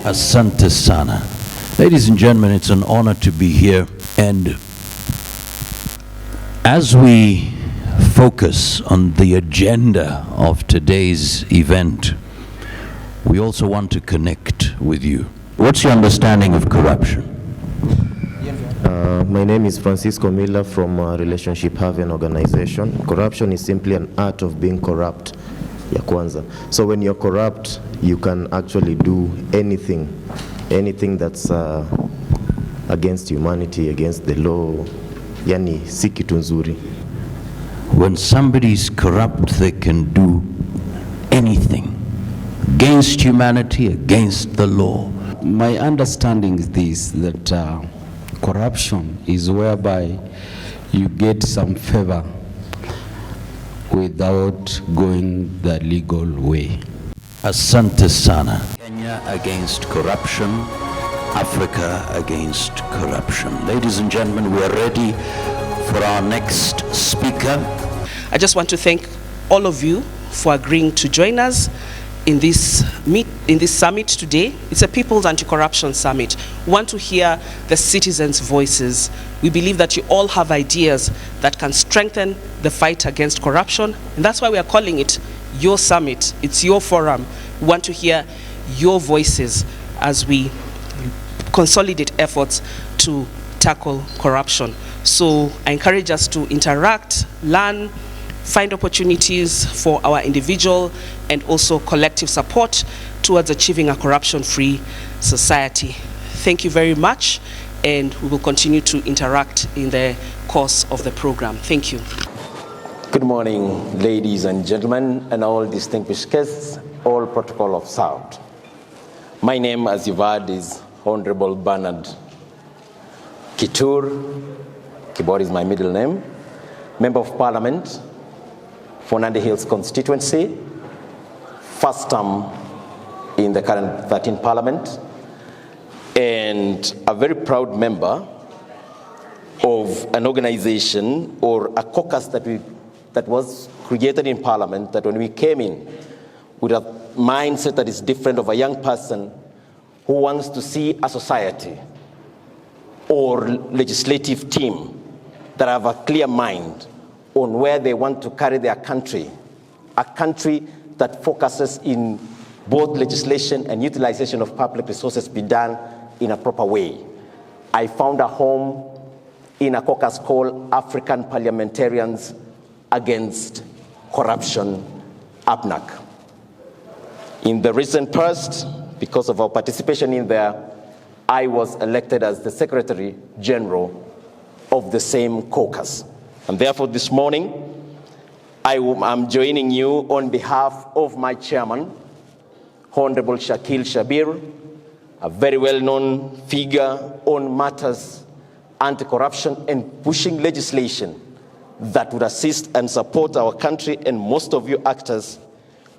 Asante sana. Ladies and gentlemen, it's an honor to be here. And as we focus on the agenda of today's event, we also want to connect with you. What's your understanding of corruption? My name is Francisco Miller from Relationship Haven Organization. Corruption is simply an art of being corrupt. Ya kwanza. So when you're corrupt, you can actually do anything that's against humanity, against the law. Yani si kitu nzuri. When somebody's corrupt, they can do anything against humanity, against the law. My understanding is this, that corruption is whereby you get some favor without going the legal way. Asante sana. Kenya against corruption, Africa against corruption. Ladies and gentlemen, we are ready for our next speaker. I just want to thank all of you for agreeing to join us in this summit today. It's a People's Anti-Corruption Summit. We want to hear the citizens' voices. We believe that you all have ideas that can strengthen the fight against corruption, and that's why we are calling it your summit. It's your forum. We want to hear your voices as we consolidate efforts to tackle corruption. So I encourage us to interact, learn, find opportunities for our individual and also collective support towards achieving a corruption-free society. Thank you very much, and we will continue to interact in the course of the program. Thank you. Good morning, ladies and gentlemen, and all distinguished guests, all protocol observed. My name, as you've heard, is Honorable Bernard Kitur. Kibor is my middle name. Member of Parliament for Nandi Hills constituency, first term in the current 13th Parliament, and a very proud member of an organization or a caucus that was created in Parliament, that when we came in with a mindset that is different of a young person who wants to see a society or legislative team that have a clear mind on where they want to carry their country, a country that focuses in both legislation and utilization of public resources be done in a proper way. I found a home in a caucus called African Parliamentarians Against Corruption, APNAC. In the recent past, because of our participation in there, I was elected as the Secretary General of the same caucus. And therefore this morning, I'm joining you on behalf of my chairman, Honorable Shakil Shabir, a very well-known figure on matters anti-corruption and pushing legislation that would assist and support our country, and most of you actors,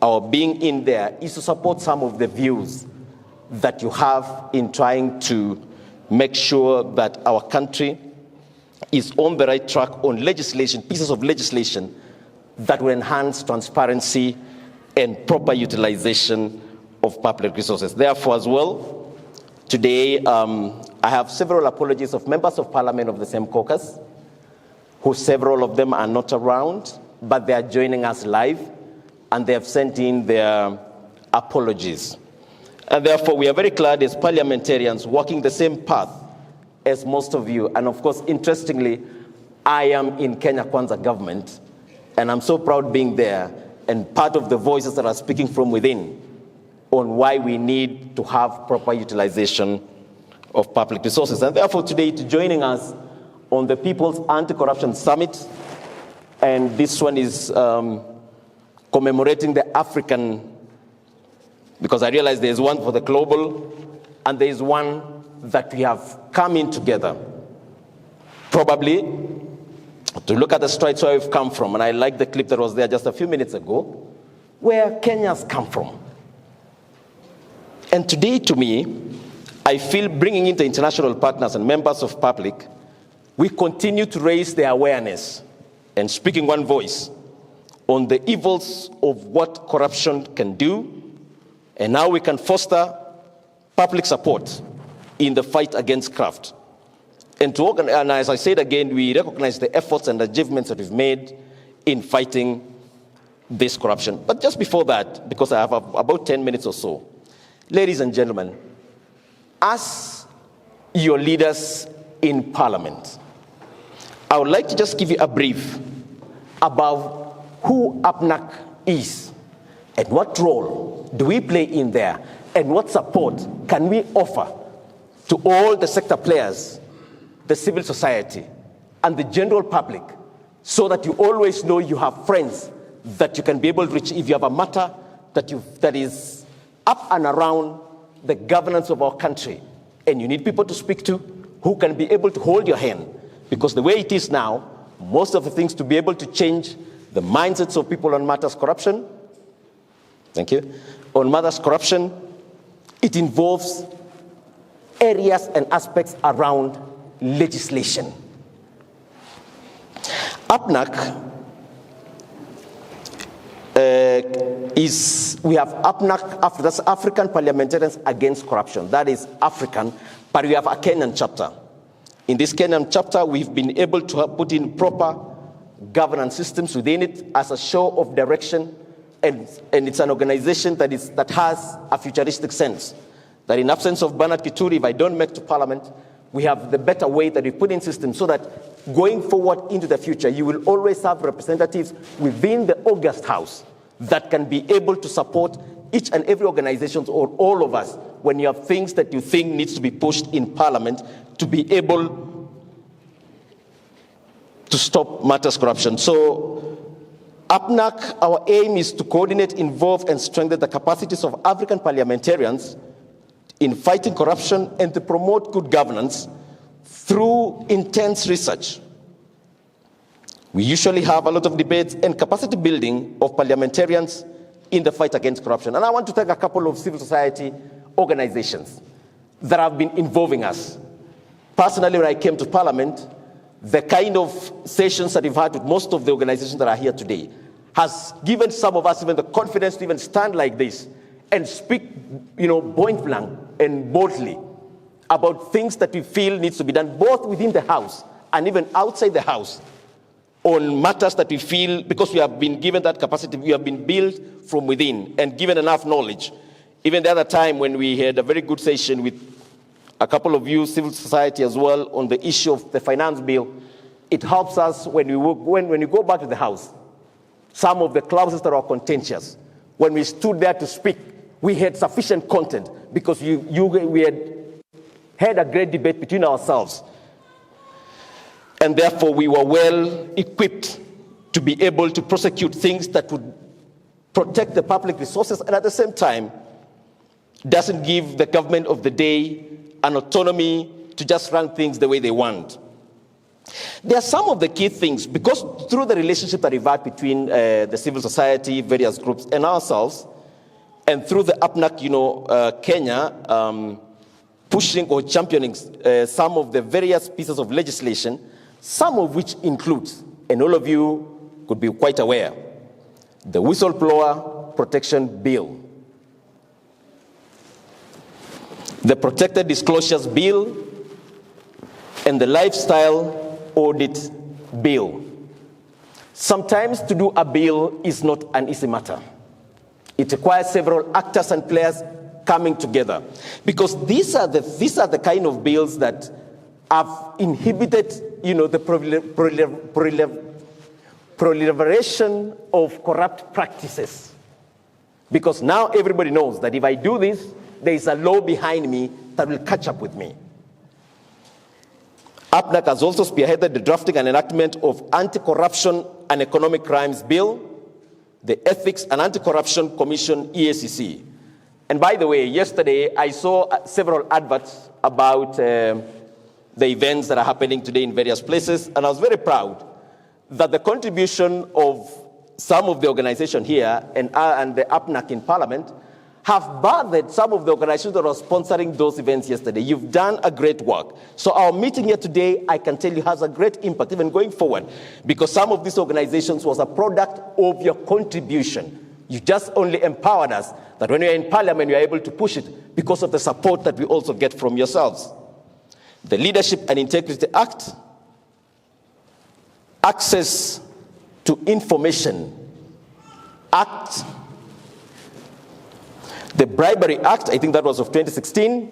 our being in there is to support some of the views that you have in trying to make sure that our country is on the right track on legislation, pieces of legislation that will enhance transparency and proper utilization of public resources. Therefore, as well, today I have several apologies of members of Parliament of the same caucus, who several of them are not around, but they are joining us live, and they have sent in their apologies. And therefore, we are very glad as parliamentarians walking the same path as most of you. And of course, interestingly, I am in Kenya Kwanza government, and I'm so proud being there, and part of the voices that are speaking from within on why we need to have proper utilization of public resources. And therefore, today, joining us on the People's Anti-Corruption Summit, and this one is commemorating the African, because I realize there's one for the global, and there's one that we have come in together, probably to look at the strides where we've come from. And I like the clip that was there just a few minutes ago, where Kenya's come from. And today, to me, I feel bringing in the international partners and members of public, we continue to raise the awareness and speak in one voice on the evils of what corruption can do, and how we can foster public support in the fight against graft. And as I said again, we recognize the efforts and achievements that we've made in fighting this corruption. But just before that, because I have about 10 minutes or so, ladies and gentlemen, as your leaders in Parliament, I would like to just give you a brief about who APNAC is and what role do we play in there and what support can we offer to all the sector players, the civil society, and the general public, so that you always know you have friends that you can be able to reach if you have a matter that is up and around the governance of our country, and you need people to speak to who can be able to hold your hand. Because the way it is now, most of the things to be able to change the mindsets of people on matters corruption, on matters corruption, it involves areas and aspects around legislation. APNAC we have APNAC, that's African Parliamentarians Against Corruption. That is African, but we have a Kenyan chapter. In this Kenyan chapter, we've been able to put in proper governance systems within it as a show of direction, and it's an organization that has a futuristic sense. That in absence of Bernard Kituri, if I don't make to Parliament, we have the better way that we put in systems so that going forward into the future, you will always have representatives within the August House that can be able to support each and every organization or all of us when you have things that you think needs to be pushed in Parliament to be able to stop matters corruption. So APNAC, our aim is to coordinate, involve, and strengthen the capacities of African parliamentarians in fighting corruption and to promote good governance through intense research. We usually have a lot of debates and capacity building of parliamentarians in the fight against corruption. And I want to thank a couple of civil society organizations that have been involving us. Personally, when I came to Parliament, the kind of sessions that we've had with most of the organizations that are here today has given some of us even the confidence to even stand like this and speak, point blank and boldly about things that we feel needs to be done, both within the House and even outside the House, on matters that we feel, because we have been given that capacity, we have been built from within and given enough knowledge. Even the other time when we had a very good session with a couple of you, civil society as well, on the issue of the finance bill, it helps us when we go back to the House. Some of the clauses that are contentious, when we stood there to speak, we had sufficient content because we had a great debate between ourselves. And therefore, we were well equipped to be able to prosecute things that would protect the public resources and at the same time doesn't give the government of the day an autonomy to just run things the way they want. There are some of the key things, because through the relationship that we've had between the civil society, various groups, and ourselves, and through the APNAC, Kenya, pushing or championing some of the various pieces of legislation, some of which includes, and all of you could be quite aware, the Whistleblower Protection Bill, the Protected Disclosures Bill, and the Lifestyle Audit Bill. Sometimes to do a bill is not an easy matter. It requires several actors and players coming together, because these are the kind of bills that have inhibited, the proliferation of corrupt practices. Because now everybody knows that if I do this, there is a law behind me that will catch up with me. APNAC has also spearheaded the drafting and enactment of Anti-Corruption and Economic Crimes Bill, the Ethics and Anti-Corruption Commission, EACC. And by the way, yesterday I saw several adverts about the events that are happening today in various places, and I was very proud that the contribution of some of the organization here and the APNAC in Parliament have bothered some of the organizations that are sponsoring those events yesterday. You've done a great work. So our meeting here today, I can tell you, has a great impact even going forward, because some of these organizations was a product of your contribution. You just only empowered us that when you're in parliament, you're able to push it because of the support that we also get from yourselves. The Leadership and Integrity Act, Access to Information Act, the Bribery Act, I think that was of 2016,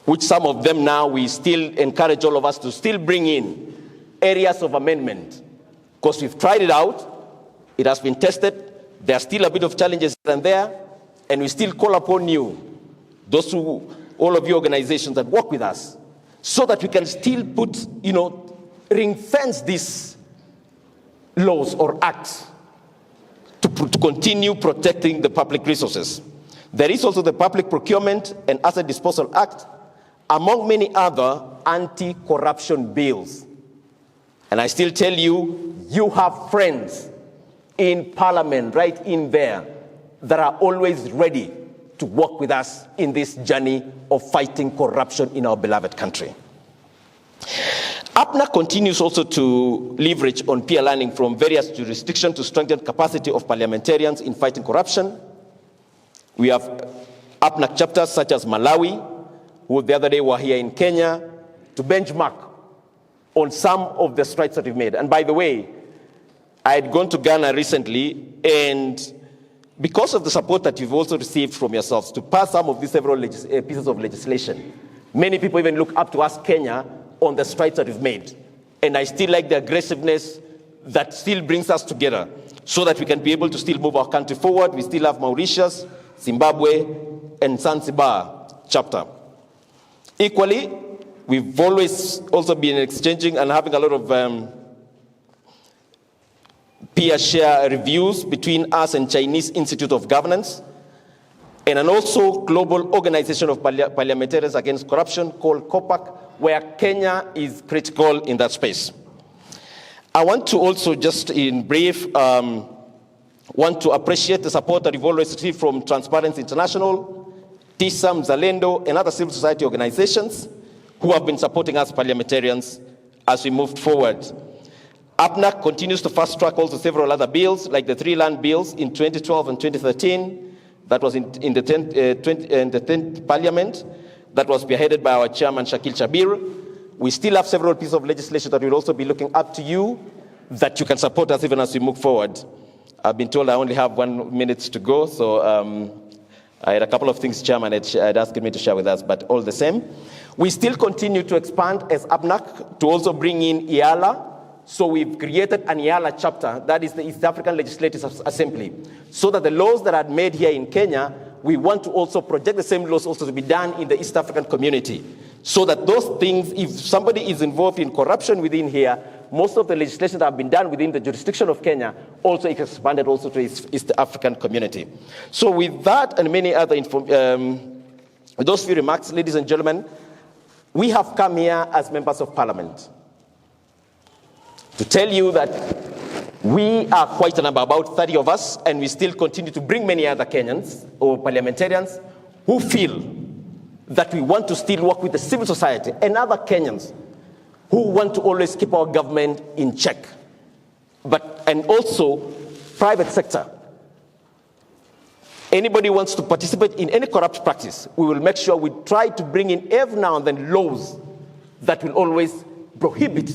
which some of them now we still encourage all of us to still bring in areas of amendment, because we've tried it out, it has been tested, there are still a bit of challenges here and there, and we still call upon you, all of you organizations that work with us, so that we can still put, ring-fence these laws or acts to continue protecting the public resources. There is also the Public Procurement and Asset Disposal Act, among many other anti-corruption bills. And I still tell you, you have friends in Parliament, right in there, that are always ready to work with us in this journey of fighting corruption in our beloved country. APNA continues also to leverage on peer learning from various jurisdictions to strengthen capacity of parliamentarians in fighting corruption. We have APNA chapters such as Malawi, who the other day were here in Kenya, to benchmark on some of the strides that we've made. And by the way, I had gone to Ghana recently, and because of the support that you've also received from yourselves to pass some of these several pieces of legislation, many people even look up to us, Kenya, on the strides that we've made. And I still like the aggressiveness that still brings us together so that we can be able to still move our country forward. We still have Mauritius, Zimbabwe, and Zanzibar chapter. Equally, we've always also been exchanging and having a lot of peer share reviews between us and Chinese Institute of Governance, and an also global organization of parliamentarians against corruption called COPAC, where Kenya is critical in that space. I want to also just in brief, want to appreciate the support that we've always received from Transparency International, TISA, Mzalendo, and other civil society organizations who have been supporting us parliamentarians as we moved forward. APNA continues to fast-track also several other bills, like the 3 land bills in 2012 and 2013, that was in the 10th Parliament, that was spearheaded by our chairman, Shakil Shabir. We still have several pieces of legislation that we'll also be looking up to you, that you can support us even as we move forward. I've been told I only have 1 minute to go, so I had a couple of things Chairman had asked me to share with us, but all the same. We still continue to expand as APNAC to also bring in IALA. So we've created an IALA chapter, that is the East African Legislative Assembly, so that the laws that are made here in Kenya, we want to also project the same laws also to be done in the East African community, so that those things, if somebody is involved in corruption within here, most of the legislation that have been done within the jurisdiction of Kenya also is expanded also to East African community. So with that and many other with those few remarks, ladies and gentlemen, we have come here as members of Parliament to tell you that we are quite a number, about 30 of us, and we still continue to bring many other Kenyans or parliamentarians who feel that we want to still work with the civil society and other Kenyans who want to always keep our government in check, and also private sector. Anybody who wants to participate in any corrupt practice, we will make sure we try to bring in every now and then laws that will always prohibit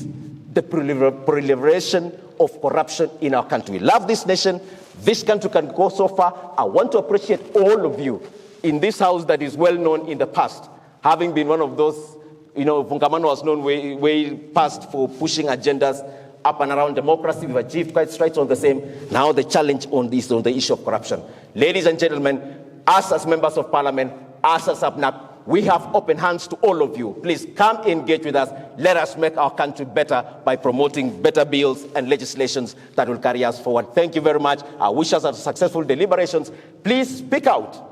the proliferation of corruption in our country. We love this nation. This country can go so far. I want to appreciate all of you in this house that is well known in the past, having been one of those, Fungamano was known way past for pushing agendas up and around democracy. We've achieved quite strides on the same. Now the challenge on this, on the issue of corruption. Ladies and gentlemen, us as members of Parliament, us as APNAC, we have open hands to all of you. Please come engage with us. Let us make our country better by promoting better bills and legislations that will carry us forward. Thank you very much. I wish us successful deliberations. Please speak out.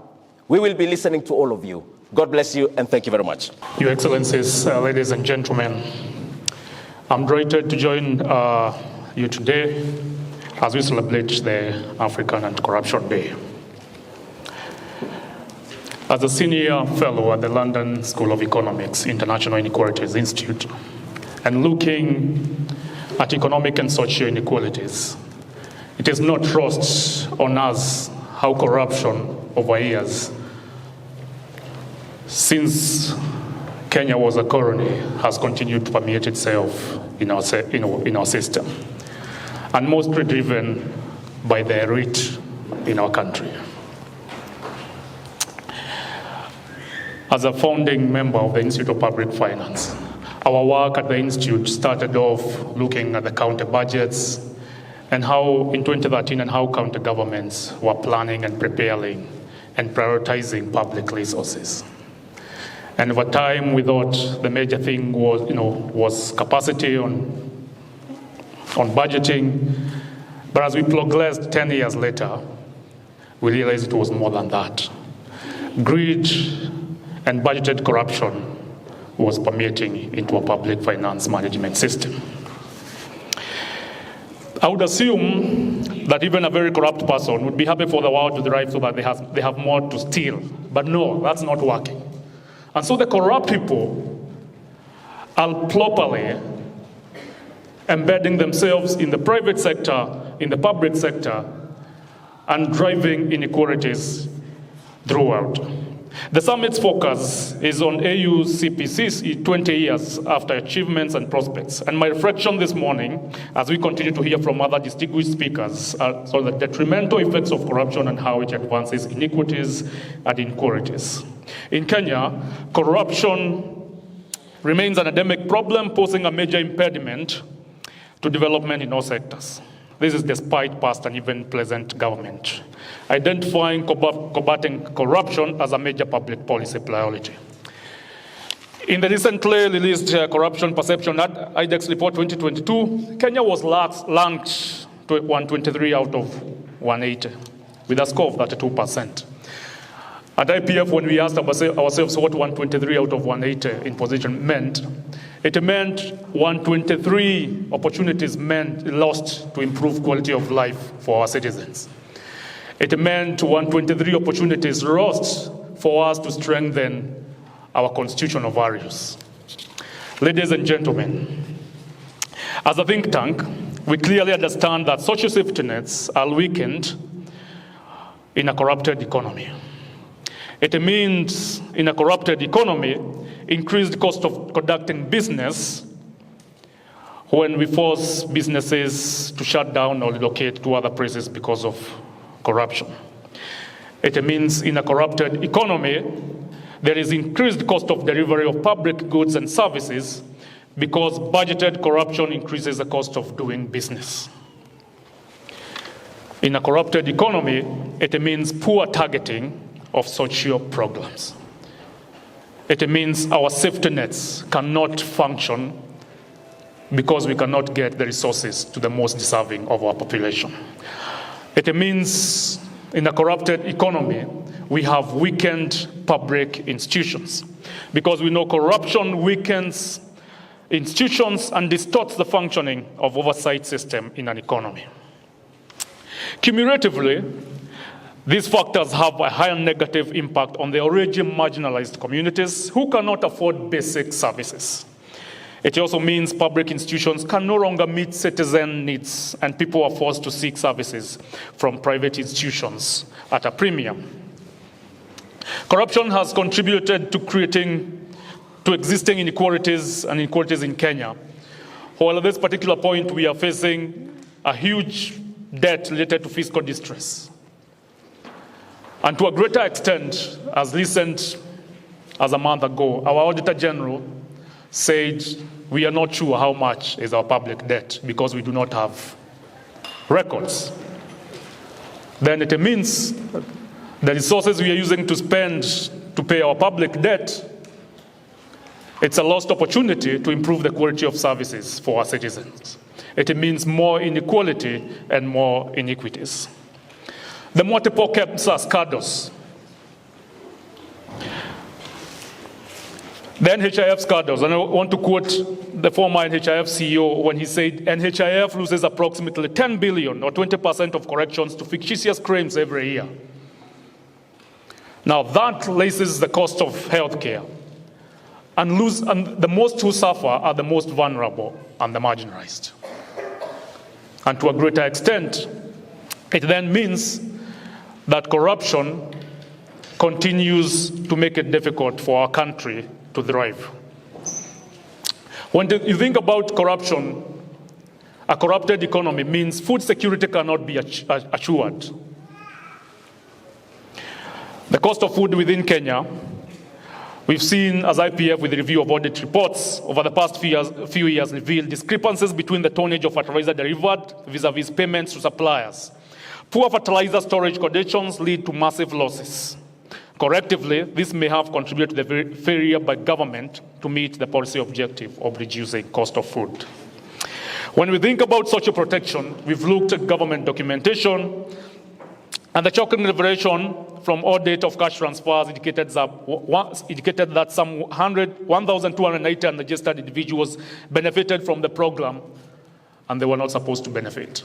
We will be listening to all of you. God bless you, and thank you very much. Your Excellencies, ladies and gentlemen, I'm delighted to join you today as we celebrate the African Anti-Corruption Day. As a senior fellow at the London School of Economics International Inequalities Institute, and looking at economic and social inequalities, it is not lost on us how corruption over years, since Kenya was a colony, has continued to permeate itself in our system, and mostly driven by the elite in our country. As a founding member of the Institute of Public Finance, our work at the Institute started off looking at the county budgets and how in 2013 and how county governments were planning and preparing and prioritizing public resources. And over time, we thought the major thing was capacity on budgeting. But as we progressed 10 years later, we realized it was more than that. Greed and budgeted corruption was permeating into a public finance management system. I would assume that even a very corrupt person would be happy for the world to thrive so that they have more to steal. But no, that's not working. And so the corrupt people are properly embedding themselves in the private sector, in the public sector, and driving inequalities throughout. The summit's focus is on AU's CPC's 20 years after achievements and prospects. And my reflection this morning, as we continue to hear from other distinguished speakers, are the detrimental effects of corruption and how it advances inequities and inequalities. In Kenya, corruption remains an endemic problem, posing a major impediment to development in all sectors. This is despite past and even present government identifying combating corruption as a major public policy priority. In the recently released Corruption Perception IDEX Report 2022, Kenya was ranked 123 out of 180, with a score of 32%. At IPF, when we asked ourselves what 123 out of 180 in position meant, it meant 123 opportunities lost to improve quality of life for our citizens. It meant 123 opportunities lost for us to strengthen our constitutional values. Ladies and gentlemen, as a think tank, we clearly understand that social safety nets are weakened in a corrupted economy. It means in a corrupted economy, increased cost of conducting business when we force businesses to shut down or relocate to other places because of corruption. It means in a corrupted economy, there is increased cost of delivery of public goods and services because budgeted corruption increases the cost of doing business. In a corrupted economy, it means poor targeting of social programs. It means our safety nets cannot function because we cannot get the resources to the most deserving of our population. It means in a corrupted economy, we have weakened public institutions because we know corruption weakens institutions and distorts the functioning of oversight system in an economy. Cumulatively, these factors have a higher negative impact on the already marginalized communities who cannot afford basic services. It also means public institutions can no longer meet citizen needs and people are forced to seek services from private institutions at a premium. Corruption has contributed to existing inequalities and inequalities in Kenya. While at this particular point we are facing a huge debt related to fiscal distress. And to a greater extent, as recent as a month ago, our Auditor General said we are not sure how much is our public debt because we do not have records. Then it means the resources we are using to spend to pay our public debt, it's a lost opportunity to improve the quality of services for our citizens. It means more inequality and more inequities. The multiple KEMSA scandals. The NHIF scandals, and I want to quote the former NHIF CEO when he said, NHIF loses approximately 10 billion or 20% of corrections to fictitious claims every year. Now that raises the cost of healthcare, and the most who suffer are the most vulnerable and the marginalized. And to a greater extent, it then means that corruption continues to make it difficult for our country to thrive. When you think about corruption, a corrupted economy means food security cannot be assured. The cost of food within Kenya, we've seen as IPF with the review of audit reports over the past few years revealed discrepancies between the tonnage of fertilizer delivered vis-a-vis payments to suppliers. Poor fertilizer storage conditions lead to massive losses. Collectively, this may have contributed to the failure by government to meet the policy objective of reducing cost of food. When we think about social protection, we've looked at government documentation, and the shocking revelation from audit of cash transfers indicated that some 1,280 unregistered individuals benefited from the program, and they were not supposed to benefit.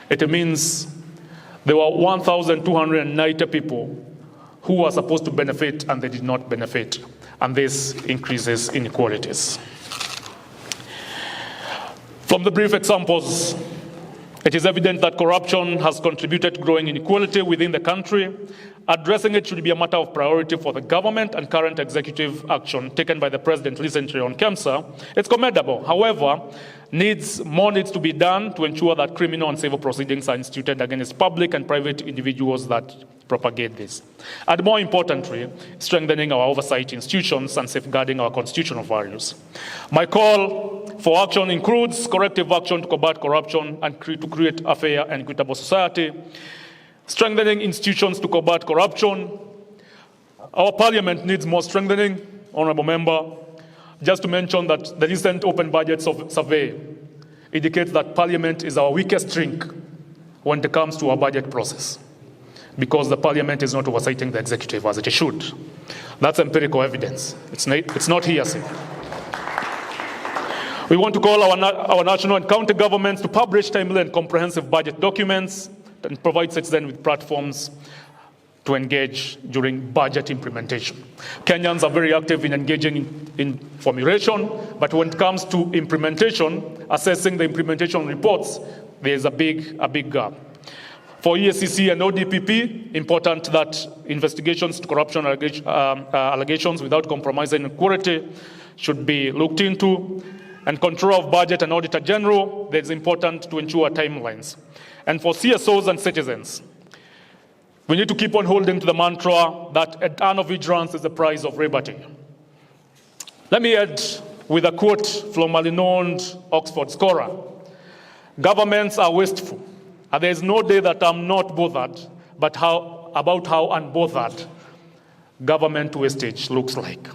It means there were 1,290 people who were supposed to benefit and they did not benefit, and this increases inequalities. From the brief examples, it is evident that corruption has contributed to growing inequality within the country. Addressing it should be a matter of priority for the government, and current executive action taken by the president recently on KEMSA, it's commendable. However, more needs to be done to ensure that criminal and civil proceedings are instituted against public and private individuals that propagate this. And more importantly, strengthening our oversight institutions and safeguarding our constitutional values. My call for action includes corrective action to combat corruption and to create a fair and equitable society, strengthening institutions to combat corruption. Our parliament needs more strengthening, honorable member. Just to mention that the recent open budget survey indicates that parliament is our weakest link when it comes to our budget process, because the parliament is not oversighting the executive as it should. That's empirical evidence. It's not hearsay. We want to call our national and county governments to publish timely and comprehensive budget documents and provide citizens with platforms to engage during budget implementation. Kenyans are very active in engaging in formulation, but when it comes to implementation, assessing the implementation reports, there is a big gap. For EACC and ODPP, important that investigations to corruption allegations without compromising quality should be looked into. And control of budget and auditor general, it's important to ensure timelines. And for CSOs and citizens, we need to keep on holding to the mantra that eternal vigilance is the price of liberty. Let me end with a quote from a renowned Oxford scholar. Governments are wasteful, and there is no day that I'm not bothered about how unbothered government wastage looks like.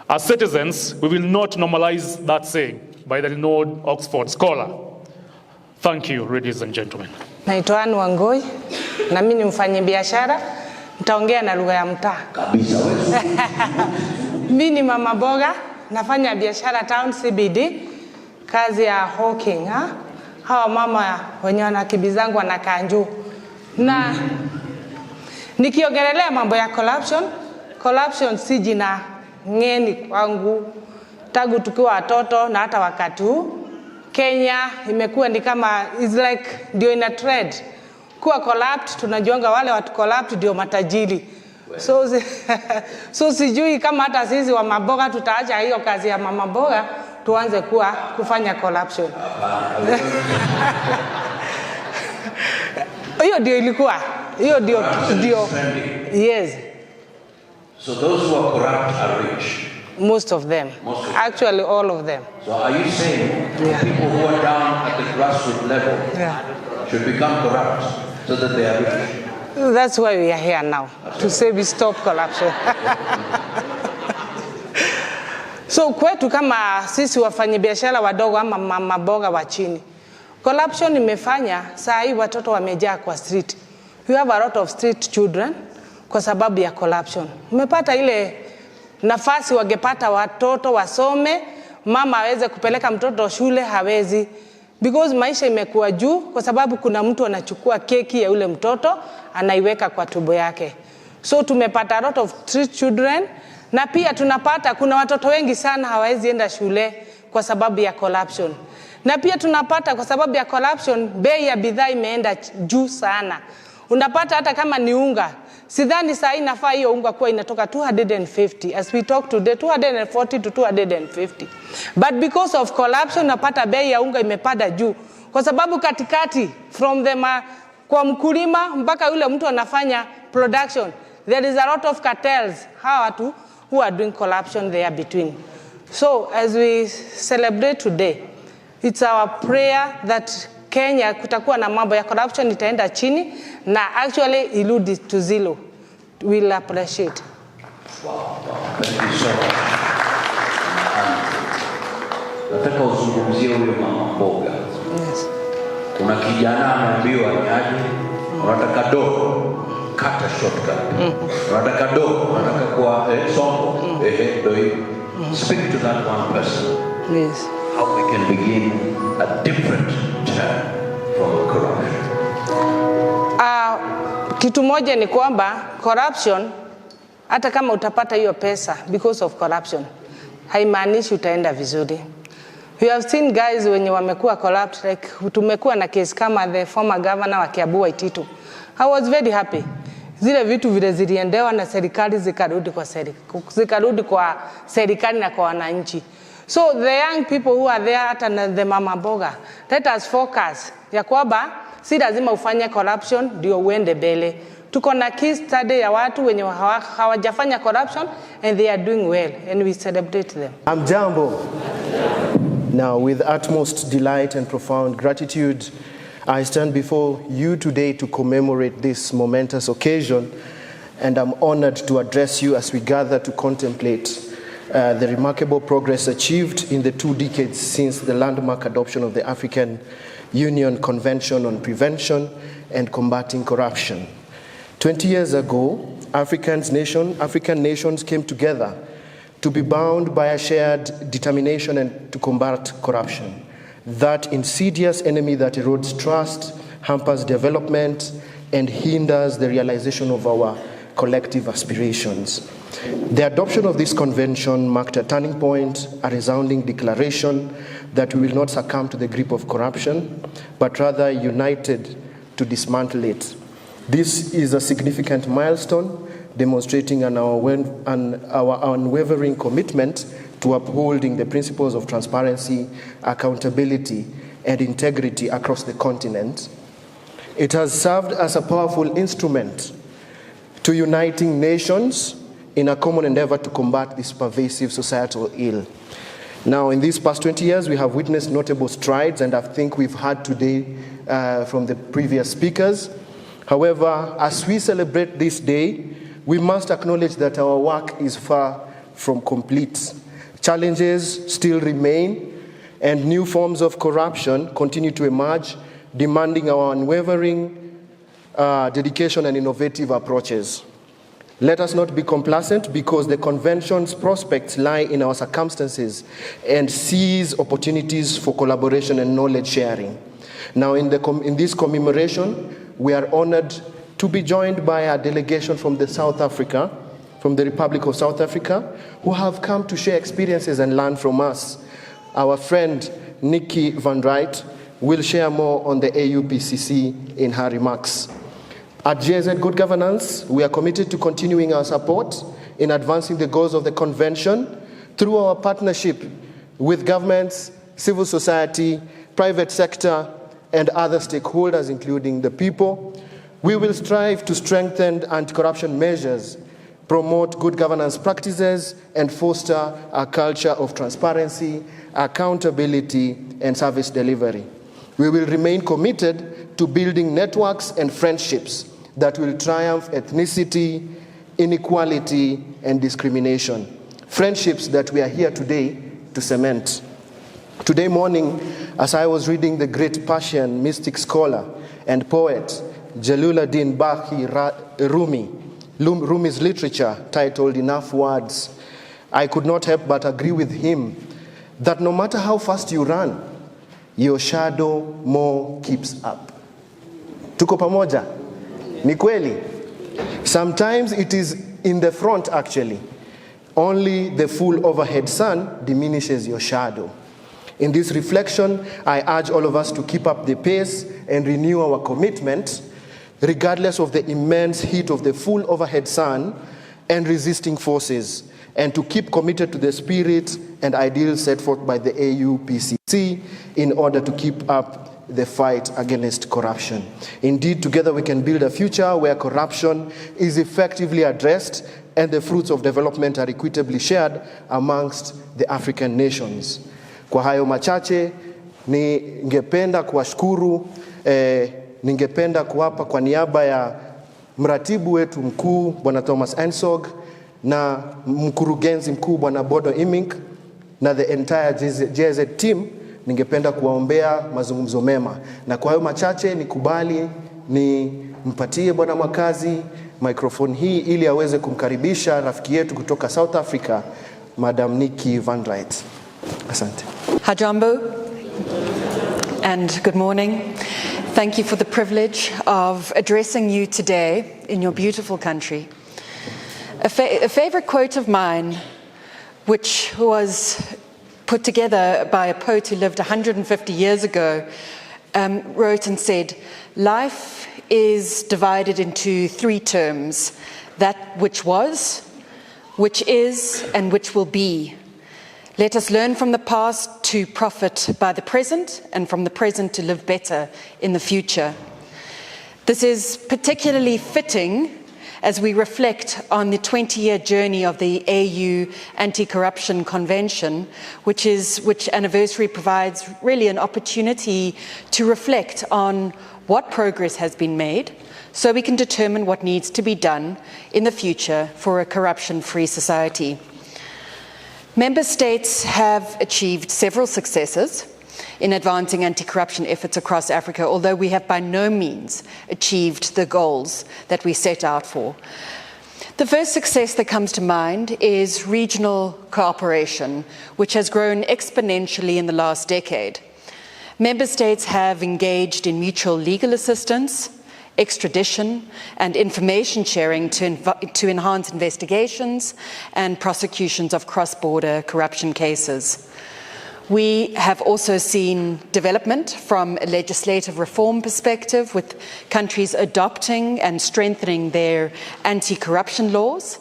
As citizens, we will not normalize that saying by the renowned Oxford scholar. Thank you, ladies and gentlemen. Naitwa Anne Wangoi, na mimi ni mfanyabiashara, nitaongea na lugha ya mtaa. Kabisa wewe. Mimi ni mama boga, nafanya biashara town CBD, kazi ya hawking, hawa mama wenye wanakibizangu wanakaa njoo. Na nikiongelelea mambo ya corruption si jina ngeni kwangu. Tangu tukiwa watoto na hata wakati huu Kenya imekuwa ni kama is like ndio ina trend kuwa corrupt. Tunajiona wale watu corrupt ndio matajiri. So sijui kama hata sisi wa maboga tutaacha hiyo kazi ya mama boga tuanze kufanya corruption. Hiyo ndio ilikuwa. Hiyo ndio. Yes. So those who are corrupt are rich. Most of them. Actually, all of them. So are you saying people who are down at the grassroots level should become corrupt so that they are rich? That's why we are here now, to say we stop corruption. So kwetu kama sisi wafanyabiashara wadogo ama maboga wa chini, corruption imefanya saa hii watoto wamejaa kwa street. We have a lot of street children kwa sababu ya corruption. Umepata ile nafasi wangepata watoto wasome, mama aweze kupeleka mtoto shule hawezi, because maisha imekuwa juu kwa sababu kuna mtu anachukua keki ya ule mtoto anaiweka kwa tumbo yake. So tumepata a lot of street children, na pia tunapata kuna watoto wengi sana hawawezi enda shule kwa sababu ya corruption. Na pia tunapata kwa sababu ya corruption bei ya bidhaa imeenda juu sana. Unapata hata kama ni unga, sidhani saa inafaa hiyo unga kuwa inatoka 250 as we talk today, 240 to 250. But because of corruption unapata bei ya unga imepanda juu kwa sababu katikati from the kwa mkulima mpaka yule mtu anafanya production, there is a lot of cartels, hawa watu who are doing corruption there between. So as we celebrate today, it's our prayer that Kenya kutakuwa na mambo ya corruption itaenda chini na actually ilude to zero. We'll appreciate. Wow. Thank you so much. Nataka uzungumzie huyo mama mboga. Yes. Kuna kijana anaambiwa ni aje, unataka dogo, kata shortcut. Unataka dogo, unataka kwa songo, ndio hiyo. Speak to that one person. Yes. How we can begin a different term from corruption. Kitu moja ni kwamba corruption, hata kama utapata hiyo pesa because of corruption, haimaanishi utaenda vizuri. We have seen guys wenye wamekuwa corrupt, like tumekuwa na case kama the former governor wa Kiambu Waititu. I was very happy. Zile vitu vile ziliendewa na serikali zikarudi kwa serikali na kwa wananchi. So the young people who are there hata na the mama mboga, let us focus ya kwamba si lazima ufanye corruption ndio uende mbele. Tuko na case study ya watu wenye hawajafanya corruption and they are doing well and we celebrate them. Amjambo. Now, with utmost delight and profound gratitude, I stand before you today to commemorate this momentous occasion, and I'm honored to address you as we gather to contemplate the remarkable progress achieved in the 2 decades since the landmark adoption of the African Union Convention on Prevention and Combating Corruption. 20 years ago, African nations came together to be bound by a shared determination and to combat corruption, that insidious enemy that erodes trust, hampers development, and hinders the realization of our collective aspirations. The adoption of this convention marked a turning point, a resounding declaration that we will not succumb to the grip of corruption, but rather united to dismantle it. This is a significant milestone, demonstrating our unwavering commitment to upholding the principles of transparency, accountability, and integrity across the continent. It has served as a powerful instrument to uniting nations in a common endeavor to combat this pervasive societal ill. Now, in these past 20 years, we have witnessed notable strides, and I think we've heard today from the previous speakers. However, as we celebrate this day, we must acknowledge that our work is far from complete. Challenges still remain, and new forms of corruption continue to emerge, demanding our unwavering dedication and innovative approaches. Let us not be complacent, because the convention's prospects lie in our circumstances and seize opportunities for collaboration and knowledge sharing. Now, in this commemoration, we are honored to be joined by a delegation from the Republic of South Africa, who have come to share experiences and learn from us. Our friend Nikki Van Wright will share more on the AUPCC in her remarks. At GIZ Good Governance, we are committed to continuing our support in advancing the goals of the convention through our partnership with governments, civil society, private sector, and other stakeholders, including the people. We will strive to strengthen anti-corruption measures, promote good governance practices, and foster a culture of transparency, accountability, and service delivery. We will remain committed to building networks and friendships that will triumph ethnicity, inequality, and discrimination. Friendships that we are here today to cement. Today morning, as I was reading the great Persian mystic scholar and poet Jalaluddin Rumi's literature titled Enough Words, I could not help but agree with him that no matter how fast you run, your shadow more keeps up. Tuko pamoja? Ni kweli? Sometimes it is in the front actually. Only the full overhead sun diminishes your shadow. In this reflection, I urge all of us to keep up the pace and renew our commitment, regardless of the immense heat of the full overhead sun and resisting forces, and to keep committed to the spirit and ideals set forth by the AUPCC in order to keep up the fight against corruption. Indeed, together we can build a future where corruption is effectively addressed and the fruits of development are equitably shared amongst the African nations. Kwa hayo machache, ningependa kuwashukuru, ningependa kuwapa kwa niaba ya mratibu wetu mkuu Bwana Thomas Ensog na mkurugenzi mkuu Bwana Bodo Imink na the entire GIZ team, ningependa kuwaombea mazungumzo mema. Na kwa hayo machache nikubali nimpatie Bwana Mwakazi microphone hii ili aweze kumkaribisha rafiki yetu kutoka South Africa, Madam Nikki Van Wright. Asante. Hajambo and good morning. Thank you for the privilege of addressing you today in your beautiful country. A favorite quote of mine, which was put together by a poet who lived 150 years ago, wrote and said, "Life is divided into three terms: that which was, which is, and which will be. Let us learn from the past to profit by the present, and from the present to live better in the future." This is particularly fitting as we reflect on the 20-year journey of the AU Anti-Corruption Convention, which anniversary provides really an opportunity to reflect on what progress has been made, so we can determine what needs to be done in the future for a corruption-free society. Member states have achieved several successes in advancing anti-corruption efforts across Africa, although we have by no means achieved the goals that we set out for. The first success that comes to mind is regional cooperation, which has grown exponentially in the last decade. Member states have engaged in mutual legal assistance, extradition, and information sharing to enhance investigations and prosecutions of cross-border corruption cases. We have also seen development from a legislative reform perspective, with countries adopting and strengthening their anti-corruption laws,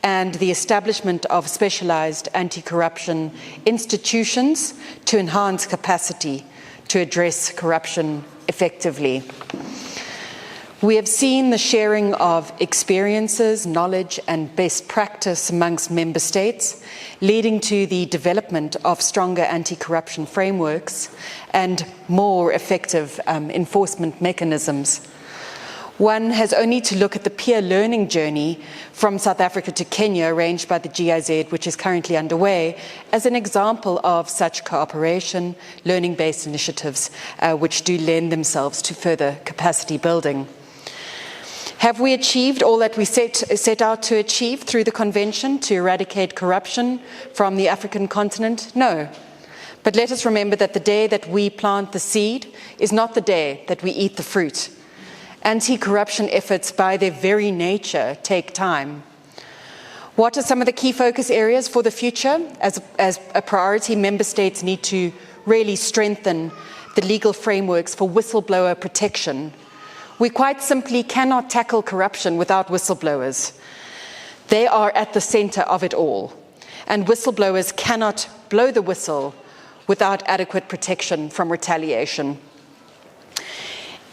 and the establishment of specialized anti-corruption institutions to enhance capacity to address corruption effectively. We have seen the sharing of experiences, knowledge, and best practice amongst member states, leading to the development of stronger anti-corruption frameworks and more effective enforcement mechanisms. One has only to look at the peer learning journey from South Africa to Kenya arranged by the GIZ, which is currently underway, as an example of such cooperation, learning-based initiatives which do lend themselves to further capacity building. Have we achieved all that we set out to achieve through the Convention to eradicate corruption from the African continent? No. But let us remember that the day that we plant the seed is not the day that we eat the fruit. Anti-corruption efforts, by their very nature, take time. What are some of the key focus areas for the future? As a priority, member states need to really strengthen the legal frameworks for whistleblower protection. We quite simply cannot tackle corruption without whistleblowers. They are at the center of it all, and whistleblowers cannot blow the whistle without adequate protection from retaliation.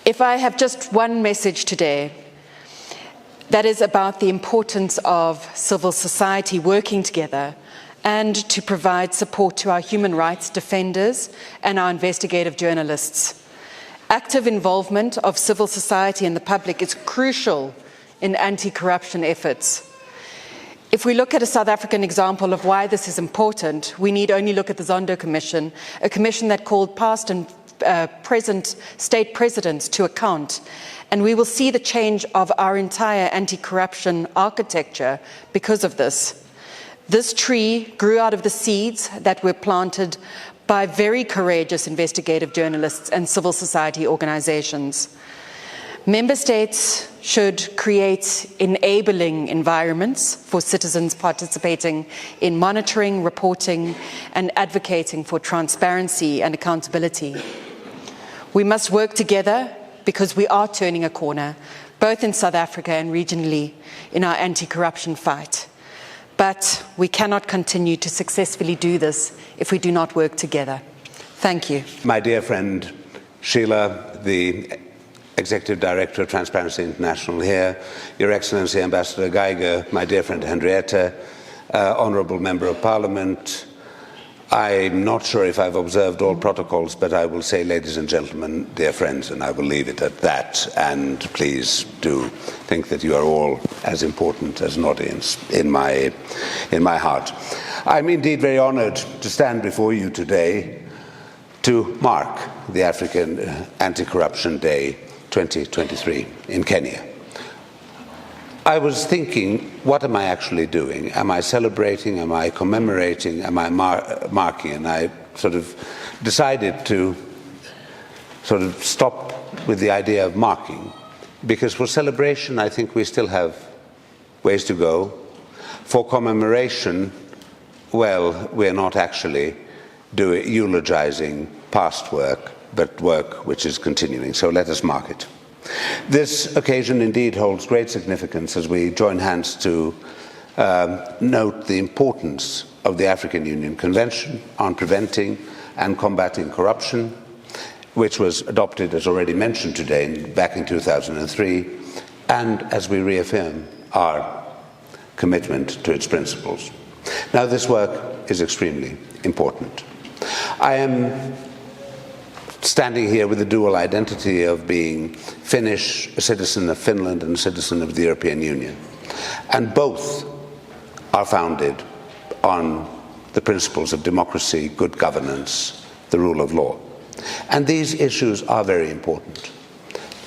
If I have just one message today, that is about the importance of civil society working together and to provide support to our human rights defenders and our investigative journalists. Active involvement of civil society and the public is crucial in anti-corruption efforts. If we look at a South African example of why this is important, we need only look at the Zondo Commission, a commission that called past and present state presidents to account, and we will see the change of our entire anti-corruption architecture because of this. This tree grew out of the seeds that were planted by very courageous investigative journalists and civil society organizations. Member states should create enabling environments for citizens participating in monitoring, reporting, and advocating for transparency and accountability. We must work together because we are turning a corner, both in South Africa and regionally, in our anti-corruption fight. But we cannot continue to successfully do this if we do not work together. Thank you. My dear friend Sheila, the Executive Director of Transparency International here, Your Excellency Ambassador Geiger, my dear friend Henrietta, Honourable Member of Parliament, I'm not sure if I've observed all protocols, but I will say, ladies and gentlemen, dear friends, and I will leave it at that. And please do think that you are all as important as an audience in my heart. I'm indeed very honoured to stand before you today to mark the African Anti-Corruption Day 2023 in Kenya. I was thinking, what am I actually doing? Am I celebrating? Am I commemorating? Am I marking? And I sort of decided to sort of stop with the idea of marking, because for celebration, I think we still have ways to go. For commemoration, well, we're not actually eulogizing past work, but work which is continuing. So let us mark it. This occasion indeed holds great significance as we join hands to note the importance of the African Union Convention on Preventing and Combating Corruption, which was adopted, as already mentioned today, back in 2003, and as we reaffirm our commitment to its principles. Now, this work is extremely important. I am standing here with the dual identity of being Finnish, a citizen of Finland, and a citizen of the European Union. And both are founded on the principles of democracy, good governance, the rule of law. And these issues are very important.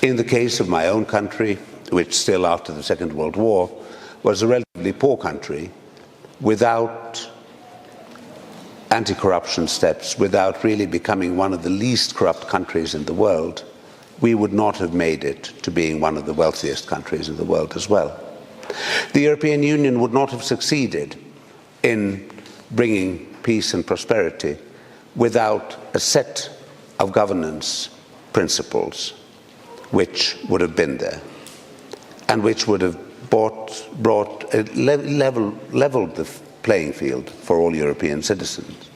In the case of my own country, which still after the Second World War was a relatively poor country, without anti-corruption steps, without really becoming one of the least corrupt countries in the world, we would not have made it to being one of the wealthiest countries in the world as well. The European Union would not have succeeded in bringing peace and prosperity without a set of governance principles which would have been there and which would have leveled the playing field for all European citizens.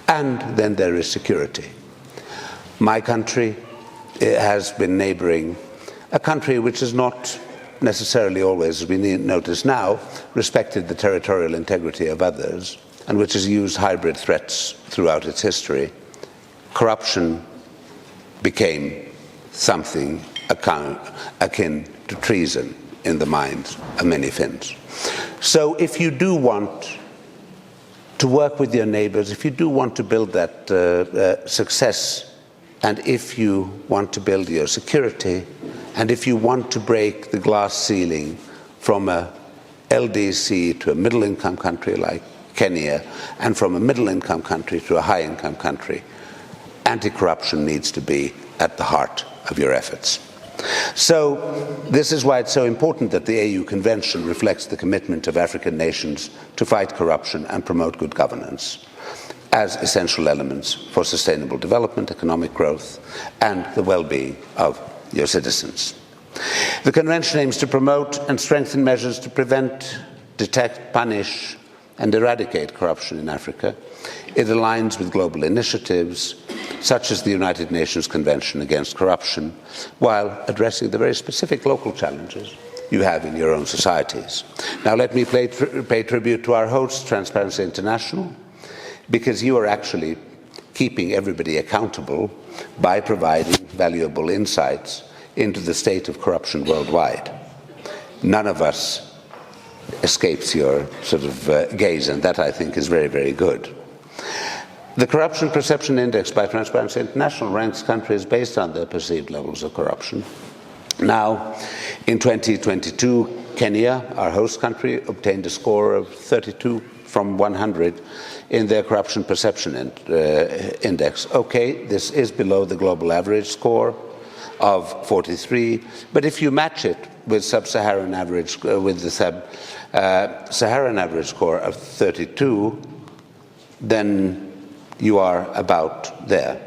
And then there is security. My country has been neighbouring a country which has not necessarily always, as we notice now, respected the territorial integrity of others, and which has used hybrid threats throughout its history. Corruption became something akin to treason in the minds of many Finns. So if you do want to work with your neighbours, if you do want to build that success, and if you want to build your security, and if you want to break the glass ceiling from a LDC to a middle-income country like Kenya, and from a middle-income country to a high-income country, anti-corruption needs to be at the heart of your efforts. So this is why it's so important that the AU Convention reflects the commitment of African nations to fight corruption and promote good governance as essential elements for sustainable development, economic growth, and the well-being of your citizens. The Convention aims to promote and strengthen measures to prevent, detect, punish, and eradicate corruption in Africa. It aligns with global initiatives such as the United Nations Convention Against Corruption, while addressing the very specific local challenges you have in your own societies. Now let me pay tribute to our host, Transparency International, because you are actually keeping everybody accountable by providing valuable insights into the state of corruption worldwide. None of us escapes your sort of gaze, and that I think is very, very good. The Corruption Perception Index by Transparency International ranks countries based on their perceived levels of corruption. Now, in 2022, Kenya, our host country, obtained a score of 32 from 100 in their Corruption Perception Index. Okay, this is below the global average score, of 43, but if you match it with sub-Saharan average, with the Saharan average score of 32, then you are about there.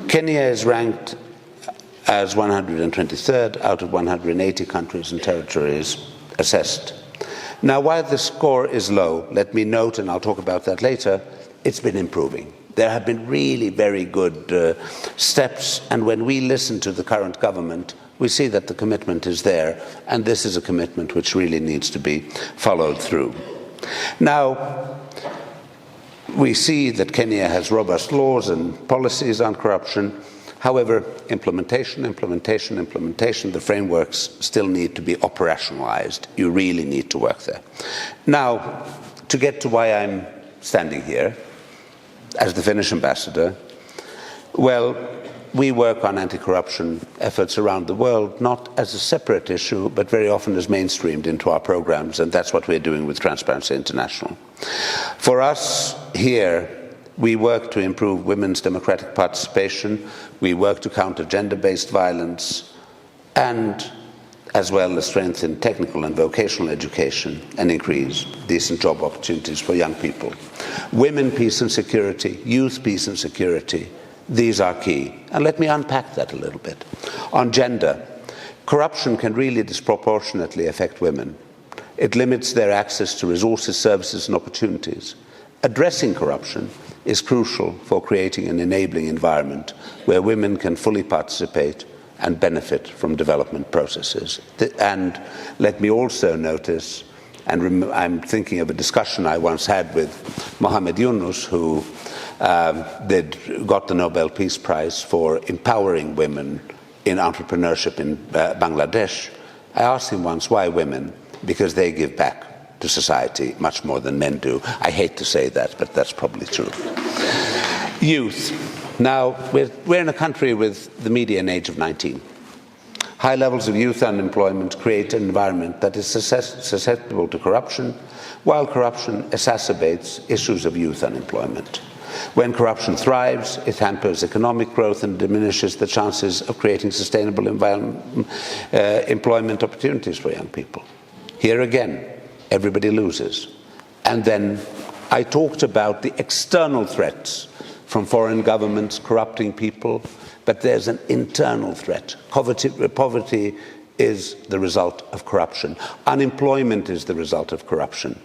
Kenya is ranked as 123rd out of 180 countries and territories assessed. Now, while the score is low, let me note, and I'll talk about that later, it's been improving. There have been really very good steps, and when we listen to the current government, we see that the commitment is there, and this is a commitment which really needs to be followed through. Now, we see that Kenya has robust laws and policies on corruption. However, implementation, the frameworks still need to be operationalized. You really need to work there. Now, to get to why I'm standing here as the Finnish ambassador, well, we work on anti-corruption efforts around the world, not as a separate issue, but very often as mainstreamed into our programs, and that's what we're doing with Transparency International. For us here, we work to improve women's democratic participation, we work to counter gender-based violence, and as well as strengthen technical and vocational education and increase decent job opportunities for young people. Women, peace and security, youth, peace and security, these are key. And let me unpack that a little bit. On gender, corruption can really disproportionately affect women. It limits their access to resources, services and opportunities. Addressing corruption is crucial for creating an enabling environment where women can fully participate and benefit from development processes. And let me also notice, and I'm thinking of a discussion I once had with Mohamed Yunus, who got the Nobel Peace Prize for empowering women in entrepreneurship in Bangladesh. I asked him once, why women? Because they give back to society much more than men do. I hate to say that, but that's probably true. Youth. Now, we're in a country with the median age of 19. High levels of youth unemployment create an environment that is susceptible to corruption, while corruption exacerbates issues of youth unemployment. When corruption thrives, it hampers economic growth and diminishes the chances of creating sustainable employment opportunities for young people. Here again, everybody loses. And then I talked about the external threats from foreign governments corrupting people, but there's an internal threat. Poverty is the result of corruption. Unemployment is the result of corruption.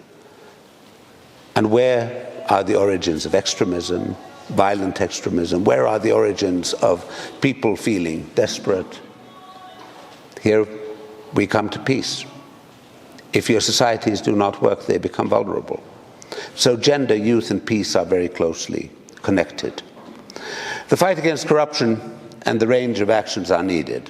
And where are the origins of extremism, violent extremism? Where are the origins of people feeling desperate? Here we come to peace. If your societies do not work, they become vulnerable. So gender, youth, and peace are very closely connected. The fight against corruption and the range of actions are needed.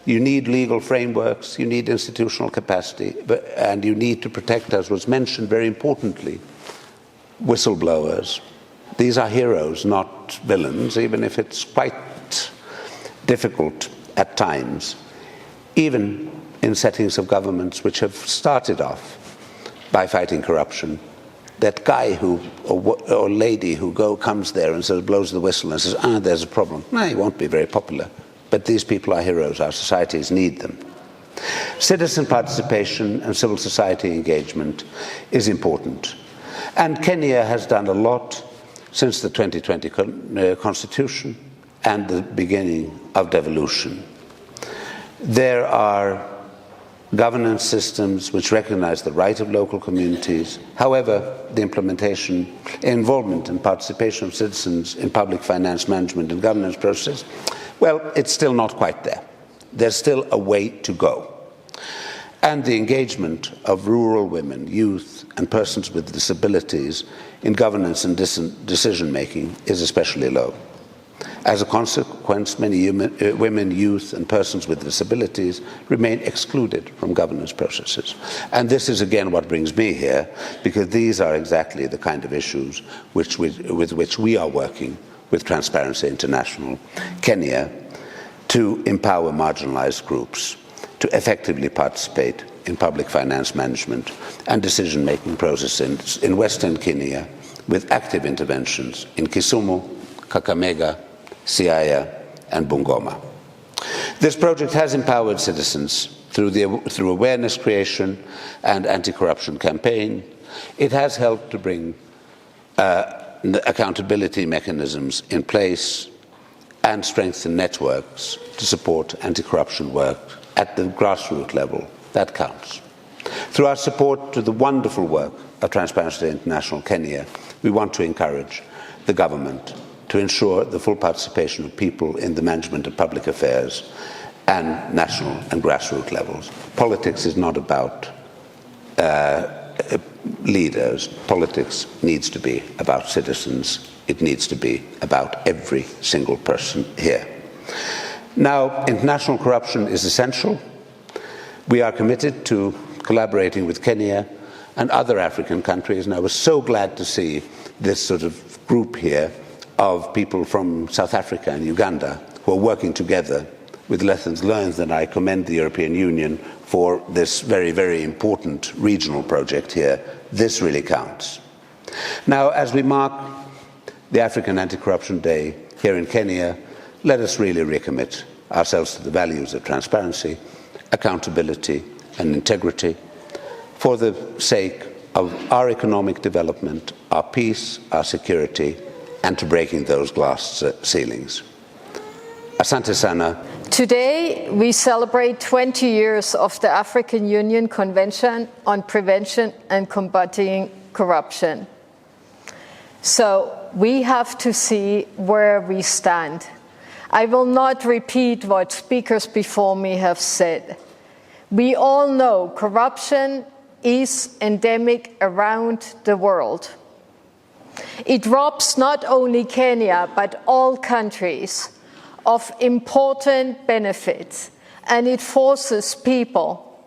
You need legal frameworks, you need institutional capacity, and you need to protect, as was mentioned very importantly, whistleblowers. These are heroes, not villains, even if it's quite difficult at times, even in settings of governments which have started off by fighting corruption. That guy or lady who comes there and blows the whistle and says, there's a problem. No, he won't be very popular. But these people are heroes. Our societies need them. Citizen participation and civil society engagement is important. And Kenya has done a lot since the 2020 Constitution and the beginning of devolution. There are governance systems which recognize the right of local communities. However, the implementation, involvement and participation of citizens in public finance management and governance process, well, it's still not quite there. There's still a way to go. And the engagement of rural women, youth, and persons with disabilities in governance and decision-making is especially low. As a consequence, many women, youth, and persons with disabilities remain excluded from governance processes. And this is again what brings me here, because these are exactly the kind of issues with which we are working with Transparency International Kenya to empower marginalized groups to effectively participate in public finance management and decision-making processes in Western Kenya with active interventions in Kisumu, Kakamega, Siaya, and Bungoma. This project has empowered citizens through awareness creation and anti-corruption campaign. It has helped to bring accountability mechanisms in place and strengthen networks to support anti-corruption work at the grassroots level. That counts. Through our support to the wonderful work of Transparency International Kenya, we want to encourage the government to ensure the full participation of people in the management of public affairs and national and grassroots levels. Politics is not about leaders. Politics needs to be about citizens. It needs to be about every single person here. Now, international corruption is essential. We are committed to collaborating with Kenya and other African countries, and I was so glad to see this sort of group here of people from South Africa and Uganda who are working together with lessons learned, and I commend the European Union for this very, very important regional project here. This really counts. Now, as we mark the African Anti-Corruption Day here in Kenya, let us really recommit ourselves to the values of transparency, accountability, and integrity for the sake of our economic development, our peace, our security, and to breaking those glass ceilings. Asante sana. Today, we celebrate 20 years of the African Union Convention on Prevention and Combating Corruption. So we have to see where we stand. I will not repeat what speakers before me have said. We all know corruption is endemic around the world. It robs not only Kenya, but all countries of important benefits, and it forces people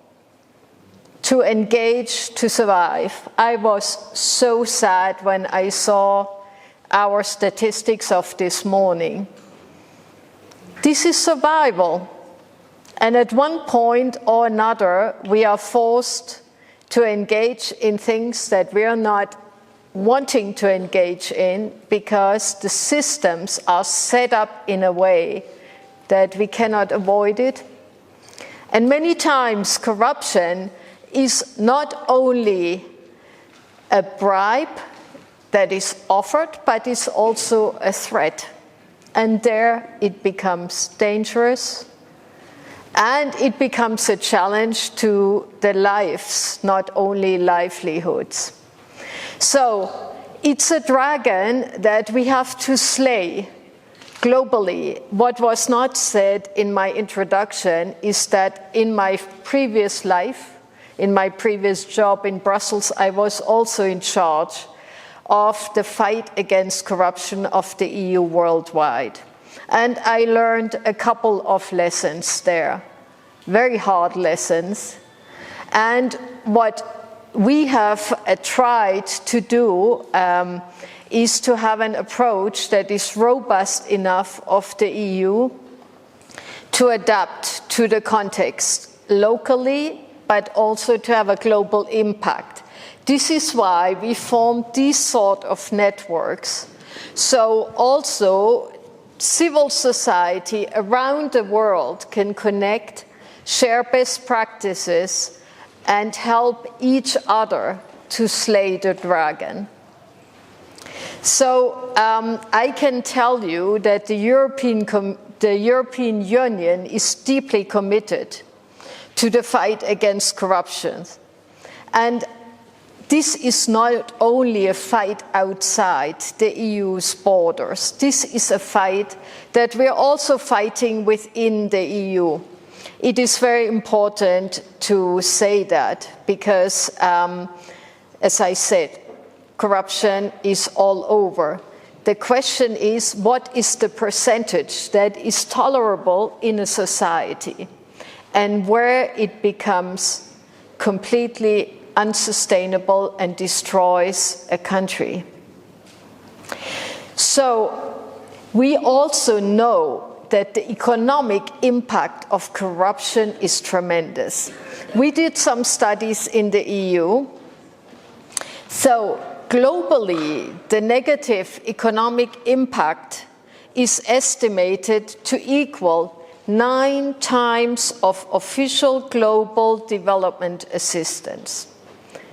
to engage to survive. I was so sad when I saw our statistics of this morning. This is survival, and at one point or another, we are forced to engage in things that we are not wanting to engage in because the systems are set up in a way that we cannot avoid it. And many times corruption is not only a bribe that is offered, but is also a threat. And there it becomes dangerous, and it becomes a challenge to the lives, not only livelihoods. So it's a dragon that we have to slay globally. What was not said in my introduction is that in my previous life, in my previous job in Brussels, I was also in charge of the fight against corruption of the EU worldwide. And I learned a couple of lessons there, very hard lessons. And what we have tried to do is to have an approach that is robust enough of the EU to adapt to the context locally, but also to have a global impact. This is why we formed these sort of networks. So also civil society around the world can connect, share best practices, and help each other to slay the dragon. So I can tell you that the European Union is deeply committed to the fight against corruption. And this is not only a fight outside the EU's borders. This is a fight that we're also fighting within the EU. It is very important to say that because, as I said, corruption is all over. The question is, what is the percentage that is tolerable in a society and where it becomes completely unsustainable and destroys a country? So we also know that the economic impact of corruption is tremendous. We did some studies in the EU. So globally, the negative economic impact is estimated to equal 9 times of official global development assistance.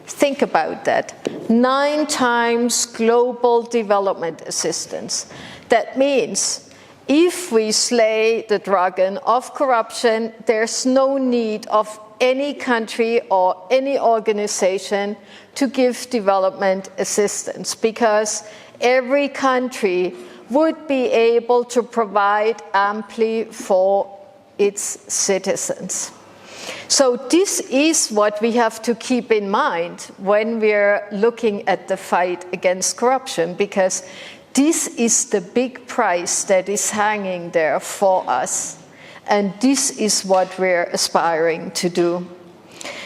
Think about that. 9 times global development assistance. That means if we slay the dragon of corruption, there's no need of any country or any organization to give development assistance, because every country would be able to provide amply for its citizens. So this is what we have to keep in mind when we're looking at the fight against corruption, because this is the big price that is hanging there for us. And this is what we're aspiring to do.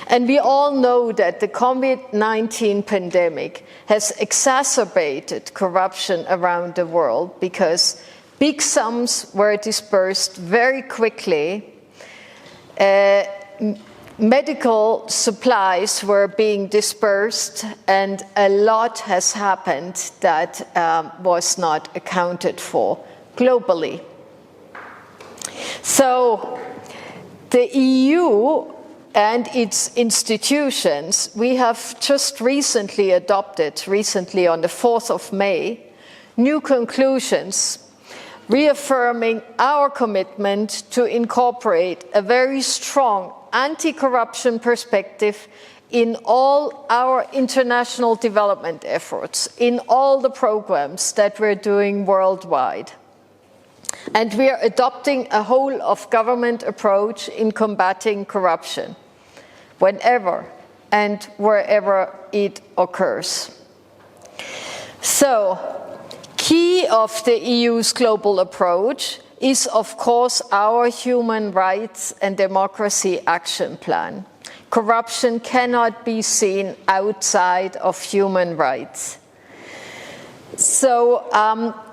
And we all know that the COVID-19 pandemic has exacerbated corruption around the world, because big sums were dispersed very quickly. Medical supplies were being dispersed, and a lot has happened that was not accounted for globally. So the EU and its institutions, we have just recently adopted, on the 4th of May, new conclusions reaffirming our commitment to incorporate a very strong anti-corruption perspective in all our international development efforts, in all the programs that we're doing worldwide. And we are adopting a whole-of-government approach in combating corruption, whenever and wherever it occurs. So, key of the EU's global approach is, of course, our Human Rights and Democracy Action Plan. Corruption cannot be seen outside of human rights. So,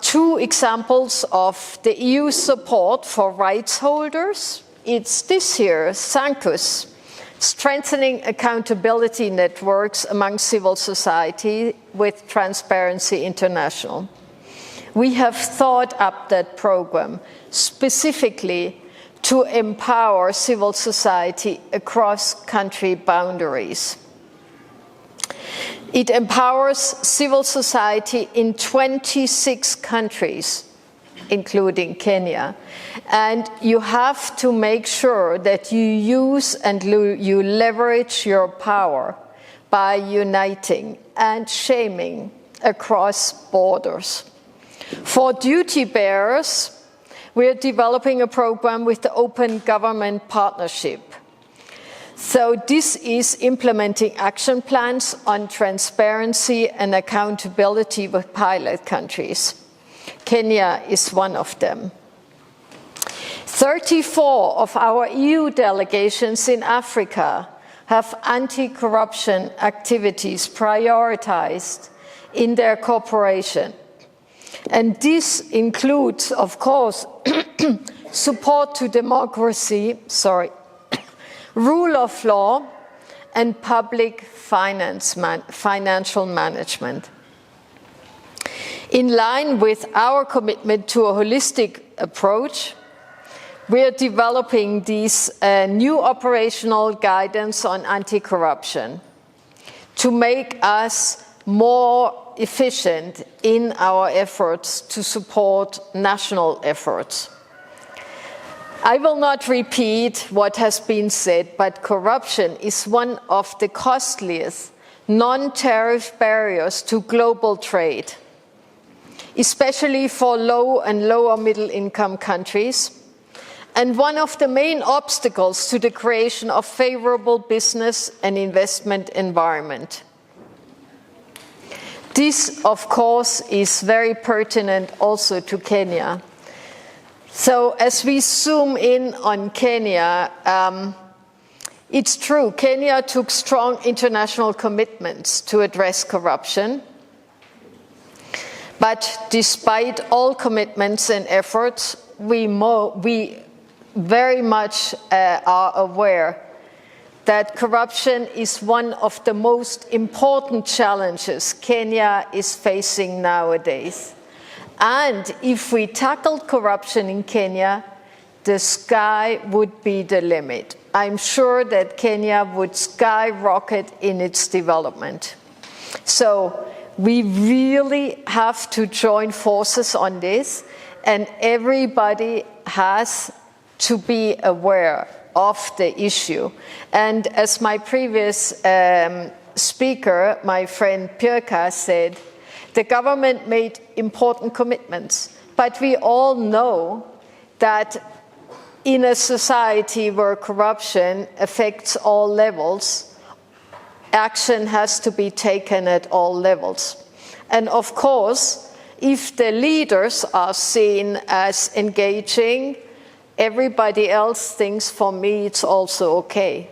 2 examples of the EU support for rights holders. It's this here, SANCUS, strengthening accountability networks among civil society with Transparency International. We have thought up that program specifically to empower civil society across country boundaries. It empowers civil society in 26 countries, including Kenya. And you have to make sure that you use and you leverage your power by uniting and shaming across borders. For duty bearers, we are developing a program with the Open Government Partnership. So this is implementing action plans on transparency and accountability with pilot countries. Kenya is one of them. 34 of our EU delegations in Africa have anti-corruption activities prioritized in their cooperation. And this includes, of course, support to democracy, rule of law, and public financial management. In line with our commitment to a holistic approach, we are developing these new operational guidance on anti-corruption to make us more efficient in our efforts to support national efforts. I will not repeat what has been said, but corruption is one of the costliest non-tariff barriers to global trade, especially for low and lower middle income countries, and one of the main obstacles to the creation of favorable business and investment environment. This, of course, is very pertinent also to Kenya. So as we zoom in on Kenya, it's true, Kenya took strong international commitments to address corruption. But despite all commitments and efforts, we very much are aware that corruption is one of the most important challenges Kenya is facing nowadays. And if we tackled corruption in Kenya, the sky would be the limit. I'm sure that Kenya would skyrocket in its development. So we really have to join forces on this, and everybody has to be aware of the issue. And as my previous speaker, my friend Pirka, said, the government made important commitments, but we all know that in a society where corruption affects all levels, action has to be taken at all levels. And of course, if the leaders are seen as engaging, everybody else thinks, for me, it's also okay.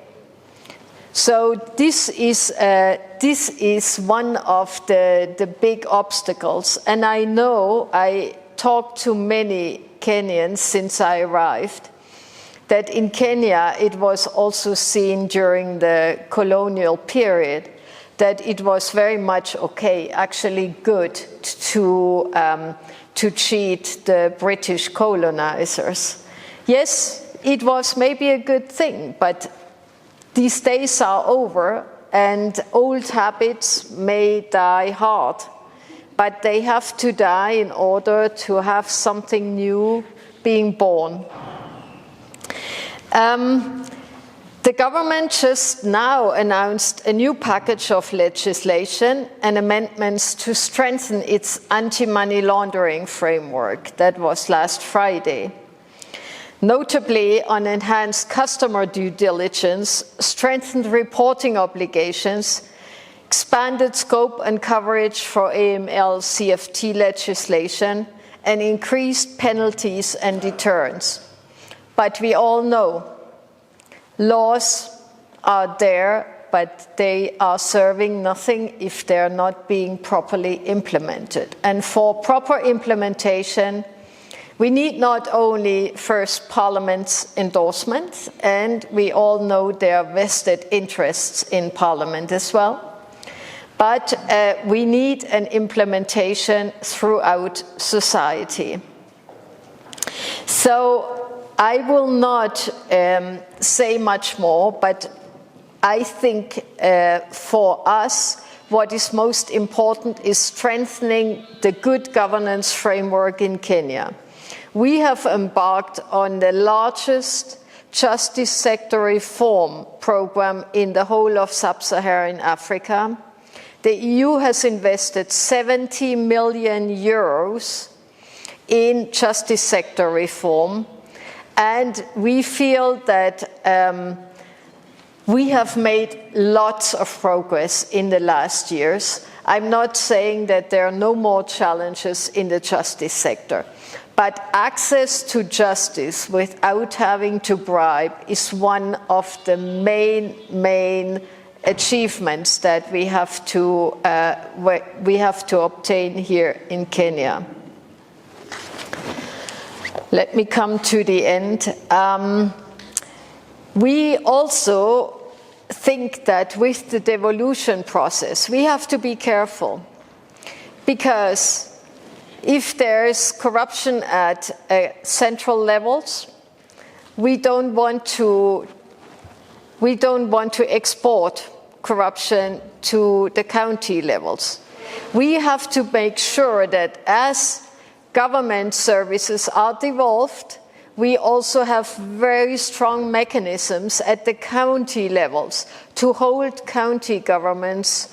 So this is one of the big obstacles. And I know, I talked to many Kenyans since I arrived, that in Kenya it was also seen during the colonial period that it was very much okay, actually good, to cheat the British colonizers. Yes, it was maybe a good thing, but these days are over, and old habits may die hard, but they have to die in order to have something new being born. The government just now announced a new package of legislation and amendments to strengthen its anti-money laundering framework. That was last Friday. Notably on enhanced customer due diligence, strengthened reporting obligations, expanded scope and coverage for AML CFT legislation, and increased penalties and deterrence. But we all know laws are there, but they are serving nothing if they're not being properly implemented. And for proper implementation, we need not only first Parliament's endorsement, and we all know there are vested interests in Parliament as well, but we need an implementation throughout society. So I will not say much more, but I think for us, what is most important is strengthening the good governance framework in Kenya. We have embarked on the largest justice sector reform program in the whole of sub-Saharan Africa. The EU has invested 70 million euros in justice sector reform, and we feel that we have made lots of progress in the last years. I'm not saying that there are no more challenges in the justice sector, but access to justice without having to bribe is one of the main achievements that we have to obtain here in Kenya. Let me come to the end. We also think that with the devolution process, we have to be careful, because if there is corruption at central levels, we don't want to export corruption to the county levels. We have to make sure that as government services are devolved, we also have very strong mechanisms at the county levels to hold county governments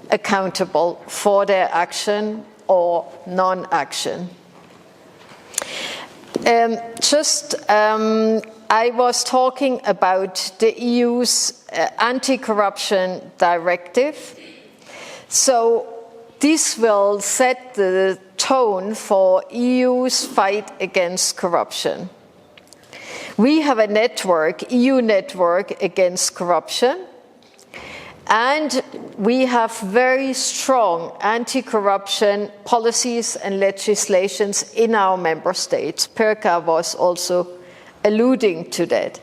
accountable for their action or non-action. I was talking about the EU's anti-corruption directive. So this will set the tone for EU's fight against corruption. We have a network, EU network against corruption, and we have very strong anti-corruption policies and legislations in our member states. Pirka was also alluding to that.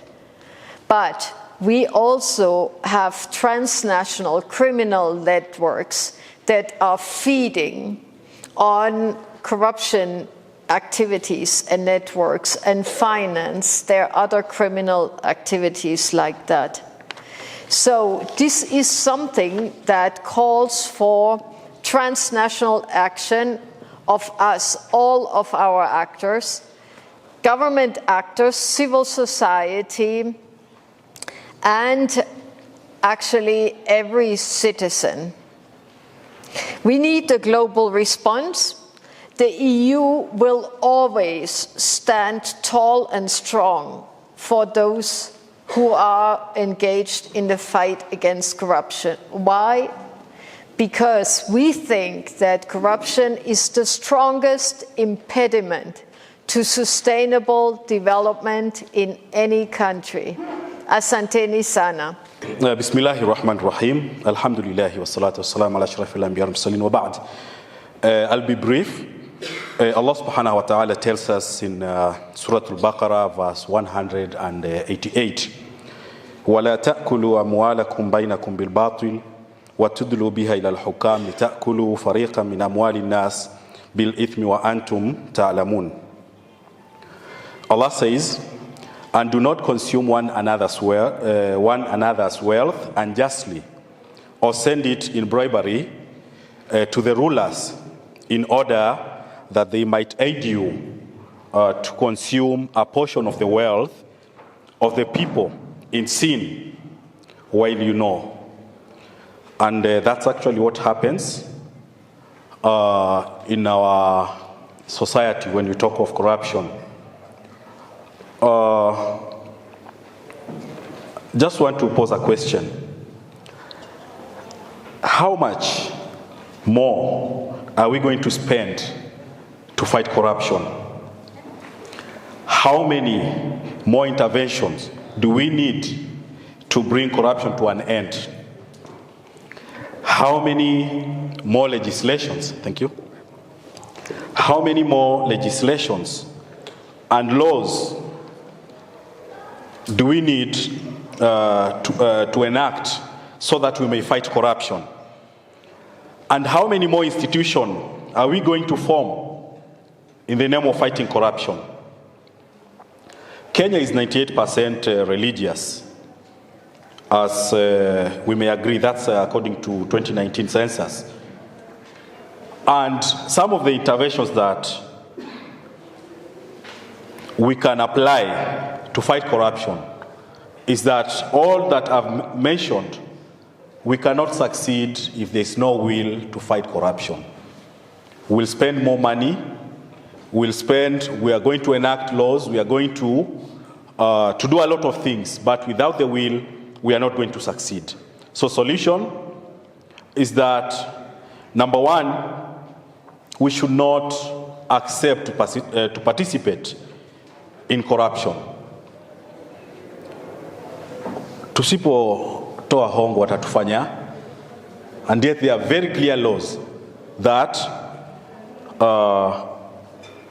But we also have transnational criminal networks that are feeding on corruption activities and networks and finance their other criminal activities like that. So this is something that calls for transnational action of us, all of our actors, government actors, civil society, and actually every citizen. We need a global response. The EU will always stand tall and strong for those who are engaged in the fight against corruption. Why? Because we think that corruption is the strongest impediment to sustainable development in any country. Asanteni sana. Bismillahir Rahmanir Rahim. Alhamdulillah wa salatu wa salam ala ashrafil anbiya wal mursalin wa ba'd. I'll be brief. Allah subhanahu wa ta'ala tells us in Surah Al-Baqarah verse 188, وَلَا تَأْكُلُوا أَمْوَالَكُمْ بَيْنَكُمْ بِالْبَاطِلِ وَتُدْلُوا بِهَا إِلَى الْحُكَامِ لِتَأْكُلُوا فَرِيقًا مِنْ أَمْوَالِ النَّاسِ بِالْإِثْمِ وَأَنْتُمْ تَعْلَمُونَ. Allah says, and do not consume one another's wealth unjustly, or send it in bribery to the rulers in order that they might aid you to consume a portion of the wealth of the people in sin while you know. And that's actually what happens in our society when we talk of corruption. Just want to pose a question. How much more are we going to spend to fight corruption? How many more interventions do we need to bring corruption to an end? How many more legislations? Thank you. How many more legislations and laws do we need to enact so that we may fight corruption? And how many more institutions are we going to form in the name of fighting corruption? Kenya is 98% religious, as we may agree. That's according to 2019 census. And some of the interventions that we can apply to fight corruption is that all that I've mentioned, we cannot succeed if there's no will to fight corruption. We'll spend more money, we are going to enact laws, we are going to do a lot of things, but without the will, we are not going to succeed. So solution is that, number one, we should not accept to participate in corruption. Tusipotoa hongo watatufanya, and yet there are very clear laws that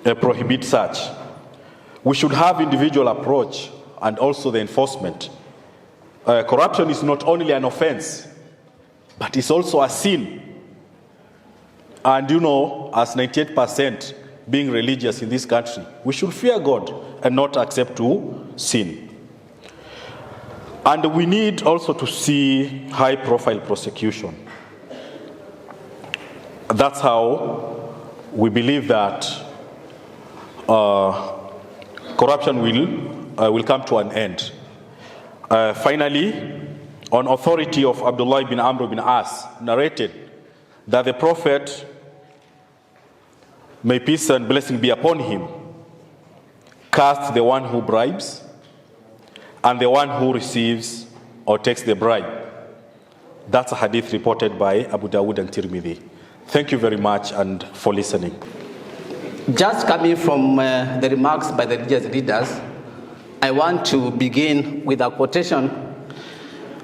prohibit such. We should have individual approach and also the enforcement. Corruption is not only an offense, but it's also a sin. And you know, as 98% being religious in this country, we should fear God and not accept to sin. And we need also to see high-profile prosecution. That's how we believe that corruption will come to an end. Finally, on authority of Abdullah ibn Amr ibn As, narrated that the Prophet, may peace and blessing be upon him, cursed the one who bribes and the one who receives or takes the bribe. That's a hadith reported by Abu Dawud and Tirmidhi. Thank you very much and for listening. Just coming from the remarks by the religious leaders, I want to begin with a quotation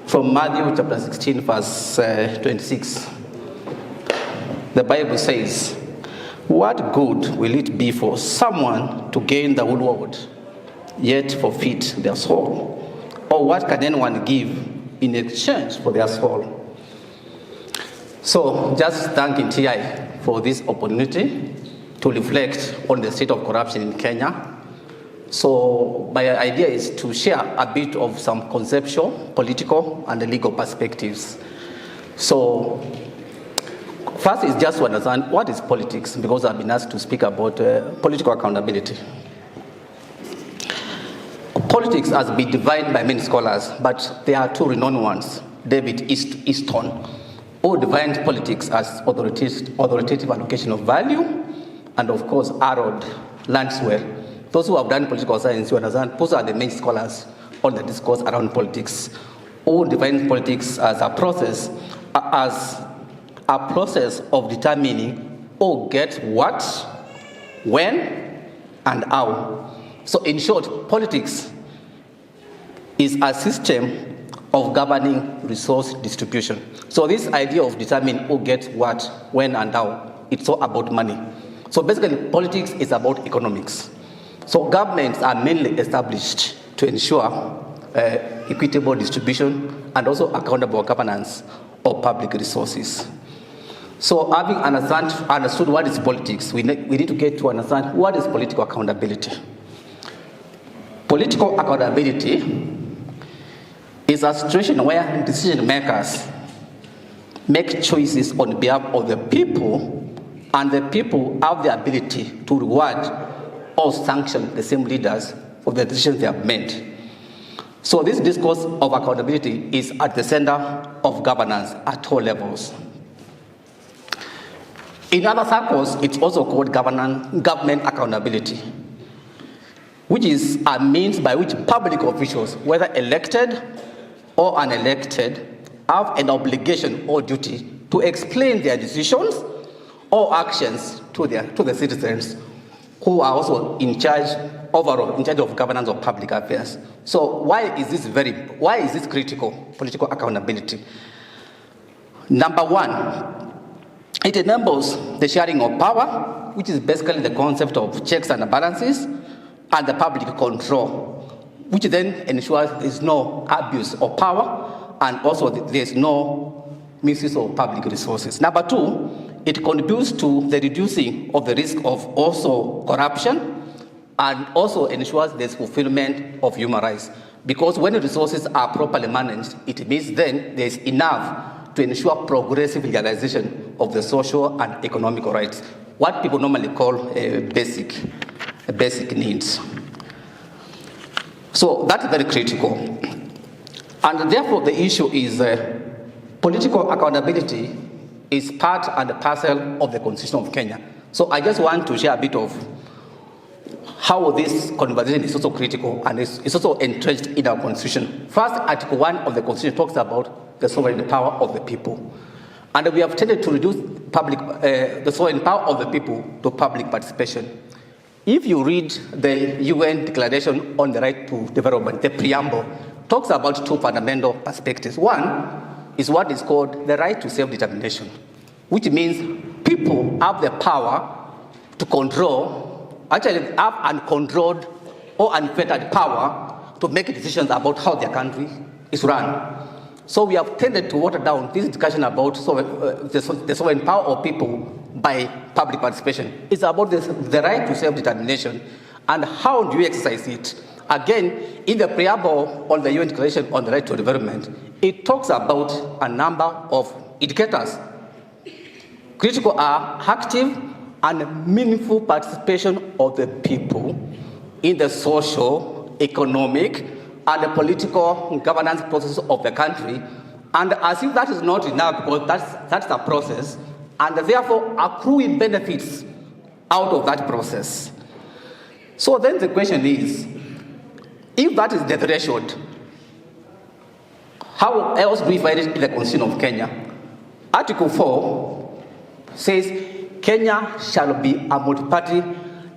from Matthew chapter 16, verse 26. The Bible says, "What good will it be for someone to gain the whole world, yet forfeit their soul? Or what can anyone give in exchange for their soul?" So just thanking TI for this opportunity to reflect on the state of corruption in Kenya. So my idea is to share a bit of some conceptual, political, and legal perspectives. So first is just to understand what is politics, because I've been asked to speak about political accountability. Politics has been defined by many scholars, but there are two renowned ones, David Easton, who defined politics as authoritative allocation of value, and of course Harold Lanswell. Those who have done political science, you understand, those are the main scholars on the discourse around politics, who define politics as a process of determining who gets what, when, and how. So in short, politics is a system of governing resource distribution. So this idea of determining who gets what, when, and how, it's all about money. So basically, politics is about economics. So governments are mainly established to ensure equitable distribution and also accountable governance of public resources. So having understood what is politics, we need to get to understand what is political accountability. Political accountability is a situation where decision makers make choices on behalf of the people, and the people have the ability to reward or sanction the same leaders for the decisions they have made. So this discourse of accountability is at the center of governance at all levels. In other circles, it's also called government accountability, which is a means by which public officials, whether elected or unelected, have an obligation or duty to explain their decisions or actions to the citizens, who are also in charge of governance of public affairs. So why is this critical, political accountability? Number one, it enables the sharing of power, which is basically the concept of checks and balances, and the public control, which then ensures there is no abuse of power, and also there is no misuse of public resources. Number two, it contributes to the reducing of the risk of also corruption, and also ensures there's fulfillment of human rights. Because when the resources are properly managed, it means then there's enough to ensure progressive realization of the social and economic rights, what people normally call basic needs. So that's very critical. And therefore the issue is political accountability is part and parcel of the Constitution of Kenya. So I just want to share a bit of how this conversation is also critical and is also entrenched in our Constitution. First, Article 1 of the Constitution talks about the sovereign power of the people. And we have tended to reduce the sovereign power of the people to public participation. If you read the UN Declaration on the Right to Development, the preamble talks about two fundamental perspectives. One is what is called the right to self-determination, which means people have the power to control, actually have uncontrolled or unfettered power to make decisions about how their country is run. So we have tended to water down this discussion about the sovereign power of people by public participation. It's about the right to self-determination and how do you exercise it. Again, in the preamble on the UN Declaration on the Right to Development, it talks about a number of indicators. Critical are active and meaningful participation of the people in the social, economic, and the political governance process of the country. And as if that is not enough, because that's a process, and therefore accruing benefits out of that process. So then the question is, if that is the threshold, how else do we find it in the Constitution of Kenya? Article 4 says, Kenya shall be a multi-party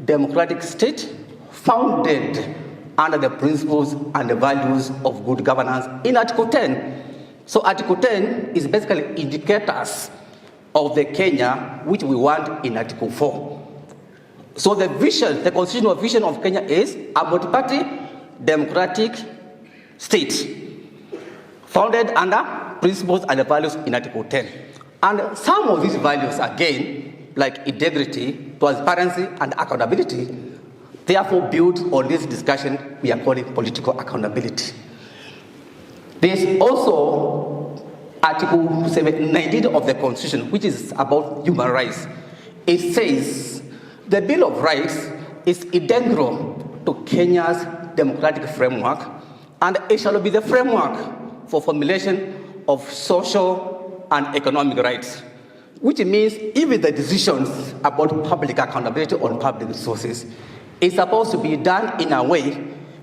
democratic state founded under the principles and the values of good governance in Article 10. So Article 10 is basically indicators of the Kenya which we want in Article 4. So the vision, the constitutional vision of Kenya is a multi-party democratic state founded under principles and values in Article 10. And some of these values, again, like integrity, transparency, and accountability, therefore built on this discussion we are calling political accountability. There's also Article 19 of the Constitution, which is about human rights. It says the Bill of Rights is integral to Kenya's democratic framework, and it shall be the framework for formulation of social and economic rights, which means even the decisions about public accountability on public resources is supposed to be done in a way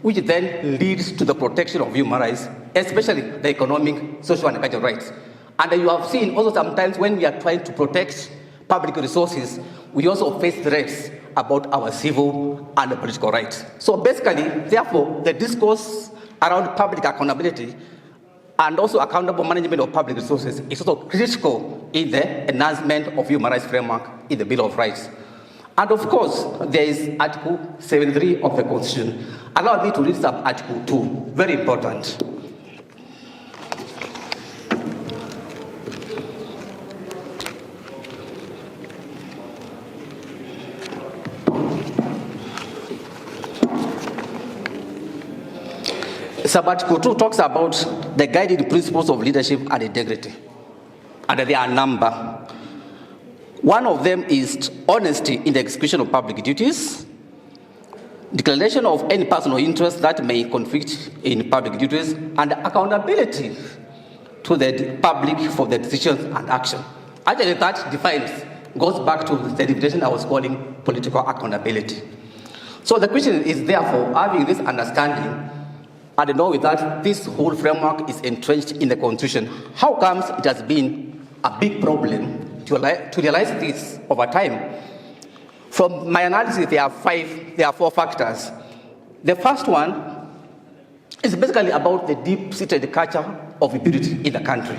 which then leads to the protection of human rights, especially the economic, social, and cultural rights. And you have seen also sometimes when we are trying to protect public resources, we also face threats about our civil and political rights. So basically, therefore, the discourse around public accountability and also accountable management of public resources is also critical in the enhancement of human rights framework in the Bill of Rights. And of course, there is Article 73 of the Constitution. Allow me to read some Article 2, very important. Article 2 talks about the guiding principles of leadership and integrity. And there are a number. One of them is honesty in the execution of public duties, declaration of any personal interest that may conflict in public duties, and accountability to the public for the decisions and action. Actually, that goes back to the definition I was calling political accountability. So the question is, therefore, having this understanding, and knowing that this whole framework is entrenched in the Constitution, how comes it has been a big problem to realize this over time? From my analysis, there are four factors. The first one is basically about the deep-seated culture of impunity in the country.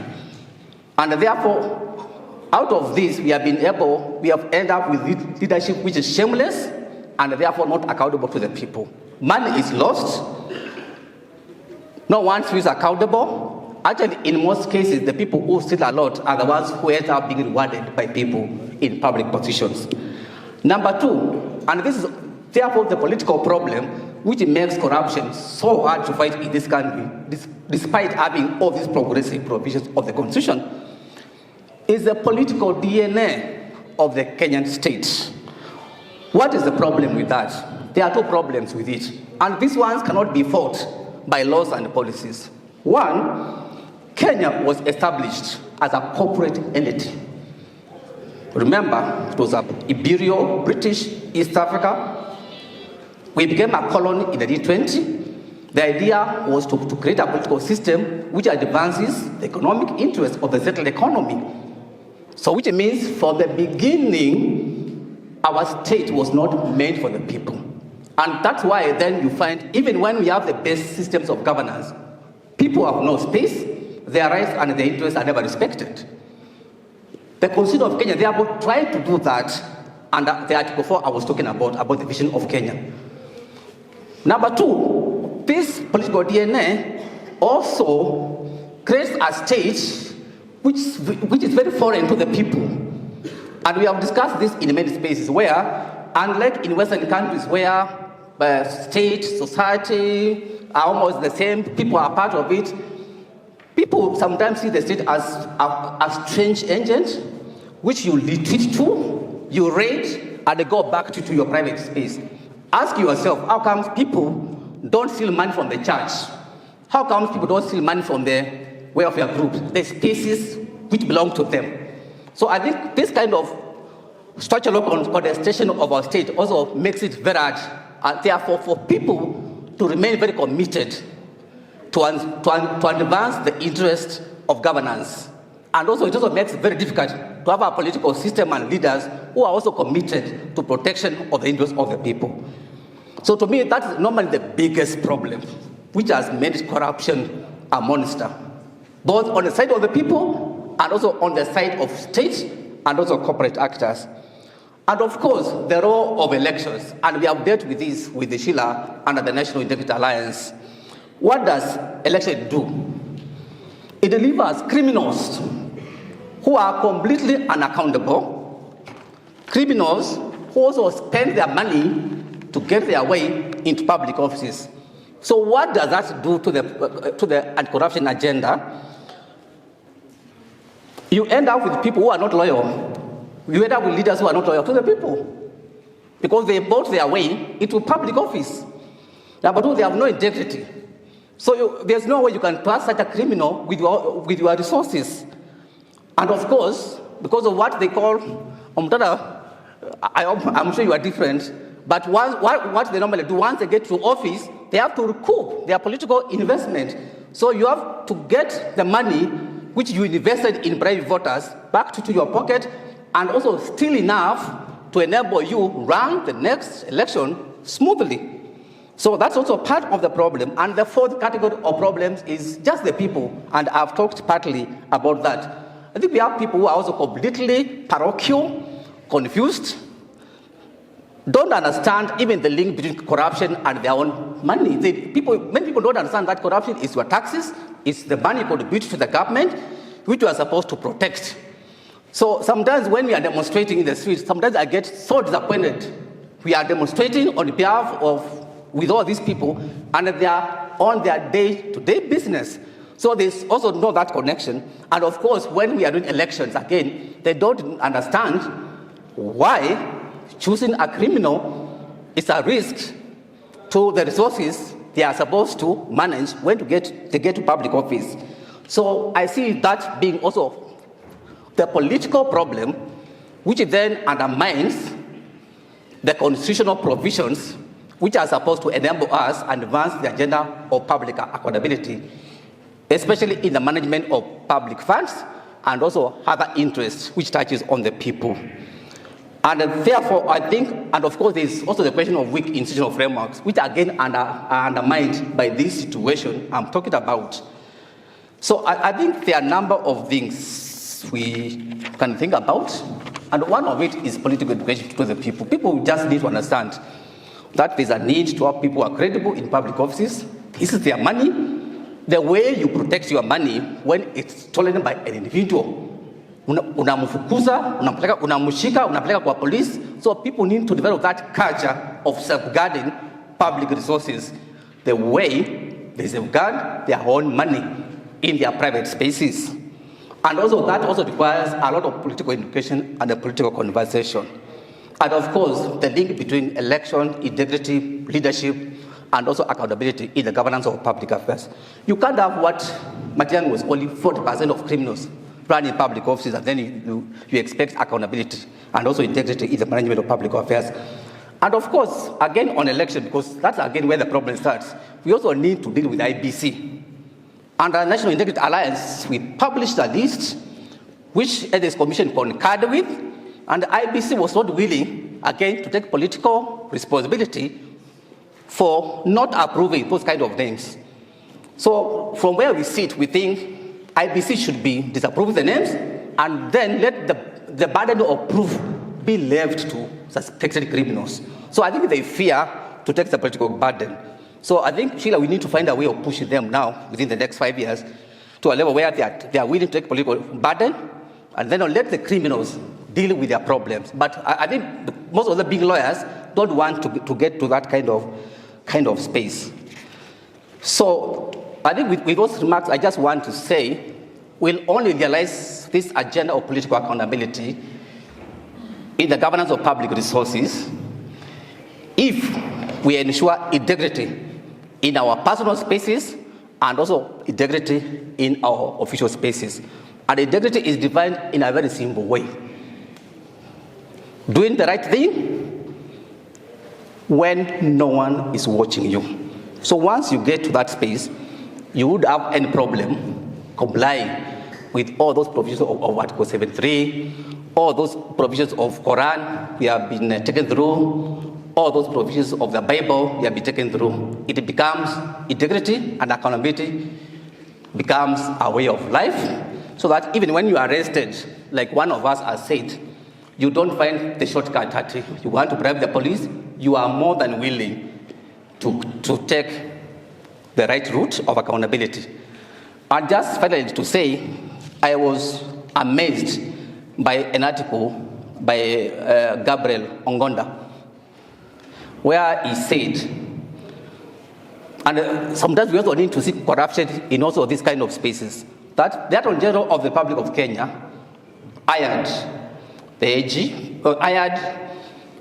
And therefore, out of this, we have ended up with leadership which is shameless and therefore not accountable to the people. Money is lost. No one feels accountable. Actually, in most cases, the people who steal a lot are the ones who end up being rewarded by people in public positions. Number two, and this is therefore the political problem which makes corruption so hard to fight in this country, despite having all these progressive provisions of the Constitution, is the political DNA of the Kenyan state. What is the problem with that? There are two problems with it, and these ones cannot be fought by laws and policies. One, Kenya was established as a corporate entity. Remember, it was Iberian, British, East Africa. We became a colony in the D20. The idea was to create a political system which advances the economic interests of the settled economy. So which means from the beginning, our state was not meant for the people. And that's why then you find, even when we have the best systems of governance, people have no space, their rights and their interests are never respected. The Constitution of Kenya, therefore, tried to do that, and the Article 4 I was talking about the vision of Kenya. Number two, this political DNA also creates a state which is very foreign to the people. And we have discussed this in many spaces where, unlike in Western countries where state, society are almost the same, people are part of it, people sometimes see the state as a strange agent, which you retreat to, you raid, and they go back to your private space. Ask yourself, how come people don't steal money from the church? How come people don't steal money from the welfare groups, the spaces which belong to them? So I think this kind of structural contestation of our state also makes it very hard, and therefore for people to remain very committed to advance the interest of governance. And also it also makes it very difficult to have a political system and leaders who are also committed to protection of the interests of the people. So to me, that's normally the biggest problem, which has made corruption a monster, both on the side of the people and also on the side of states and also corporate actors. And of course, the role of elections, and we have dealt with this with the Sheila under the National Integrity Alliance. What does election do? It delivers criminals who are completely unaccountable criminals who also spend their money to get their way into public offices. So what does that do to the anti-corruption agenda? You end up with people who are not loyal. You end up with leaders who are not loyal to the people because they bought their way into public office. Number two, they have no integrity. So there's no way you can trust such a criminal with your resources. And of course, because of what they call Omtata, I'm sure you are different, but what they normally do, once they get to office, they have to recoup their political investment. So you have to get the money which you invested in private voters back to your pocket, and also still enough to enable you run the next election smoothly. So that's also part of the problem. And the fourth category of problems is just the people, and I've talked partly about that. I think we have people who are also completely parochial, confused, don't understand even the link between corruption and their own money. Many people don't understand that corruption is your taxes, it's the money contributed to the government, which you are supposed to protect. So sometimes when we are demonstrating in the streets, sometimes I get so disappointed. We are demonstrating on behalf of, with all these people, and they are on their day-to-day business. So there's also not that connection. And of course, when we are doing elections, again, they don't understand why choosing a criminal is a risk to the resources they are supposed to manage when they get to public office. So I see that being also the political problem, which then undermines the constitutional provisions which are supposed to enable us and advance the agenda of public accountability, especially in the management of public funds and also other interests which touches on the people. And therefore, I think, and of course, there's also the question of weak institutional frameworks, which again are undermined by this situation I'm talking about. So I think there are a number of things we can think about, and one of it is political education to the people. People just need to understand that there's a need to have people who are credible in public offices. This is their money. The way you protect your money when it's stolen by an individual, unamfukuza, unamshika, unapeleka kwa police. So people need to develop that culture of safeguarding public resources the way they safeguard their own money in their private spaces. And also that also requires a lot of political education and a political conversation. And of course, the link between election, integrity, leadership, and also accountability in the governance of public affairs. You can't have what Matiang'i was only 40% of criminals running public offices, and then you expect accountability and also integrity in the management of public affairs. And of course, again on election, because that's again where the problem starts, we also need to deal with IBC. Under the National Integrity Alliance, we published a list which Ethics Commission concurred with, and the IBC was not willing, again, to take political responsibility for not approving those kind of names. So from where we sit, we think IBC should be disapproving the names and then let the burden of proof be left to suspected criminals. So I think they fear to take the political burden. So I think, Sheila, we need to find a way of pushing them now within the next 5 years to a level where they are willing to take political burden and then let the criminals deal with their problems. But I think most of the big lawyers don't want to get to that kind of space. So I think with those remarks, I just want to say we'll only realize this agenda of political accountability in the governance of public resources if we ensure integrity in our personal spaces and also integrity in our official spaces. And integrity is defined in a very simple way. Doing the right thing when no one is watching you. So once you get to that space, you would have any problem complying with all those provisions of Article 73, all those provisions of Quran we have been taken through, all those provisions of the Bible we have been taken through. It becomes integrity and accountability becomes a way of life, so that even when you are arrested, like one of us has said, you don't find the shortcut at it. You want to bribe the police, you are more than willing to take the right route of accountability. And just finally to say, I was amazed by an article by Gabriel Ongonda, where he said, and sometimes we also need to see corruption in also these kind of spaces, that the Attorney General of the Republic of Kenya hired the AG,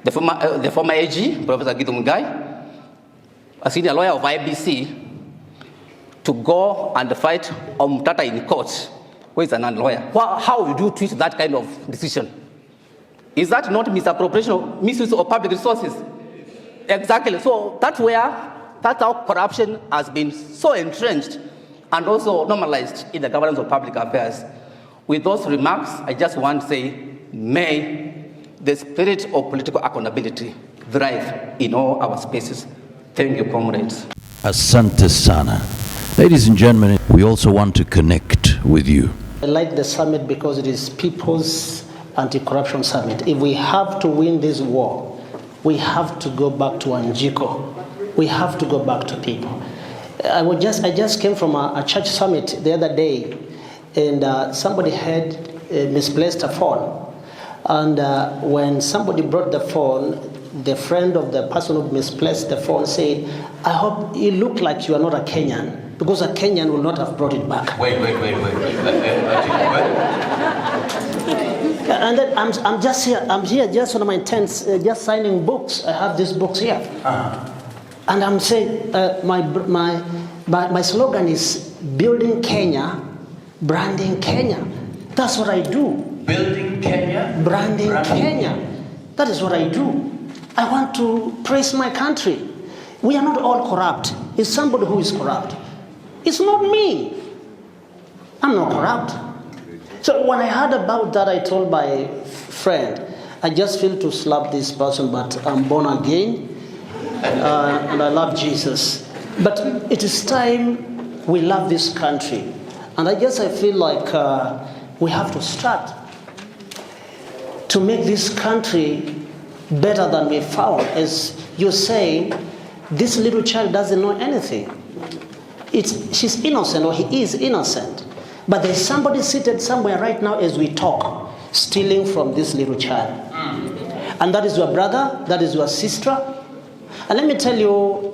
the former AG, Professor Githu Muigai, a senior lawyer of IBC, to go and fight Omtata in court, who is a non-lawyer. How would you treat that kind of decision? Is that not misappropriation or misuse of public resources? Exactly. So that's how corruption has been so entrenched and also normalized in the governance of public affairs. With those remarks, I just want to say, may the spirit of political accountability thrive in all our spaces. Thank you, comrades. Asante sana. Ladies and gentlemen, we also want to connect with you. I like the summit because it is People's Anti-Corruption Summit. If we have to win this war, we have to go back to Wanjiko. We have to go back to people. I just came from a church summit the other day, and somebody had misplaced a phone. And when somebody brought the phone, the friend of the person who misplaced the phone said, I hope you look like you are not a Kenyan, because a Kenyan will not have brought it back. Wait. And then I'm just here. I'm here just on my tents, just signing books. I have these books here. And I'm saying my slogan is building Kenya, branding Kenya. That's what I do. Building Kenya, branding Kenya. That is what I do. I want to praise my country. We are not all corrupt. It's somebody who is corrupt. It's not me. I'm not corrupt. So when I heard about that, I told my friend, I just feel to slap this person, but I'm born again, and I love Jesus. But it is time we love this country. And I guess I feel like we have to start to make this country better than we found. As you say, this little child doesn't know anything. She's innocent, or he is innocent. But there's somebody seated somewhere right now as we talk, stealing from this little child. And that is your brother, that is your sister. And let me tell you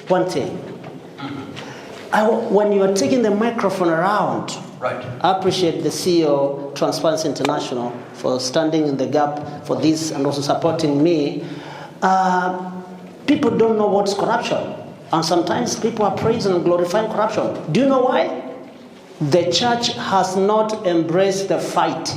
one thing. When you are taking the microphone around, right, I appreciate the CEO, Transparency International, for standing in the gap for this and also supporting me. People don't know what's corruption. And sometimes people are praising and glorifying corruption. Do you know why? The church has not embraced the fight.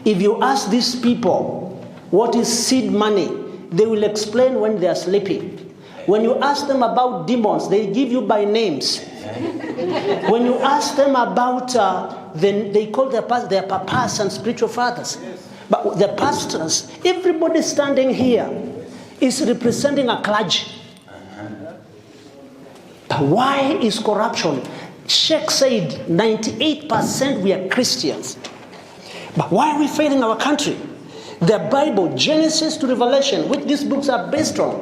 If you ask these people what is seed money, they will explain when they are sleeping. When you ask them about demons, they give you by names. When you ask them about, they call their papas and spiritual fathers. But the pastors, everybody standing here is representing a clergy. But why is corruption? Sheikh said 98% we are Christians. But why are we failing our country? The Bible, Genesis to Revelation, which these books are based on.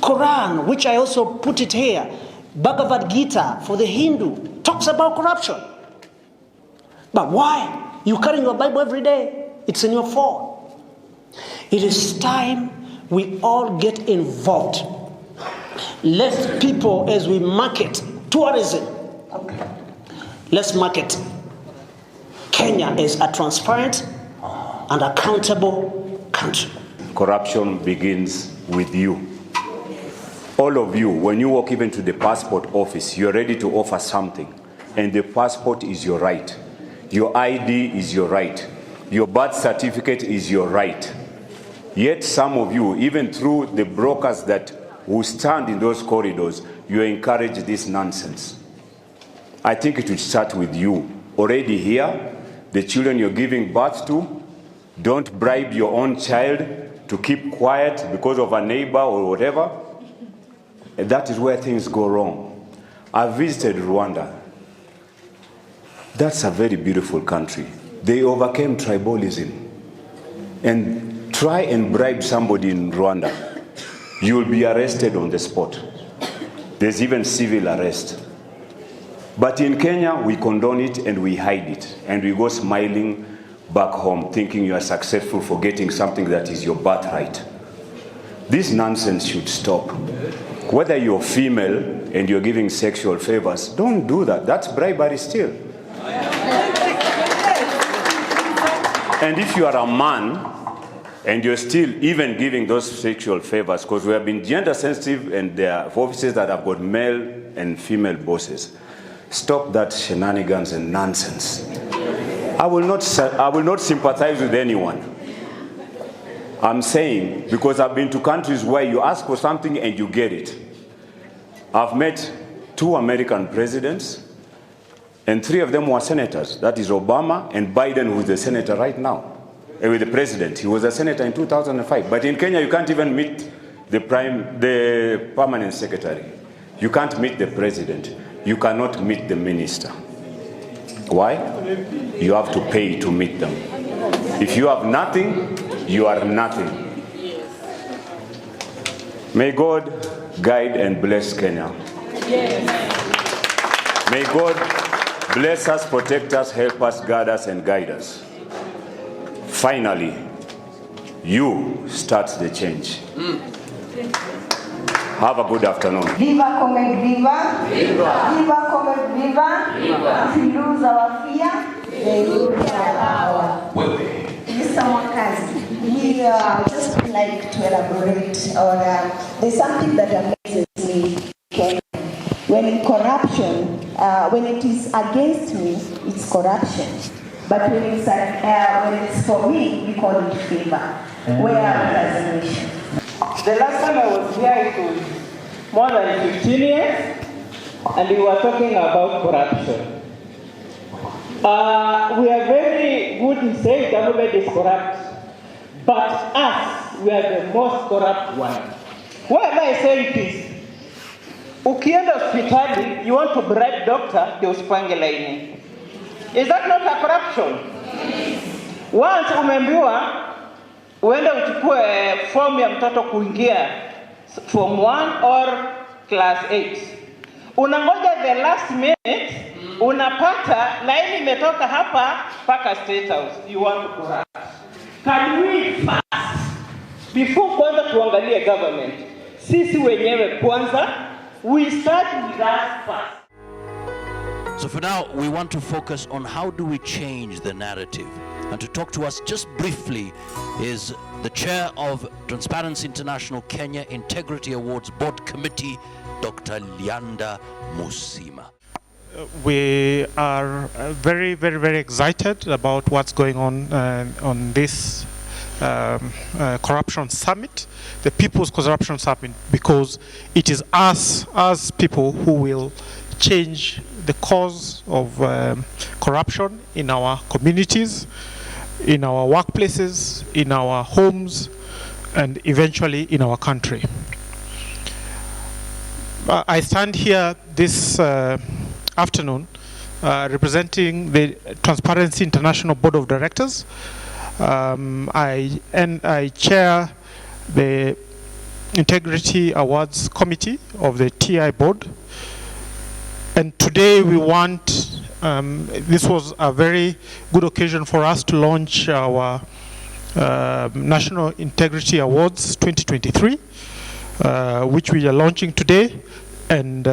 Quran, which I also put it here. Bhagavad Gita for the Hindu, talks about corruption. But why? You carry your Bible every day. It's in your phone. It is time we all get involved. Let people, as we market tourism, let's market Kenya as a transparent and accountable country. Corruption begins with you. All of you, when you walk even to the passport office, you're ready to offer something. And the passport is your right. Your ID is your right. Your birth certificate is your right. Yet some of you, even through the brokers that who stand in those corridors, you encourage this nonsense. I think it should start with you. Already here, the children you're giving birth to, don't bribe your own child to keep quiet because of a neighbor or whatever. And that is where things go wrong. I visited Rwanda. That's a very beautiful country. They overcame tribalism. And try and bribe somebody in Rwanda. You will be arrested on the spot. There's even civil arrest. But in Kenya, we condone it and we hide it. And we go smiling back home thinking you are successful for getting something that is your birthright. This nonsense should stop. Whether you're female and you're giving sexual favors, don't do that. That's bribery still. And if you are a man and you're still even giving those sexual favors, because we have been gender sensitive and there are offices that have got male and female bosses, stop that shenanigans and nonsense. I will not sympathize with anyone. I'm saying, because I've been to countries where you ask for something and you get it. I've met 2 American presidents, and 3 of them were senators. That is Obama and Biden, who is the senator right now. With the president. He was a senator in 2005. But in Kenya, you can't even meet the permanent secretary. You can't meet the president. You cannot meet the minister. Why? You have to pay to meet them. If you have nothing, you are nothing. May God guide and bless Kenya. May God bless us, protect us, help us, guard us, and guide us. Finally, you start the change. Have a good afternoon. Viva Comrade Viva! Viva! Viva Comrade Viva! Viva! If we lose our fear, they will be our power. Mr. Mwakazi, we just would like to elaborate on there's something that amazes me, Kenya. When corruption, when it is against me, it's corruption. But when it's for me, we call it favor. Where are we as a nation? The last time I was here, it was more than 15 years, and we were talking about corruption. We are very good in saying government is corrupt, but us, we are the most corrupt one. Why am I saying this? Ukienda hospitali, you want to bribe doctor, they usipange laini. Is that not a corruption? Once umeambiwa uende uchukue form ya mtoto kuingia form 1 or class 8. Unangoja the last minute, unapata laini imetoka hapa paka State House. You want to corrupt. Can we fast before kwanza tuangalie government? Sisi wenyewe kwanza, we start with us first. So for now, we want to focus on how do we change the narrative. And to talk to us just briefly is the chair of Transparency International Kenya Integrity Awards Board Committee, Dr. Lianda Musima. We are very, very, very excited about what's going on this corruption summit, the People's Corruption Summit, because it is us as people who will change the cause of corruption in our communities, in our workplaces, in our homes, and eventually in our country. I stand here this afternoon representing the Transparency International Board of Directors. I chair the Integrity Awards Committee of the TI Board. And today we want, this was a very good occasion for us to launch our National Integrity Awards 2023, which we are launching today, and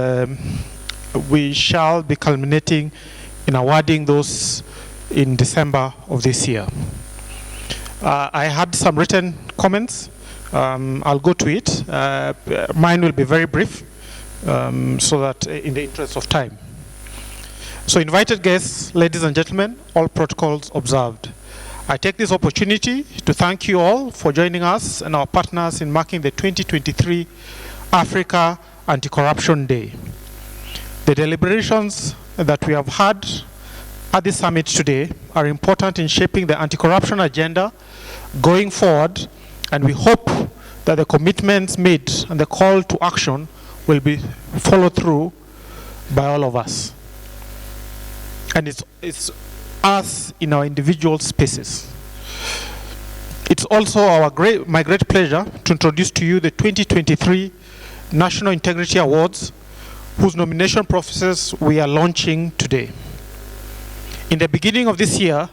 we shall be culminating in awarding those in December of this year. I had some written comments. I'll go to it. Mine will be very brief, so that in the interest of time. So invited guests, ladies and gentlemen, all protocols observed. I take this opportunity to thank you all for joining us and our partners in marking the 2023 Africa Anti-Corruption Day. The deliberations that we have had at this summit today are important in shaping the anti-corruption agenda going forward, and we hope that the commitments made and the call to action will be followed through by all of us. And it's us in our individual spaces. It's also my great pleasure to introduce to you the 2023 National Integrity Awards, whose nomination process we are launching today. In the beginning of this year,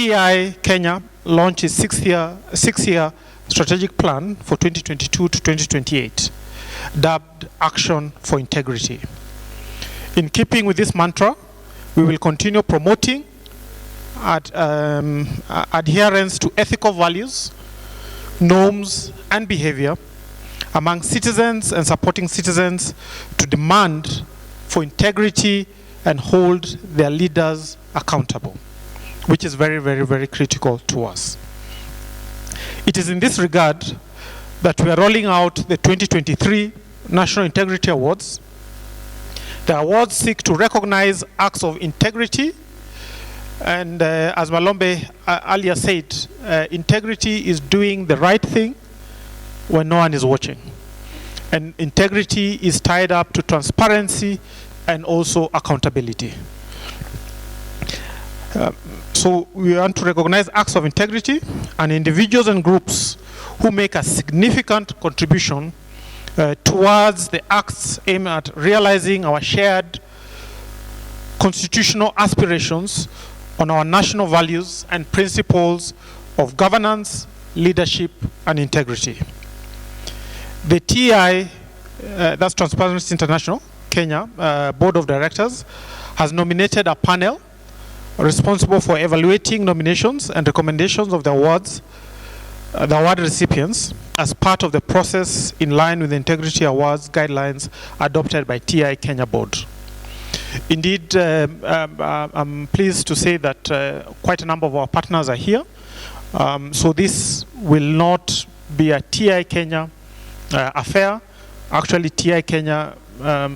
TI Kenya launched its six-year strategic plan for 2022 to 2028, dubbed Action for Integrity. In keeping with this mantra, we will continue promoting adherence to ethical values, norms, and behavior among citizens and supporting citizens to demand for integrity and hold their leaders accountable, which is very, very, very critical to us. It is in this regard that we are rolling out the 2023 National Integrity Awards. The awards seek to recognize acts of integrity, and as Malombe earlier said, integrity is doing the right thing when no one is watching. And integrity is tied up to transparency and also accountability. So we want to recognize acts of integrity and individuals and groups who make a significant contribution towards the acts aimed at realizing our shared constitutional aspirations on our national values and principles of governance, leadership, and integrity. The TI, that's Transparency International, Kenya, Board of Directors, has nominated a panel responsible for evaluating nominations and recommendations of the awards, the award recipients, as part of the process in line with the Integrity Awards guidelines adopted by TI Kenya Board. Indeed, I'm pleased to say that quite a number of our partners are here. So this will not be a TI Kenya affair. Actually, TI Kenya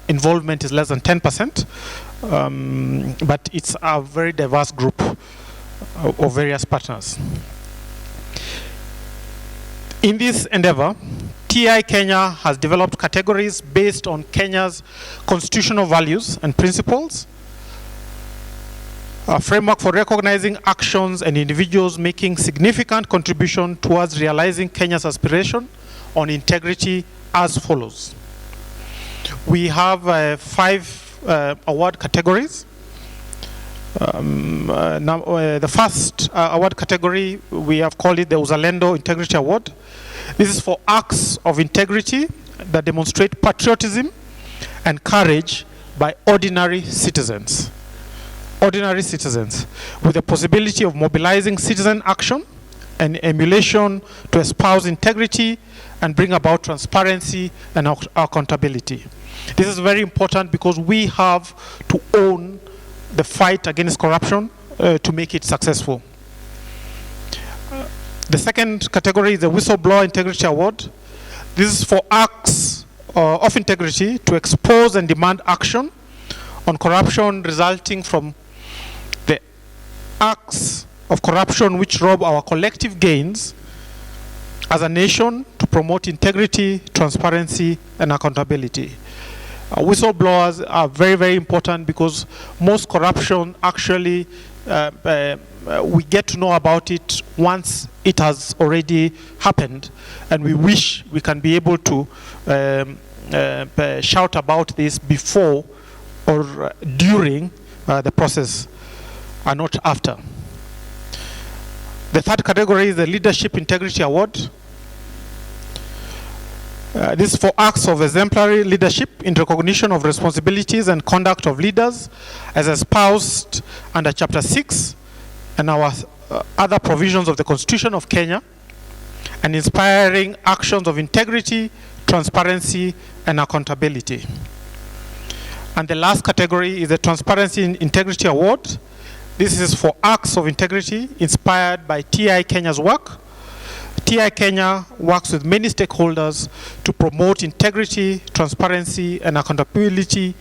involvement is less than 10%, but it's a very diverse group of various partners. In this endeavor, TI Kenya has developed categories based on Kenya's constitutional values and principles, a framework for recognizing actions and individuals making significant contribution towards realizing Kenya's aspiration on integrity as follows. We have 5 award categories. The first award category, we have called it the Uzalendo Integrity Award. This is for acts of integrity that demonstrate patriotism and courage by ordinary citizens. Ordinary citizens, with the possibility of mobilizing citizen action and emulation to espouse integrity and bring about transparency and accountability. This is very important because we have to own the fight against corruption to make it successful. The second category is the Whistleblower Integrity Award. This is for acts of integrity to expose and demand action on corruption resulting from the acts of corruption which rob our collective gains as a nation to promote integrity, transparency, and accountability. Whistleblowers are very, very important because most corruption actually, we get to know about it once it has already happened, and we wish we can be able to shout about this before or during the process and not after. The third category is the Leadership Integrity Award. This is for acts of exemplary leadership in recognition of responsibilities and conduct of leaders as espoused under Chapter 6 and our other provisions of the Constitution of Kenya, and inspiring actions of integrity, transparency, and accountability. And the last category is the Transparency and Integrity Award. This is for acts of integrity inspired by TI Kenya's work. TI Kenya works with many stakeholders to promote integrity, transparency, and accountability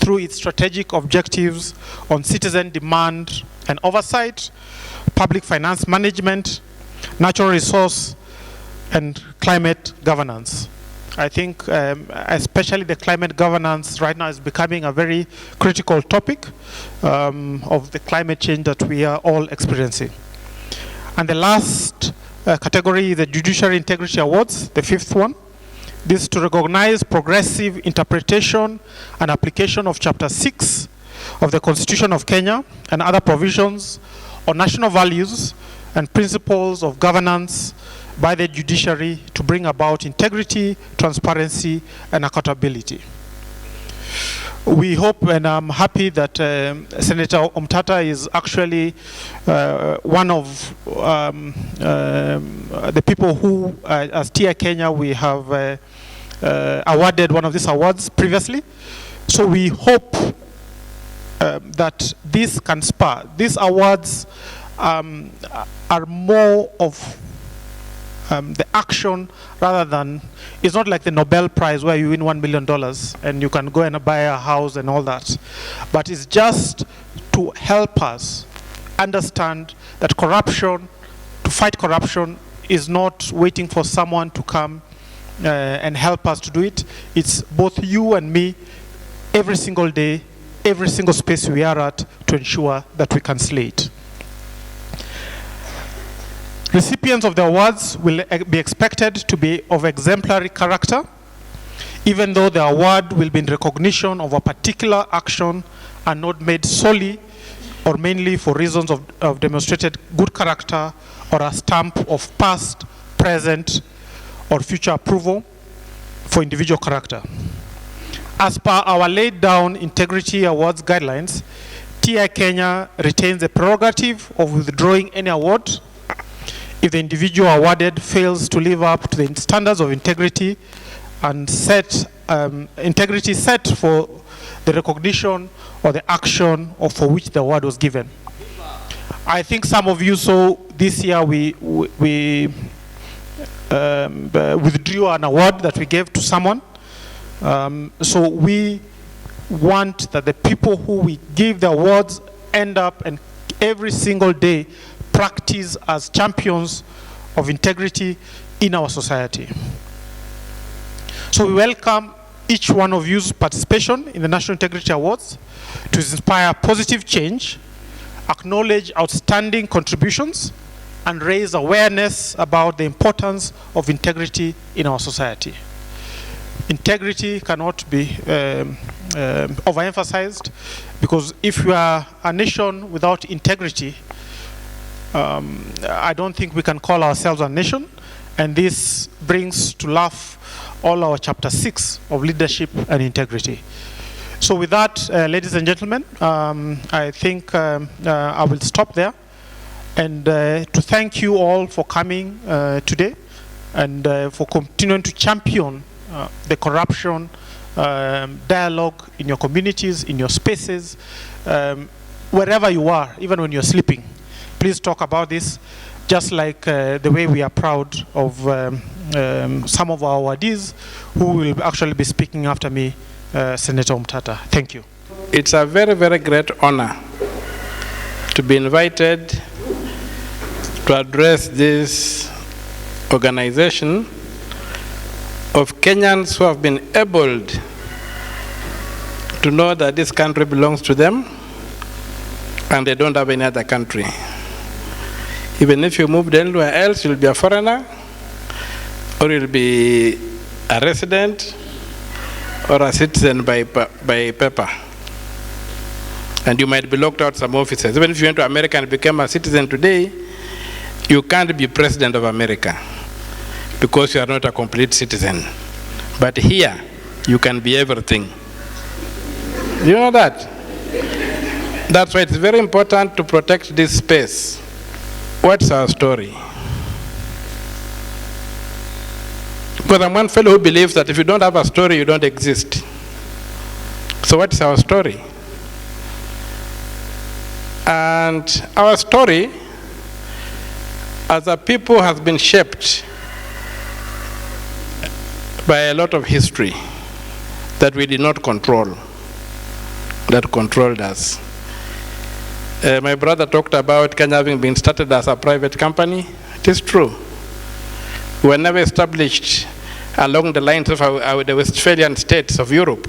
through its strategic objectives on citizen demand and oversight, public finance management, natural resource, and climate governance. I think especially the climate governance right now is becoming a very critical topic of the climate change that we are all experiencing. And the last category is the Judiciary Integrity Awards, the fifth one. This is to recognize progressive interpretation and application of Chapter 6 of the Constitution of Kenya and other provisions on national values and principles of governance by the judiciary to bring about integrity, transparency, and accountability. We hope, and I'm happy that Senator Omtata is actually one of the people who, as TI Kenya, we have awarded one of these awards previously. So we hope that this can spur. These awards are more of the action rather than, it's not like the Nobel Prize where you win $1 million and you can go and buy a house and all that. But it's just to help us understand that corruption, to fight corruption, is not waiting for someone to come and help us to do it. It's both you and me, every single day, every single space we are at, to ensure that we can slay it. Recipients of the awards will be expected to be of exemplary character, even though the award will be in recognition of a particular action and not made solely or mainly for reasons of demonstrated good character or a stamp of past, present, or future approval for individual character. As per our laid down integrity awards guidelines, TI Kenya retains the prerogative of withdrawing any award if the individual awarded fails to live up to the standards of integrity and integrity set for the recognition or the action or for which the award was given. I think some of you saw this year we withdrew an award that we gave to someone. So we want that the people who we give the awards end up and every single day practice as champions of integrity in our society. So we welcome each one of you's participation in the National Integrity Awards to inspire positive change, acknowledge outstanding contributions, and raise awareness about the importance of integrity in our society. Integrity cannot be overemphasized, because if we are a nation without integrity, I don't think we can call ourselves a nation, and this brings to life all our chapter 6 of leadership and integrity. So with that, ladies and gentlemen, I think I will stop there, and to thank you all for coming today and for continuing to champion the corruption dialogue in your communities, in your spaces, wherever you are, even when you're sleeping. Please talk about this, just like the way we are proud of some of our awardees who will actually be speaking after me, Senator Omtata. Thank you. It's a very, very great honor to be invited to address this organization of Kenyans who have been able to know that this country belongs to them and they don't have any other country. Even if you moved anywhere else, you'll be a foreigner, or you'll be a resident, or a citizen by paper. And you might be locked out some offices. Even if you went to America and became a citizen today, you can't be president of America because you are not a complete citizen. But here, you can be everything. Do you know that? That's why it's very important to protect this space. What's our story? Because I'm one fellow who believes that if you don't have a story, you don't exist. So what's our story? And our story as a people has been shaped by a lot of history that we did not control, that controlled us. My brother talked about Kenya having been started as a private company. It is true. We were never established along the lines of the Westphalian states of Europe,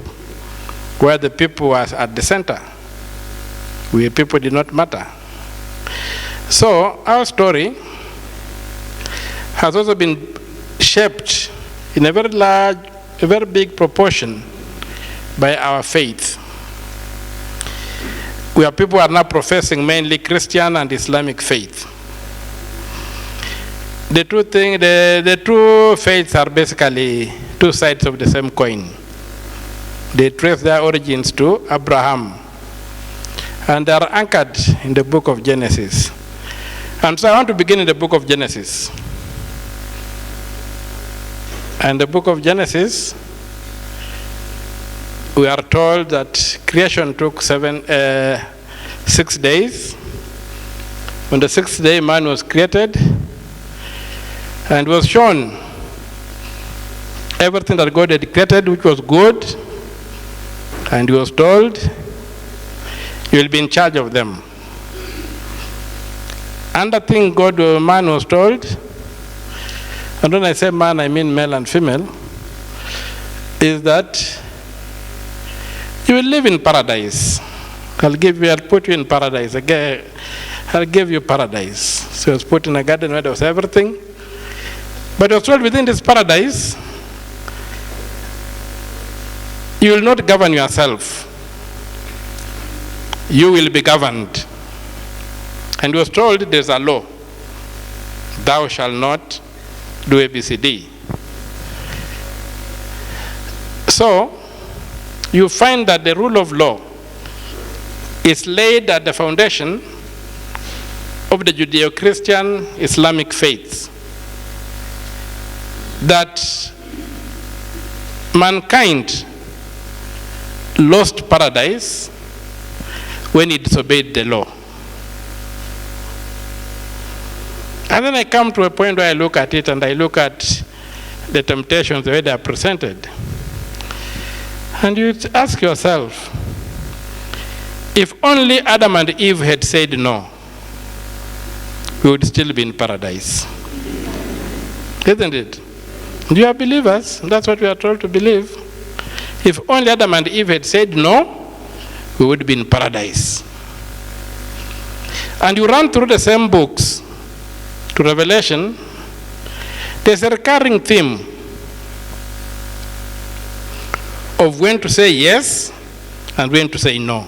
where the people were at the center. We people did not matter. So our story has also been shaped in a very large, a very big proportion by our faith. we are people who are now professing mainly Christian and Islamic faith. The two faiths are basically two sides of the same coin. They trace their origins to Abraham, and they are anchored in the book of Genesis. And so I want to begin in the book of Genesis. And the book of Genesis, we are told that creation took 6 days. On the 6th day, man was created and was shown everything that God had created, which was good, and he was told, you will be in charge of them. And the thing man was told, and when I say man, I mean male and female, is that you will live in paradise. I'll put you in paradise. Again, I'll give you paradise. So he was put in a garden where there was everything. But he was told within this paradise, you will not govern yourself. You will be governed. And he was told there's a law. Thou shalt not do ABCD. So, you find that the rule of law is laid at the foundation of the Judeo-Christian Islamic faiths. That mankind lost paradise when he disobeyed the law. And then I come to a point where I look at it and I look at the temptations, the way they are presented. And you ask yourself, if only Adam and Eve had said no, we would still be in paradise. Isn't it? Do you are believers? That's what we are told to believe. If only Adam and Eve had said no, we would be in paradise. And you run through the same books to Revelation, there's a recurring theme of when to say yes and when to say no.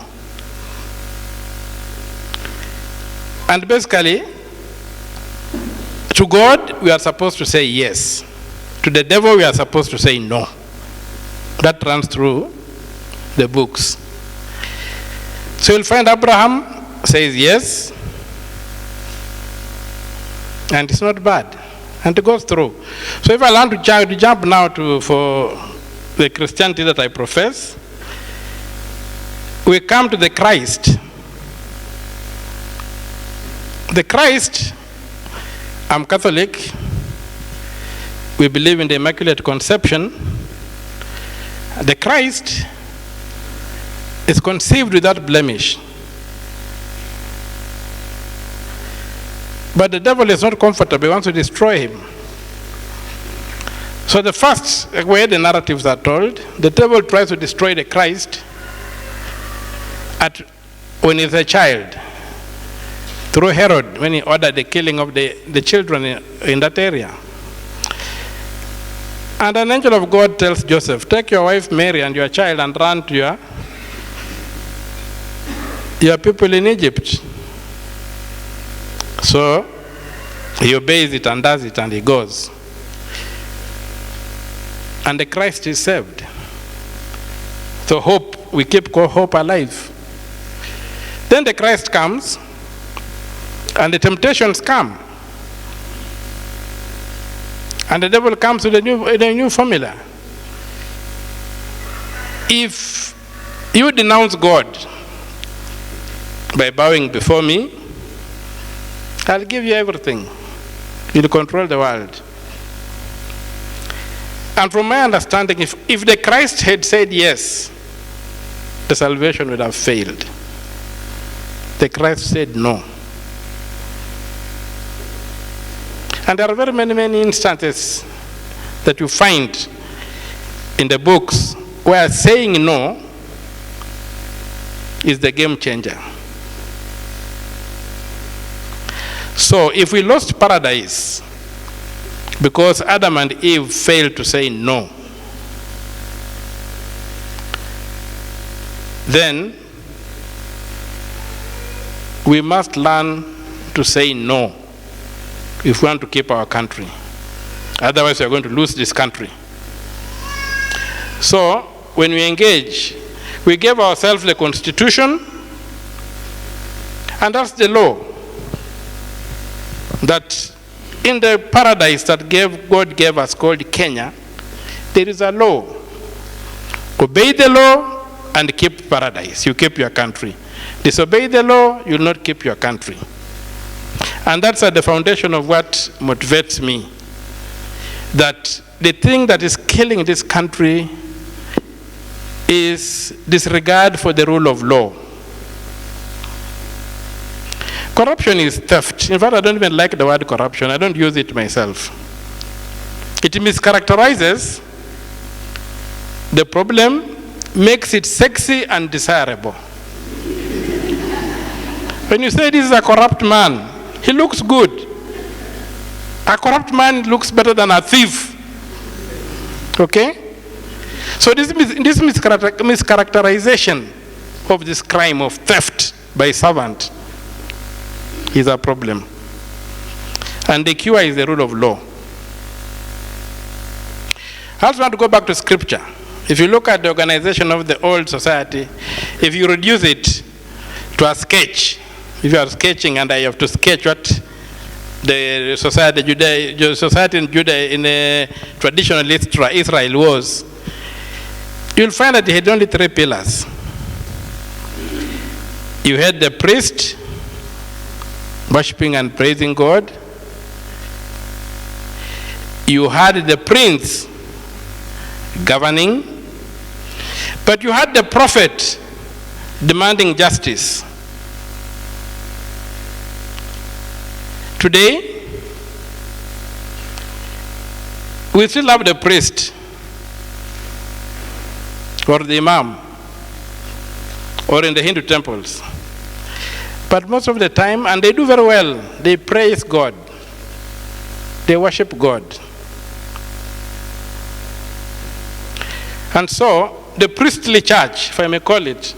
And basically, to God, we are supposed to say yes. To the devil, we are supposed to say no. That runs through the books. So you'll find Abraham says yes, and it's not bad, and it goes through. So if I learn to jump now for the Christianity that I profess, we come to the Christ. The Christ, I'm Catholic, we believe in the Immaculate Conception. The Christ is conceived without blemish. But the devil is not comfortable, he wants to destroy him. So the first way the narratives are told, the devil tries to destroy the Christ when he's a child, through Herod, when he ordered the killing of the children in that area. And an angel of God tells Joseph, take your wife Mary and your child and run to your people in Egypt. So he obeys it and does it, and he goes. And the Christ is saved. So hope, we keep hope alive. Then the Christ comes, and the temptations come. And the devil comes with a new formula. If you denounce God by bowing before me, I'll give you everything. You'll control the world. And from my understanding, if the Christ had said yes, the salvation would have failed. The Christ said no. And there are very many instances that you find in the books where saying no is the game changer. So if we lost paradise because Adam and Eve failed to say no, then we must learn to say no if we want to keep our country. Otherwise, we are going to lose this country. So, when we engage, we give ourselves the Constitution, and that's the law. That in the paradise that God gave us, called Kenya, there is a law. Obey the law and keep paradise. You keep your country. Disobey the law, you will not keep your country. And that's at the foundation of what motivates me. That the thing that is killing this country is disregard for the rule of law. Corruption is theft. In fact, I don't even like the word corruption. I don't use it myself. It mischaracterizes the problem, makes it sexy and desirable. When you say this is a corrupt man, he looks good. A corrupt man looks better than a thief. Okay? So this mischaracterization of this crime of theft by servant is a problem. And the cure is the rule of law. I also want to go back to scripture. If you look at the organization of the old society, if you reduce it to a sketch, if you are sketching and I have to sketch what the society in Judah in a traditional Israel was, you'll find that it had only 3 pillars. You had the priest worshiping and praising God. You had the prince governing, but you had the prophet demanding justice. Today, we still have the priest or the imam or in the Hindu temples. But most of the time, and they do very well, they praise God. They worship God. And so, the priestly church, if I may call it,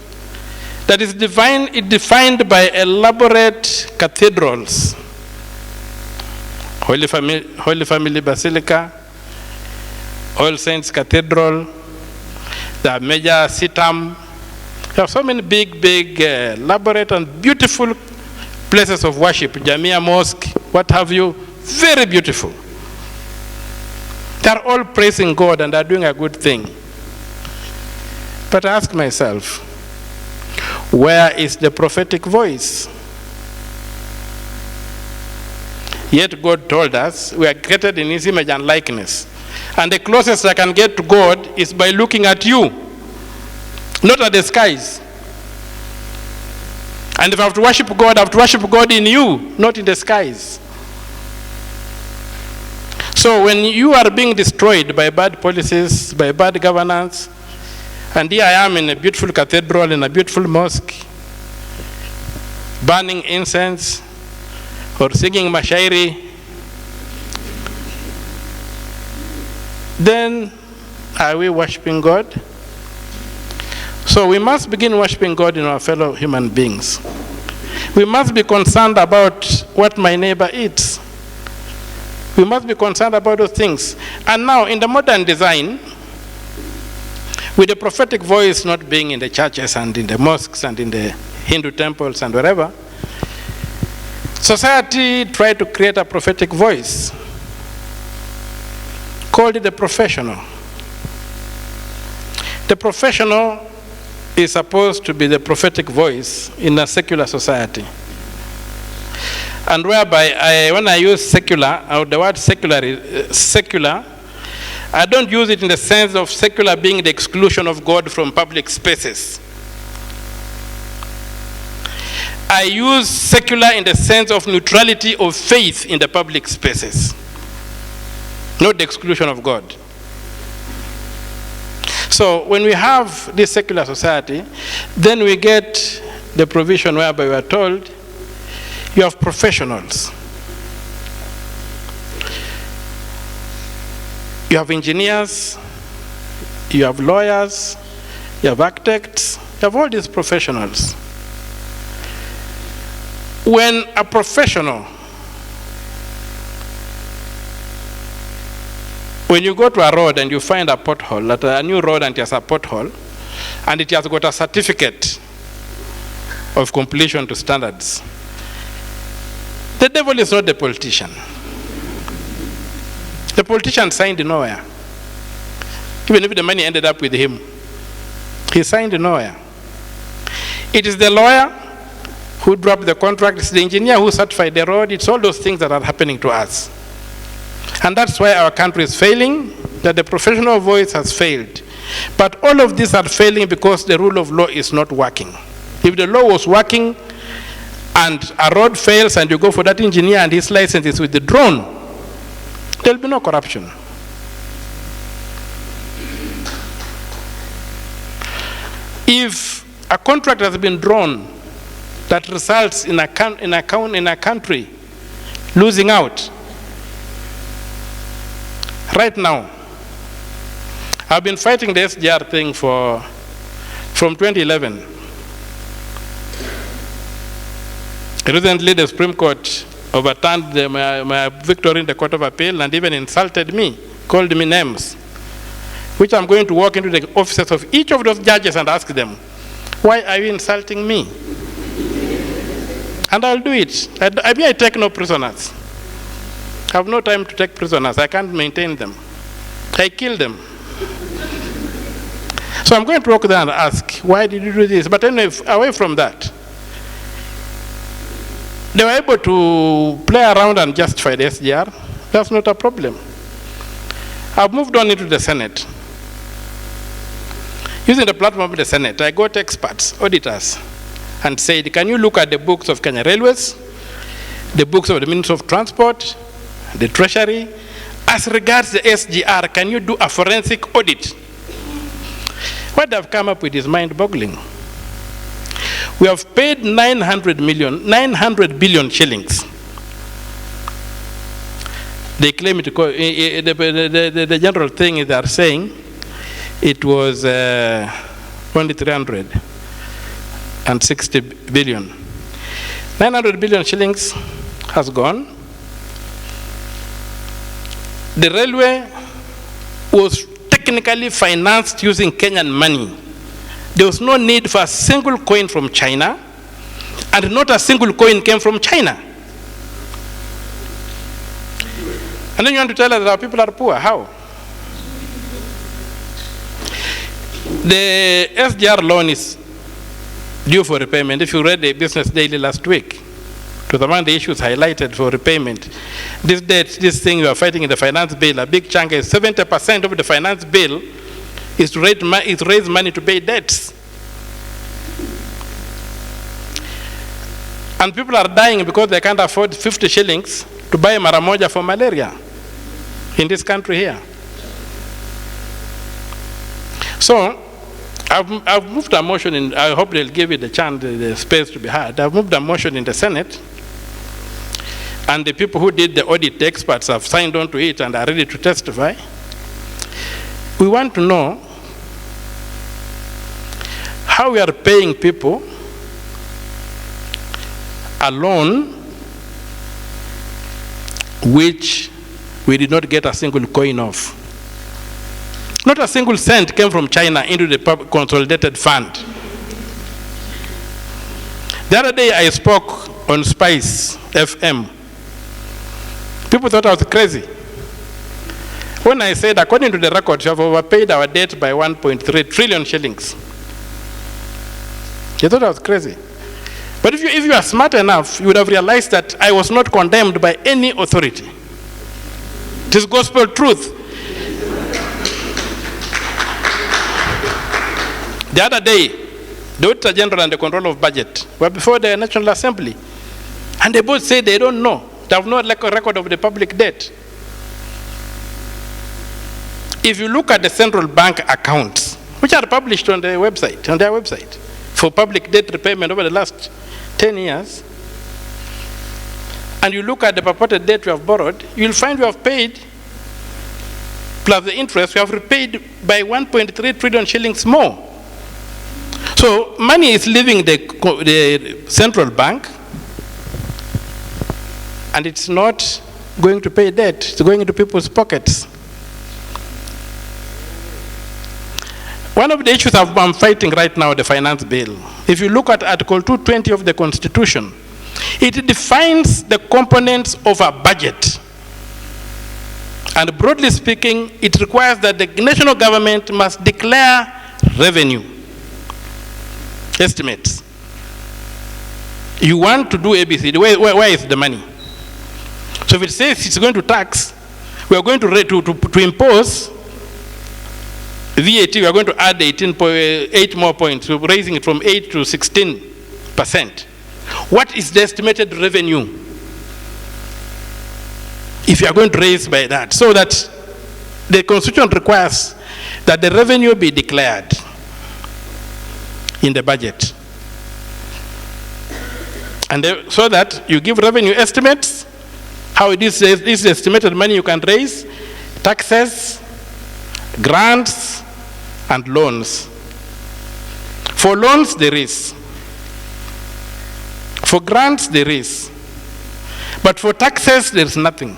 that is defined by elaborate cathedrals, Holy Family Basilica, All Saints Cathedral, the major Sitam. There are so many big, elaborate and beautiful places of worship, Jamia Mosque, what have you, very beautiful. They are all praising God and are doing a good thing. But I ask myself, where is the prophetic voice? Yet God told us we are created in His image and likeness. And the closest I can get to God is by looking at you, not at the skies. And if I have to worship God, I have to worship God in you, not in the skies. So when you are being destroyed by bad policies, by bad governance, and here I am in a beautiful cathedral, in a beautiful mosque, burning incense, or singing mashairi, then are we worshiping God? So we must begin worshiping God in our fellow human beings. We must be concerned about what my neighbor eats. We must be concerned about those things. And now in the modern design, with the prophetic voice not being in the churches and in the mosques and in the Hindu temples and wherever, society tried to create a prophetic voice, called it the professional. The professional is supposed to be the prophetic voice in a secular society. And whereby, when I use secular, or the word secular, I don't use it in the sense of secular being the exclusion of God from public spaces. I use secular in the sense of neutrality of faith in the public spaces, not the exclusion of God. So when we have this secular society, then we get the provision whereby we are told, you have professionals. You have engineers, you have lawyers, you have architects, you have all these professionals. When a professional, when you go to a road and you find a pothole, a new road and it has a pothole, and it has got a certificate of completion to standards, the devil is not the politician. The politician signed nowhere. Even if the money ended up with him, he signed nowhere. It is the lawyer who dropped the contract, it's the engineer who certified the road, it's all those things that are happening to us. And that's why our country is failing, that the professional voice has failed. But all of these are failing because the rule of law is not working. If the law was working and a road fails and you go for that engineer and his license is withdrawn, there will be no corruption. If a contract has been drawn that results in a country losing out, right now, I've been fighting the SGR thing from 2011. Recently, the Supreme Court overturned my victory in the Court of Appeal and even insulted me, called me names, which I'm going to walk into the offices of each of those judges and ask them, why are you insulting me? And I'll do it. I take no prisoners. I have no time to take prisoners. I can't maintain them. I kill them. So I'm going to walk there and ask, why did you do this? But anyway, away from that, they were able to play around and justify the SGR. That's not a problem. I've moved on into the Senate. Using the platform of the Senate, I got experts, auditors, and said, can you look at the books of Kenya Railways, the books of the Ministry of Transport, the Treasury, as regards the SGR, can you do a forensic audit? What they've come up with is mind-boggling. We have paid 900 billion shillings. They claim it, the general thing is they are saying it was only 360 billion. 900 billion shillings has gone. The railway was technically financed using Kenyan money. There was no need for a single coin from China, and not a single coin came from China. And then you want to tell us that our people are poor. How? The SGR loan is due for repayment. If you read the Business Daily last week, to the among the issues highlighted for repayment, this thing we are fighting in the finance bill, a big chunk is 70% of the finance bill is to raise money to pay debts. And people are dying because they can't afford 50 shillings to buy maramoja for malaria in this country here. So, I've moved a motion in, I hope they'll give it the chance, the space to be heard. I've moved a motion in the Senate, and the people who did the audit, the experts, have signed on to it and are ready to testify. We want to know how we are paying people a loan which we did not get a single coin of. Not a single cent came from China into the consolidated fund. The other day I spoke on Spice FM. People thought I was crazy. When I said, according to the records, you have overpaid our debt by 1.3 trillion shillings. They thought I was crazy. But if you are smart enough, you would have realized that I was not condemned by any authority. It is gospel truth. The other day, the Auditor General and the Control of Budget were before the National Assembly, and they both said they don't know. They have no record of the public debt. If you look at the central bank accounts, which are published on their website, for public debt repayment over the last 10 years, and you look at the purported debt we have borrowed, you'll find we have paid, plus the interest, we have repaid by 1.3 trillion shillings more. So money is leaving the central bank, And it's not going to pay debt, it's going into people's pockets. One of the issues I'm fighting right now, the finance bill, if you look at Article 220 of the Constitution, it defines the components of a budget. And broadly speaking, it requires that the national government must declare revenue estimates. You want to do ABC, where is the money? So if it says it's going to tax, we are going to impose VAT, we are going to add 8 more points, so raising it from 8 to 16%. What is the estimated revenue if you are going to raise by that? So that the Constitution requires that the revenue be declared in the budget. And so that you give revenue estimates, how this is estimated money you can raise, taxes, grants, and loans. For loans, there is. For grants, there is. But for taxes, there is nothing.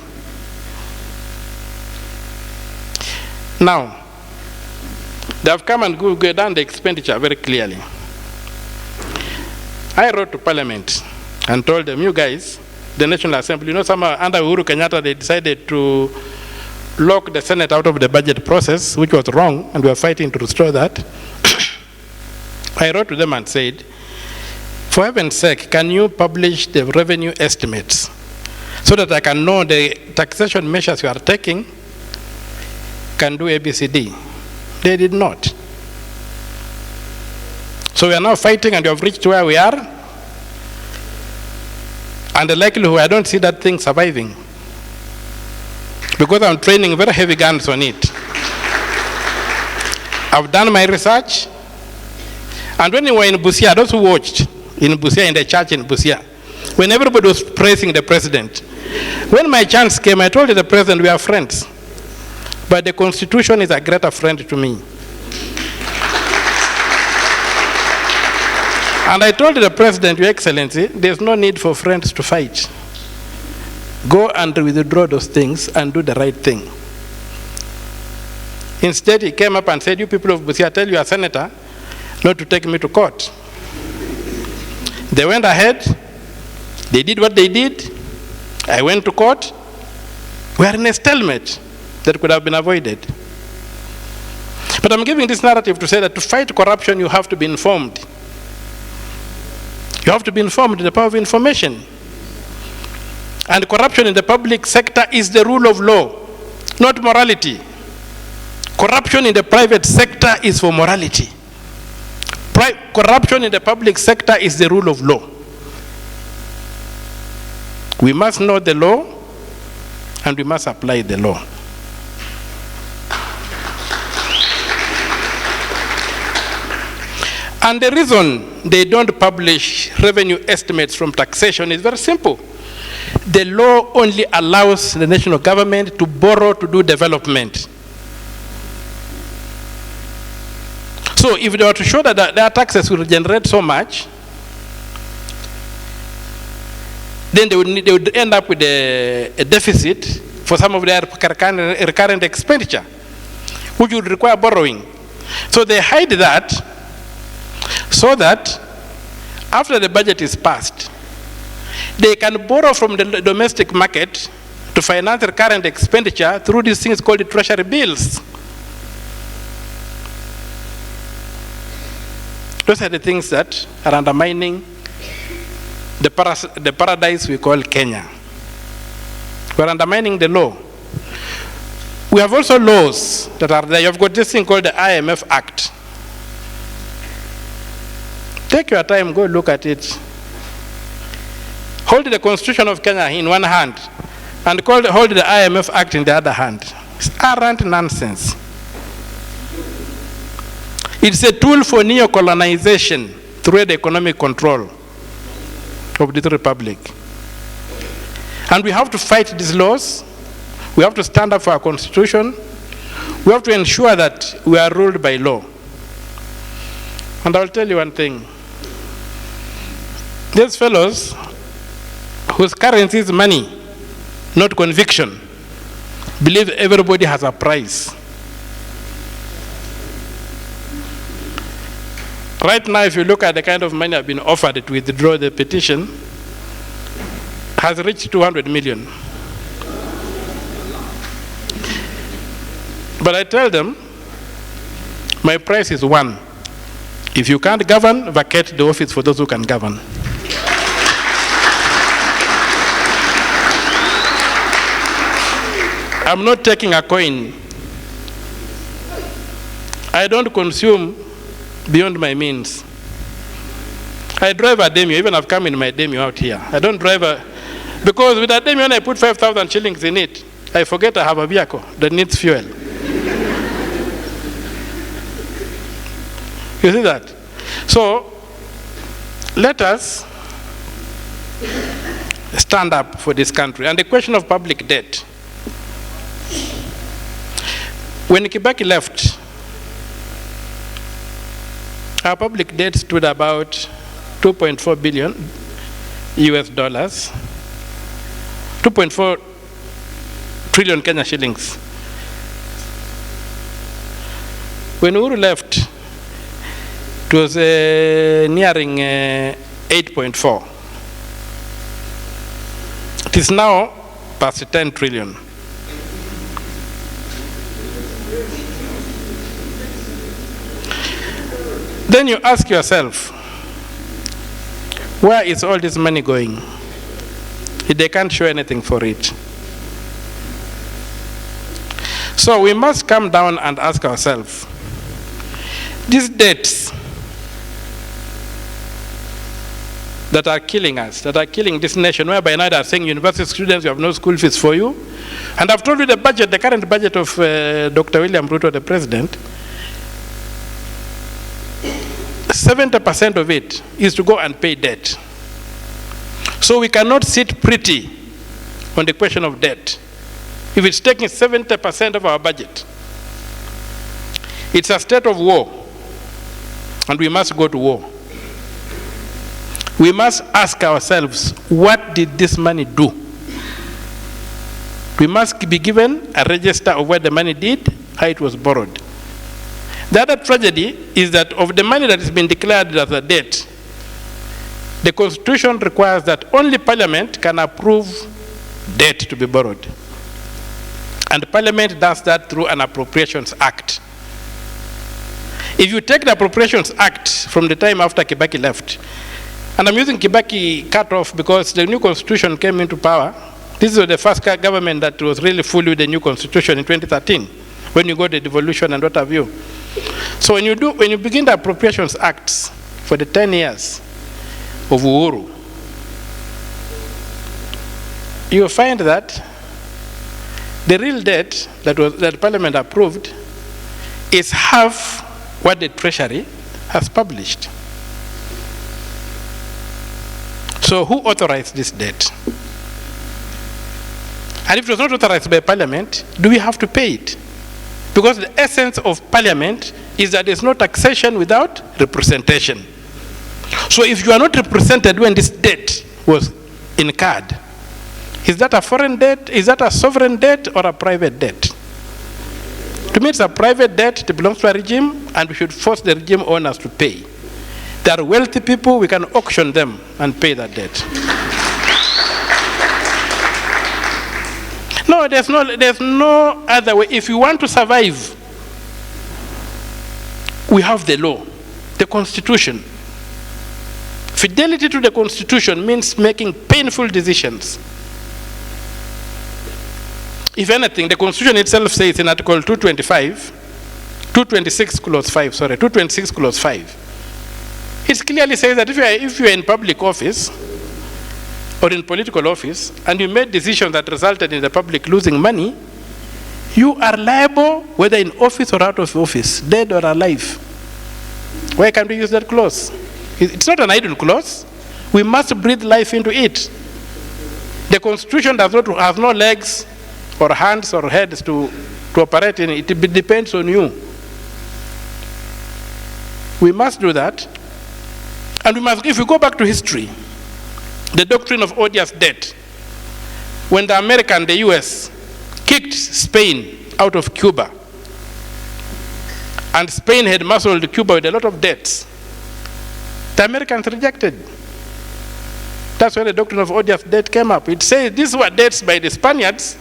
Now, they have come and go down the expenditure very clearly. I wrote to Parliament and told them, you guys, the National Assembly, you know, under Uhuru Kenyatta, they decided to lock the Senate out of the budget process, which was wrong, and we are fighting to restore that. I wrote to them and said, for heaven's sake, can you publish the revenue estimates so that I can know the taxation measures you are taking can do ABCD? They did not. So we are now fighting, and we have reached where we are, and the likelihood, I don't see that thing surviving, because I'm training very heavy guns on it. I've done my research, and when we were in Busia, those who watched in Busia, in the church in Busia, when everybody was praising the president, when my chance came, I told the president, we are friends, but the Constitution is a greater friend to me. And I told the president, Your Excellency, there's no need for friends to fight. Go and withdraw those things and do the right thing. Instead, he came up and said, you people of Busia, tell your senator not to take me to court. They went ahead, they did what they did, I went to court, we are in a stalemate that could have been avoided. But I'm giving this narrative to say that to fight corruption, you have to be informed. You have to be informed of the power of information. And corruption in the public sector is the rule of law, not morality. Corruption in the private sector is for morality. Corruption in the public sector is the rule of law. We must know the law, and we must apply the law. And the reason they don't publish revenue estimates from taxation is very simple. The law only allows the national government to borrow to do development. So if they were to show that their taxes will generate so much, then they would end up with a deficit for some of their recurrent expenditure, which would require borrowing. So they hide that, so that after the budget is passed, they can borrow from the domestic market to finance their current expenditure through these things called the treasury bills. Those are the things that are undermining the paradise we call Kenya. We're undermining the law. We have also laws that are there. You've got this thing called the IMF Act. Take your time, go look at it. Hold the Constitution of Kenya in one hand and hold the IMF Act in the other hand. It's arrant nonsense. It's a tool for neo-colonization through the economic control of the republic. And we have to fight these laws. We have to stand up for our Constitution. We have to ensure that we are ruled by law. And I'll tell you one thing. These fellows whose currency is money not conviction. Believe everybody has a price. Right now, if you look at the kind of money I've been offered to withdraw the petition, has reached 200 million. But I tell them, my price is one. If you can't govern, vacate the office for those who can govern. I'm not taking a coin. I don't consume beyond my means. I drive a Demio, even I've come in my Demio out here. I don't drive because with a Demio, when I put 5,000 shillings in it, I forget I have a vehicle that needs fuel. You see that? So, let us stand up for this country. And the question of public debt. When Kibaki left, our public debt stood about 2.4 billion US dollars, 2.4 trillion Kenya shillings. When Uhuru left, it was nearing 8.4. It is now past 10 trillion. Then you ask yourself, where is all this money going? If they can't show anything for it. So we must come down and ask ourselves, these debts that are killing us, that are killing this nation, whereby now they are saying university students, you have no school fees for you. And I've told you the budget, the current budget of Dr. William Ruto, the president, 70% of it is to go and pay debt. So we cannot sit pretty on the question of debt. If it's taking 70% of our budget, it's a state of war, and we must go to war. We must ask ourselves, what did this money do? We must be given a register of what the money did, how it was borrowed. The other tragedy is that of the money that has been declared as a debt, the Constitution requires that only Parliament can approve debt to be borrowed. And Parliament does that through an Appropriations Act. If you take the Appropriations Act from the time after Kibaki left, and I'm using Kibaki cut-off because the new Constitution came into power. This was the first government that was really full with the new Constitution in 2013, when you got the devolution and what have you. So when you begin the Appropriations Acts for the 10 years of Uhuru, you find that the real debt that Parliament approved is half what the Treasury has published. So who authorized this debt? And if it was not authorized by Parliament, do we have to pay it? Because the essence of Parliament is that there's no taxation without representation. So if you are not represented when this debt was incurred, is that a foreign debt? Is that a sovereign debt or a private debt? To me, it's a private debt. It belongs to a regime, and we should force the regime owners to pay. There are wealthy people, we can auction them and pay that debt. No, there's no other way. If you want to survive, we have the law, the Constitution. Fidelity to the Constitution means making painful decisions. If anything, the Constitution itself says in Article 226 clause 5, it clearly says that if you are in public office or in political office and you made decisions that resulted in the public losing money, you are liable whether in office or out of office, dead or alive. Why can't we use that clause? It's not an idle clause. We must breathe life into it. The Constitution has no legs or hands or heads to operate in it. It depends on you. We must do that. And we must, if we go back to history, the doctrine of odious debt when the America and the US kicked Spain out of Cuba, and Spain had muscled Cuba with a lot of debts, the Americans rejected. That's when the doctrine of odious debt came up. It says these were debts by the Spaniards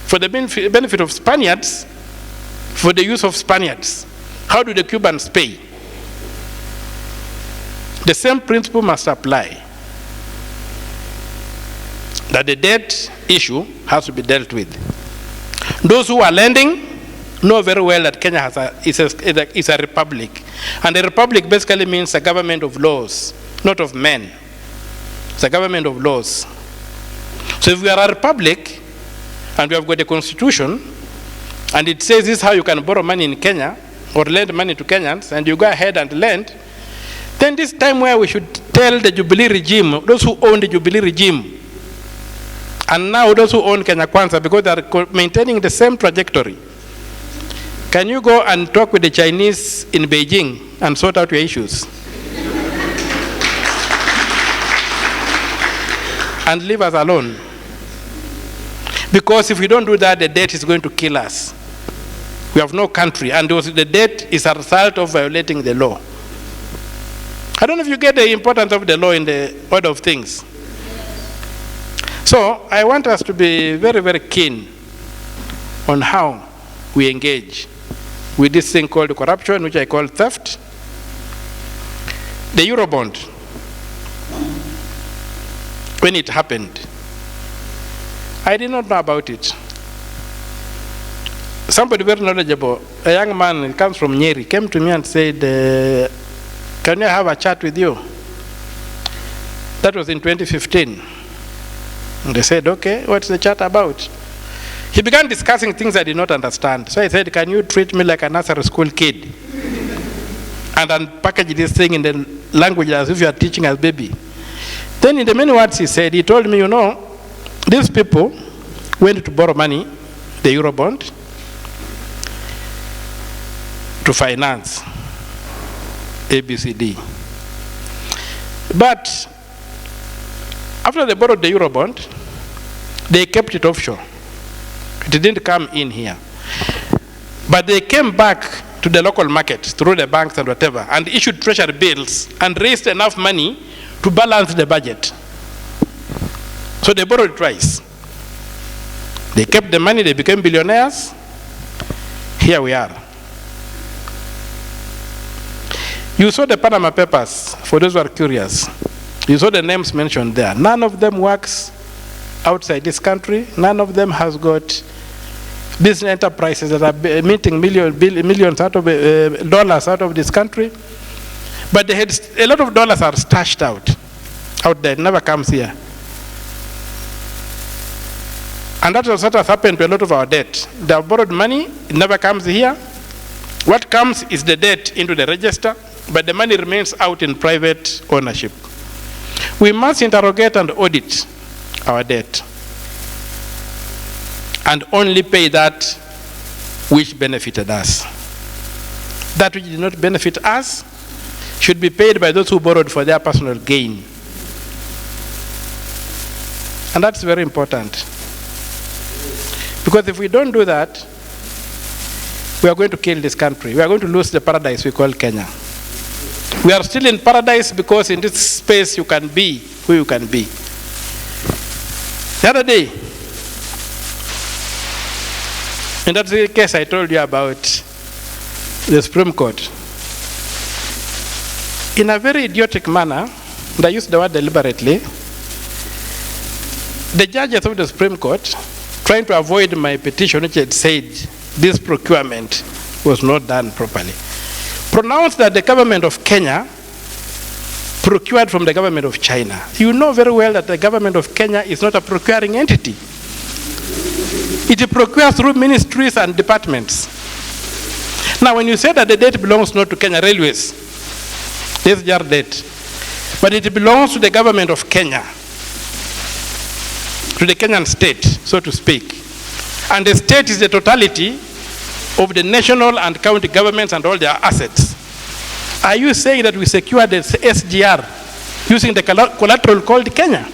for the benefit of Spaniards, for the use of Spaniards. How do the Cubans pay? The same principle must apply, that the debt issue has to be dealt with. Those who are lending know very well that Kenya is a republic. And a republic basically means a government of laws, not of men. It's a government of laws. So if we are a republic, and we have got a constitution, and it says this is how you can borrow money in Kenya, or lend money to Kenyans, and you go ahead and lend, then this time where we should tell the Jubilee regime, those who own the Jubilee regime, and now those who own Kenya Kwanza, because they are maintaining the same trajectory, can you go and talk with the Chinese in Beijing and sort out your issues? And leave us alone. Because if we don't do that, the debt is going to kill us. We have no country, and the debt is a result of violating the law. I don't know if you get the importance of the law in the order of things. So I want us to be very, very keen on how we engage with this thing called corruption, which I call theft. The Eurobond, when it happened, I did not know about it. Somebody very knowledgeable, a young man, he comes from Nyeri, came to me and said, can I have a chat with you? That was in 2015. And they said, okay, what's the chat about? He began discussing things I did not understand. So I said, can you treat me like a nursery school kid? And unpackage this thing in the language as if you are teaching a baby. Then in the many words he said, he told me, you know, these people went to borrow money, the Eurobond, to finance ABCD. But after they borrowed the Eurobond, they kept it offshore. It didn't come in here. But they came back to the local market through the banks and whatever, and issued treasury bills and raised enough money to balance the budget. So they borrowed twice. They kept the money, they became billionaires. Here we are. You saw the Panama Papers, for those who are curious. You saw the names mentioned there. None of them works outside this country. None of them has got business enterprises that are making millions out of dollars out of this country. But they had a lot of dollars are stashed out there. It never comes here. And that's what has happened to a lot of our debt. They have borrowed money, it never comes here. What comes is the debt into the register, but the money remains out in private ownership. We must interrogate and audit our debt, and only pay that which benefited us. That which did not benefit us should be paid by those who borrowed for their personal gain. And that's very important. Because if we don't do that, we are going to kill this country. We are going to lose the paradise we call Kenya. We are still in paradise because in this space you can be who you can be. The other day, in that case I told you about the Supreme Court, in a very idiotic manner, and I use the word deliberately, the judges of the Supreme Court, trying to avoid my petition, which had said this procurement was not done properly, pronounced that the government of Kenya procured from the government of China. You know very well that the government of Kenya is not a procuring entity. It procures through ministries and departments. Now, when you say that the debt belongs not to Kenya Railways, this is your debt, but it belongs to the government of Kenya, to the Kenyan state, so to speak. And the state is the totality of the national and county governments and all their assets. Are you saying that we secure the SGR using the collateral called Kenya?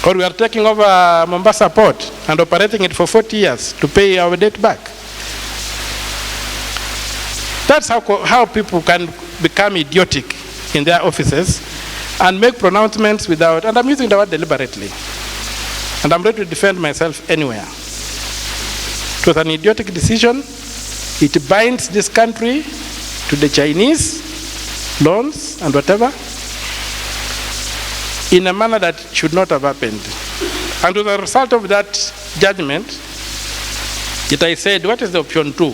Or we are taking over Mombasa Port and operating it for 40 years to pay our debt back. That's how people can become idiotic in their offices and make pronouncements without, and I'm using the word deliberately, and I'm ready to defend myself anywhere. It was an idiotic decision. It binds this country to the Chinese loans and whatever in a manner that should not have happened. And as a result of that judgment, I said, what is the option 2?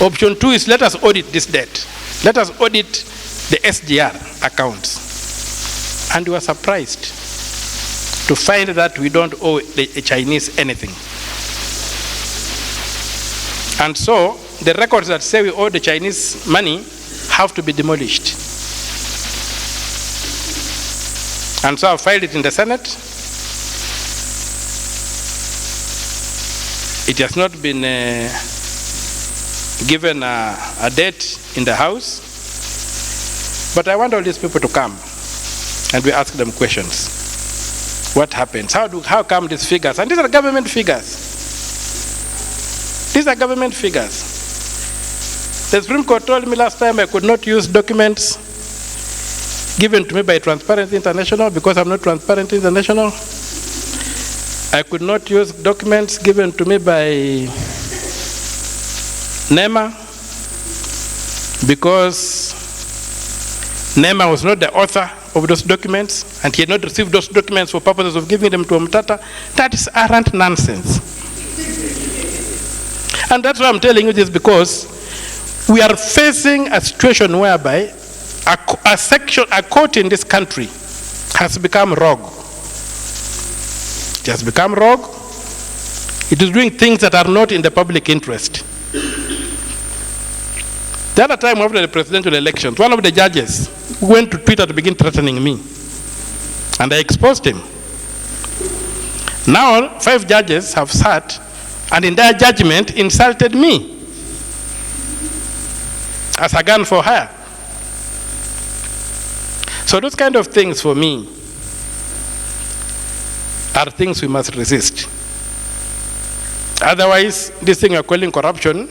Option 2 is let us audit this debt. Let us audit the SGR accounts. And we were surprised to find that we don't owe the Chinese anything. And so the records that say we owe the Chinese money have to be demolished. And so I filed it in the Senate. It has not been given a date in the House. But I want all these people to come and we ask them questions. What happens? How come these figures? And these are government figures. These are government figures. The Supreme Court told me last time I could not use documents given to me by Transparency International because I'm not Transparency International. I could not use documents given to me by NEMA because NEMA was not the author of those documents and he had not received those documents for purposes of giving them to Omtata. That is arrant nonsense. And that's why I'm telling you this, because we are facing a situation whereby a court in this country has become rogue. It has become rogue. It is doing things that are not in the public interest. The other time after the presidential elections, one of the judges went to Twitter to begin threatening me. And I exposed him. Now, 5 judges have sat and in their judgment insulted me as a gun for hire. So those kind of things for me are things we must resist. Otherwise, this thing you're calling corruption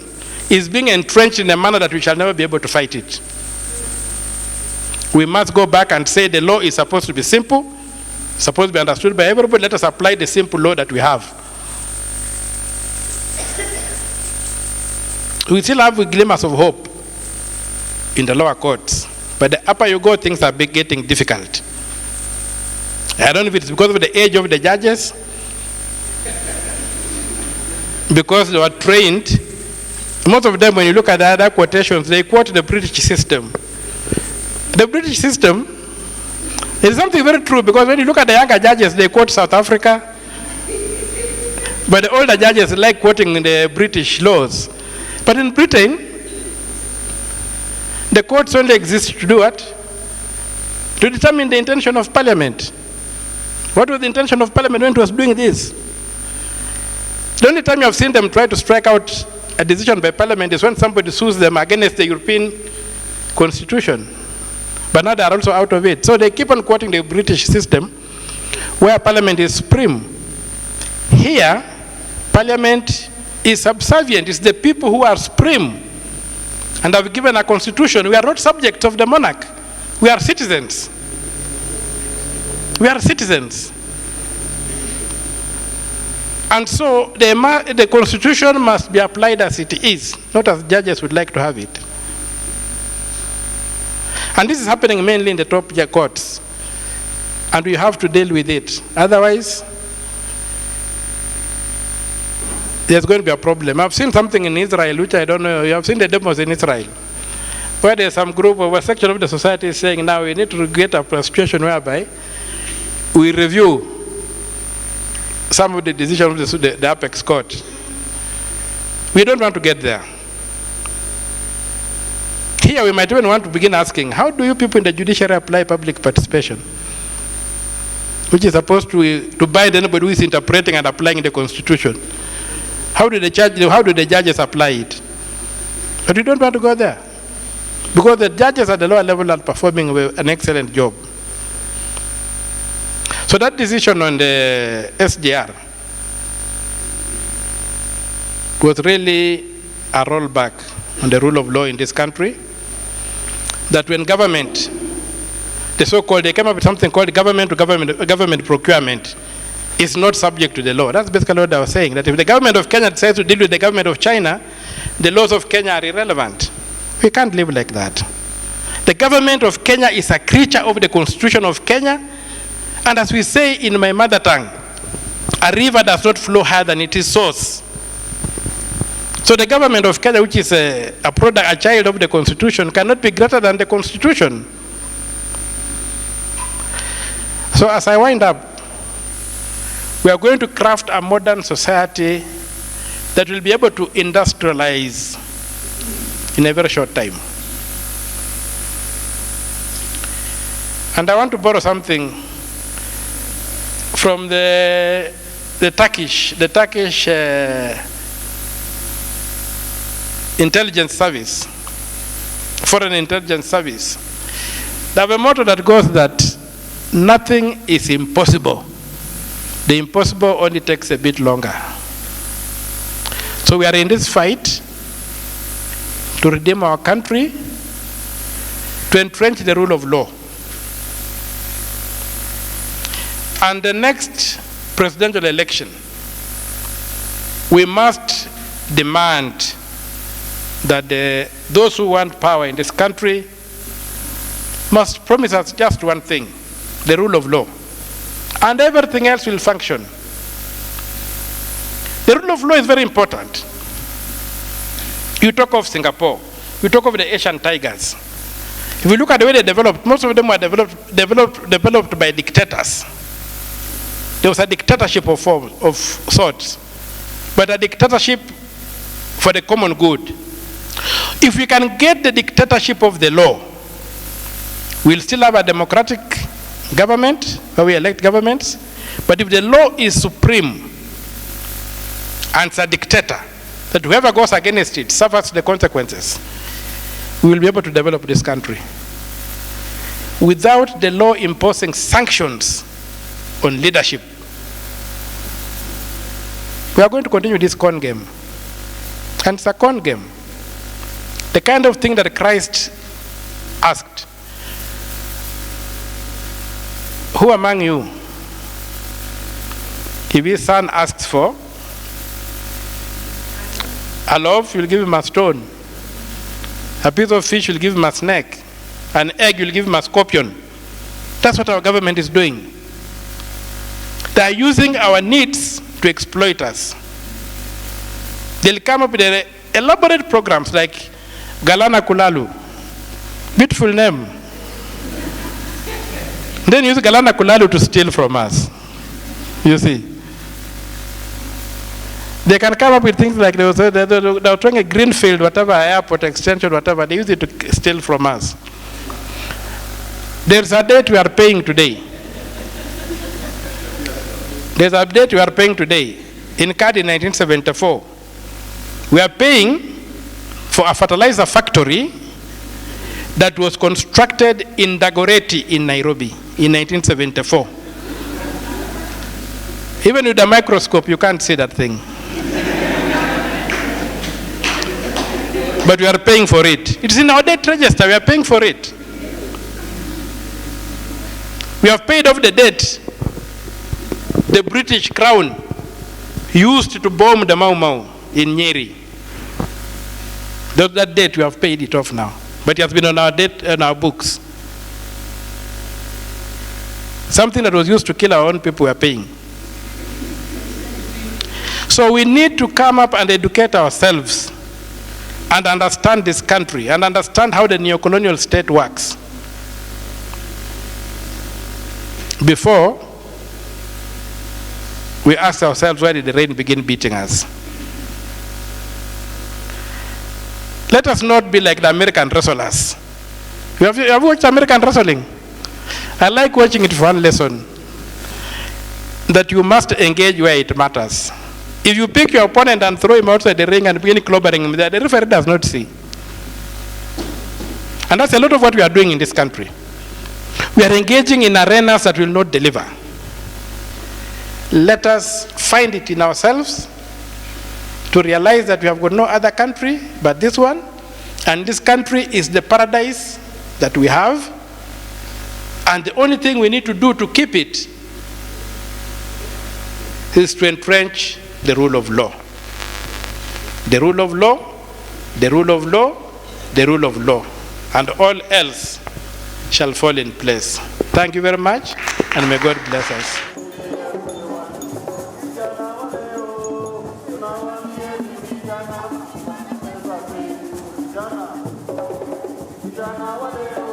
is being entrenched in a manner that we shall never be able to fight it. We must go back and say the law is supposed to be simple, supposed to be understood by everybody. Let us apply the simple law that we have. We still have glimmers of hope in the lower courts, but the upper you go, things are getting difficult. I don't know if it's because of the age of the judges, because they were trained. Most of them, when you look at the other quotations, they quote the British system. The British system is something very true, because when you look at the younger judges, they quote South Africa, but the older judges like quoting the British laws. But in Britain, the courts only exist to do what? To determine the intention of Parliament. What was the intention of Parliament when it was doing this? The only time you have seen them try to strike out a decision by Parliament is when somebody sues them against the European Constitution. But now they are also out of it. So they keep on quoting the British system, where Parliament is supreme. Here, Parliament is subservient. It's the people who are supreme and have given a constitution. We are not subjects of the monarch. We are citizens. We are citizens. And so the constitution must be applied as it is, not as judges would like to have it. And this is happening mainly in the top tier courts. And we have to deal with it. Otherwise, there's going to be a problem. I've seen something in Israel, which I don't know. You have seen the demos in Israel, where there's some group of a section of the society is saying, now we need to get a situation whereby we review some of the decisions of the apex court. We don't want to get there. Here we might even want to begin asking, how do you people in the judiciary apply public participation? Which is supposed to bind anybody who is interpreting and applying the Constitution. How do the judges apply it? But we don't want to go there. Because the judges at the lower level are performing an excellent job. So that decision on the SGR was really a rollback on the rule of law in this country. That when government, the so-called, they came up with something called government procurement, is not subject to the law. That's basically what I was saying, that if the government of Kenya decides to deal with the government of China, the laws of Kenya are irrelevant. We can't live like that. The government of Kenya is a creature of the Constitution of Kenya, and as we say in my mother tongue, a river does not flow higher than its source. So the government of Kenya, which is a product, a child of the Constitution, cannot be greater than the Constitution. So as I wind up, we are going to craft a modern society that will be able to industrialize in a very short time. And I want to borrow something from the Turkish intelligence service, foreign intelligence service. They have a motto that goes that nothing is impossible. The impossible only takes a bit longer. So we are in this fight to redeem our country, to entrench the rule of law. And the next presidential election, we must demand that those who want power in this country must promise us just one thing, the rule of law. And everything else will function. The rule of law is very important. You talk of Singapore, you talk of the Asian tigers. If you look at the way they developed, most of them were developed by dictators. There was a dictatorship of sorts, but a dictatorship for the common good. If we can get the dictatorship of the law, we'll still have a democratic government, where we elect governments, but if the law is supreme and it's a dictator, that whoever goes against it suffers the consequences, we will be able to develop this country. Without the law imposing sanctions on leadership, we are going to continue this con game. And it's a con game. The kind of thing that Christ asked, who among you, if his son asks for a loaf, you'll give him a stone. A piece of fish, you'll give him a snake. An egg, you'll give him a scorpion. That's what our government is doing. They are using our needs to exploit us. They'll come up with elaborate programs like Galana Kulalu. Beautiful name. Then use Galana Kulalu to steal from us. You see. They can come up with things like they were trying a greenfield, whatever, airport extension, whatever. They use it to steal from us. There's a debt we are paying today. There's a debt we are paying today. Incurred in 1974. We are paying for a fertilizer factory that was constructed in Dagoretti in Nairobi in 1974. Even with a microscope, you can't see that thing. But we are paying for it. It's in our debt register, we are paying for it. We have paid off the debt the British Crown used to bomb the Mau Mau in Nyeri. That debt, we have paid it off now. But it has been on our debt and our books. Something that was used to kill our own people, we are paying. So we need to come up and educate ourselves and understand this country and understand how the neo-colonial state works before we ask ourselves, why did the rain begin beating us? Let us not be like the American wrestlers. Have you watched American wrestling? I like watching it for one lesson, that you must engage where it matters. If you pick your opponent and throw him outside the ring and begin clobbering him there, the referee does not see. And that's a lot of what we are doing in this country. We are engaging in arenas that will not deliver. Let us find it in ourselves to realize that we have got no other country but this one, and this country is the paradise that we have, and the only thing we need to do to keep it is to entrench the rule of law. The rule of law, the rule of law, the rule of law, and all else shall fall in place. Thank you very much, and may God bless us. Jana wale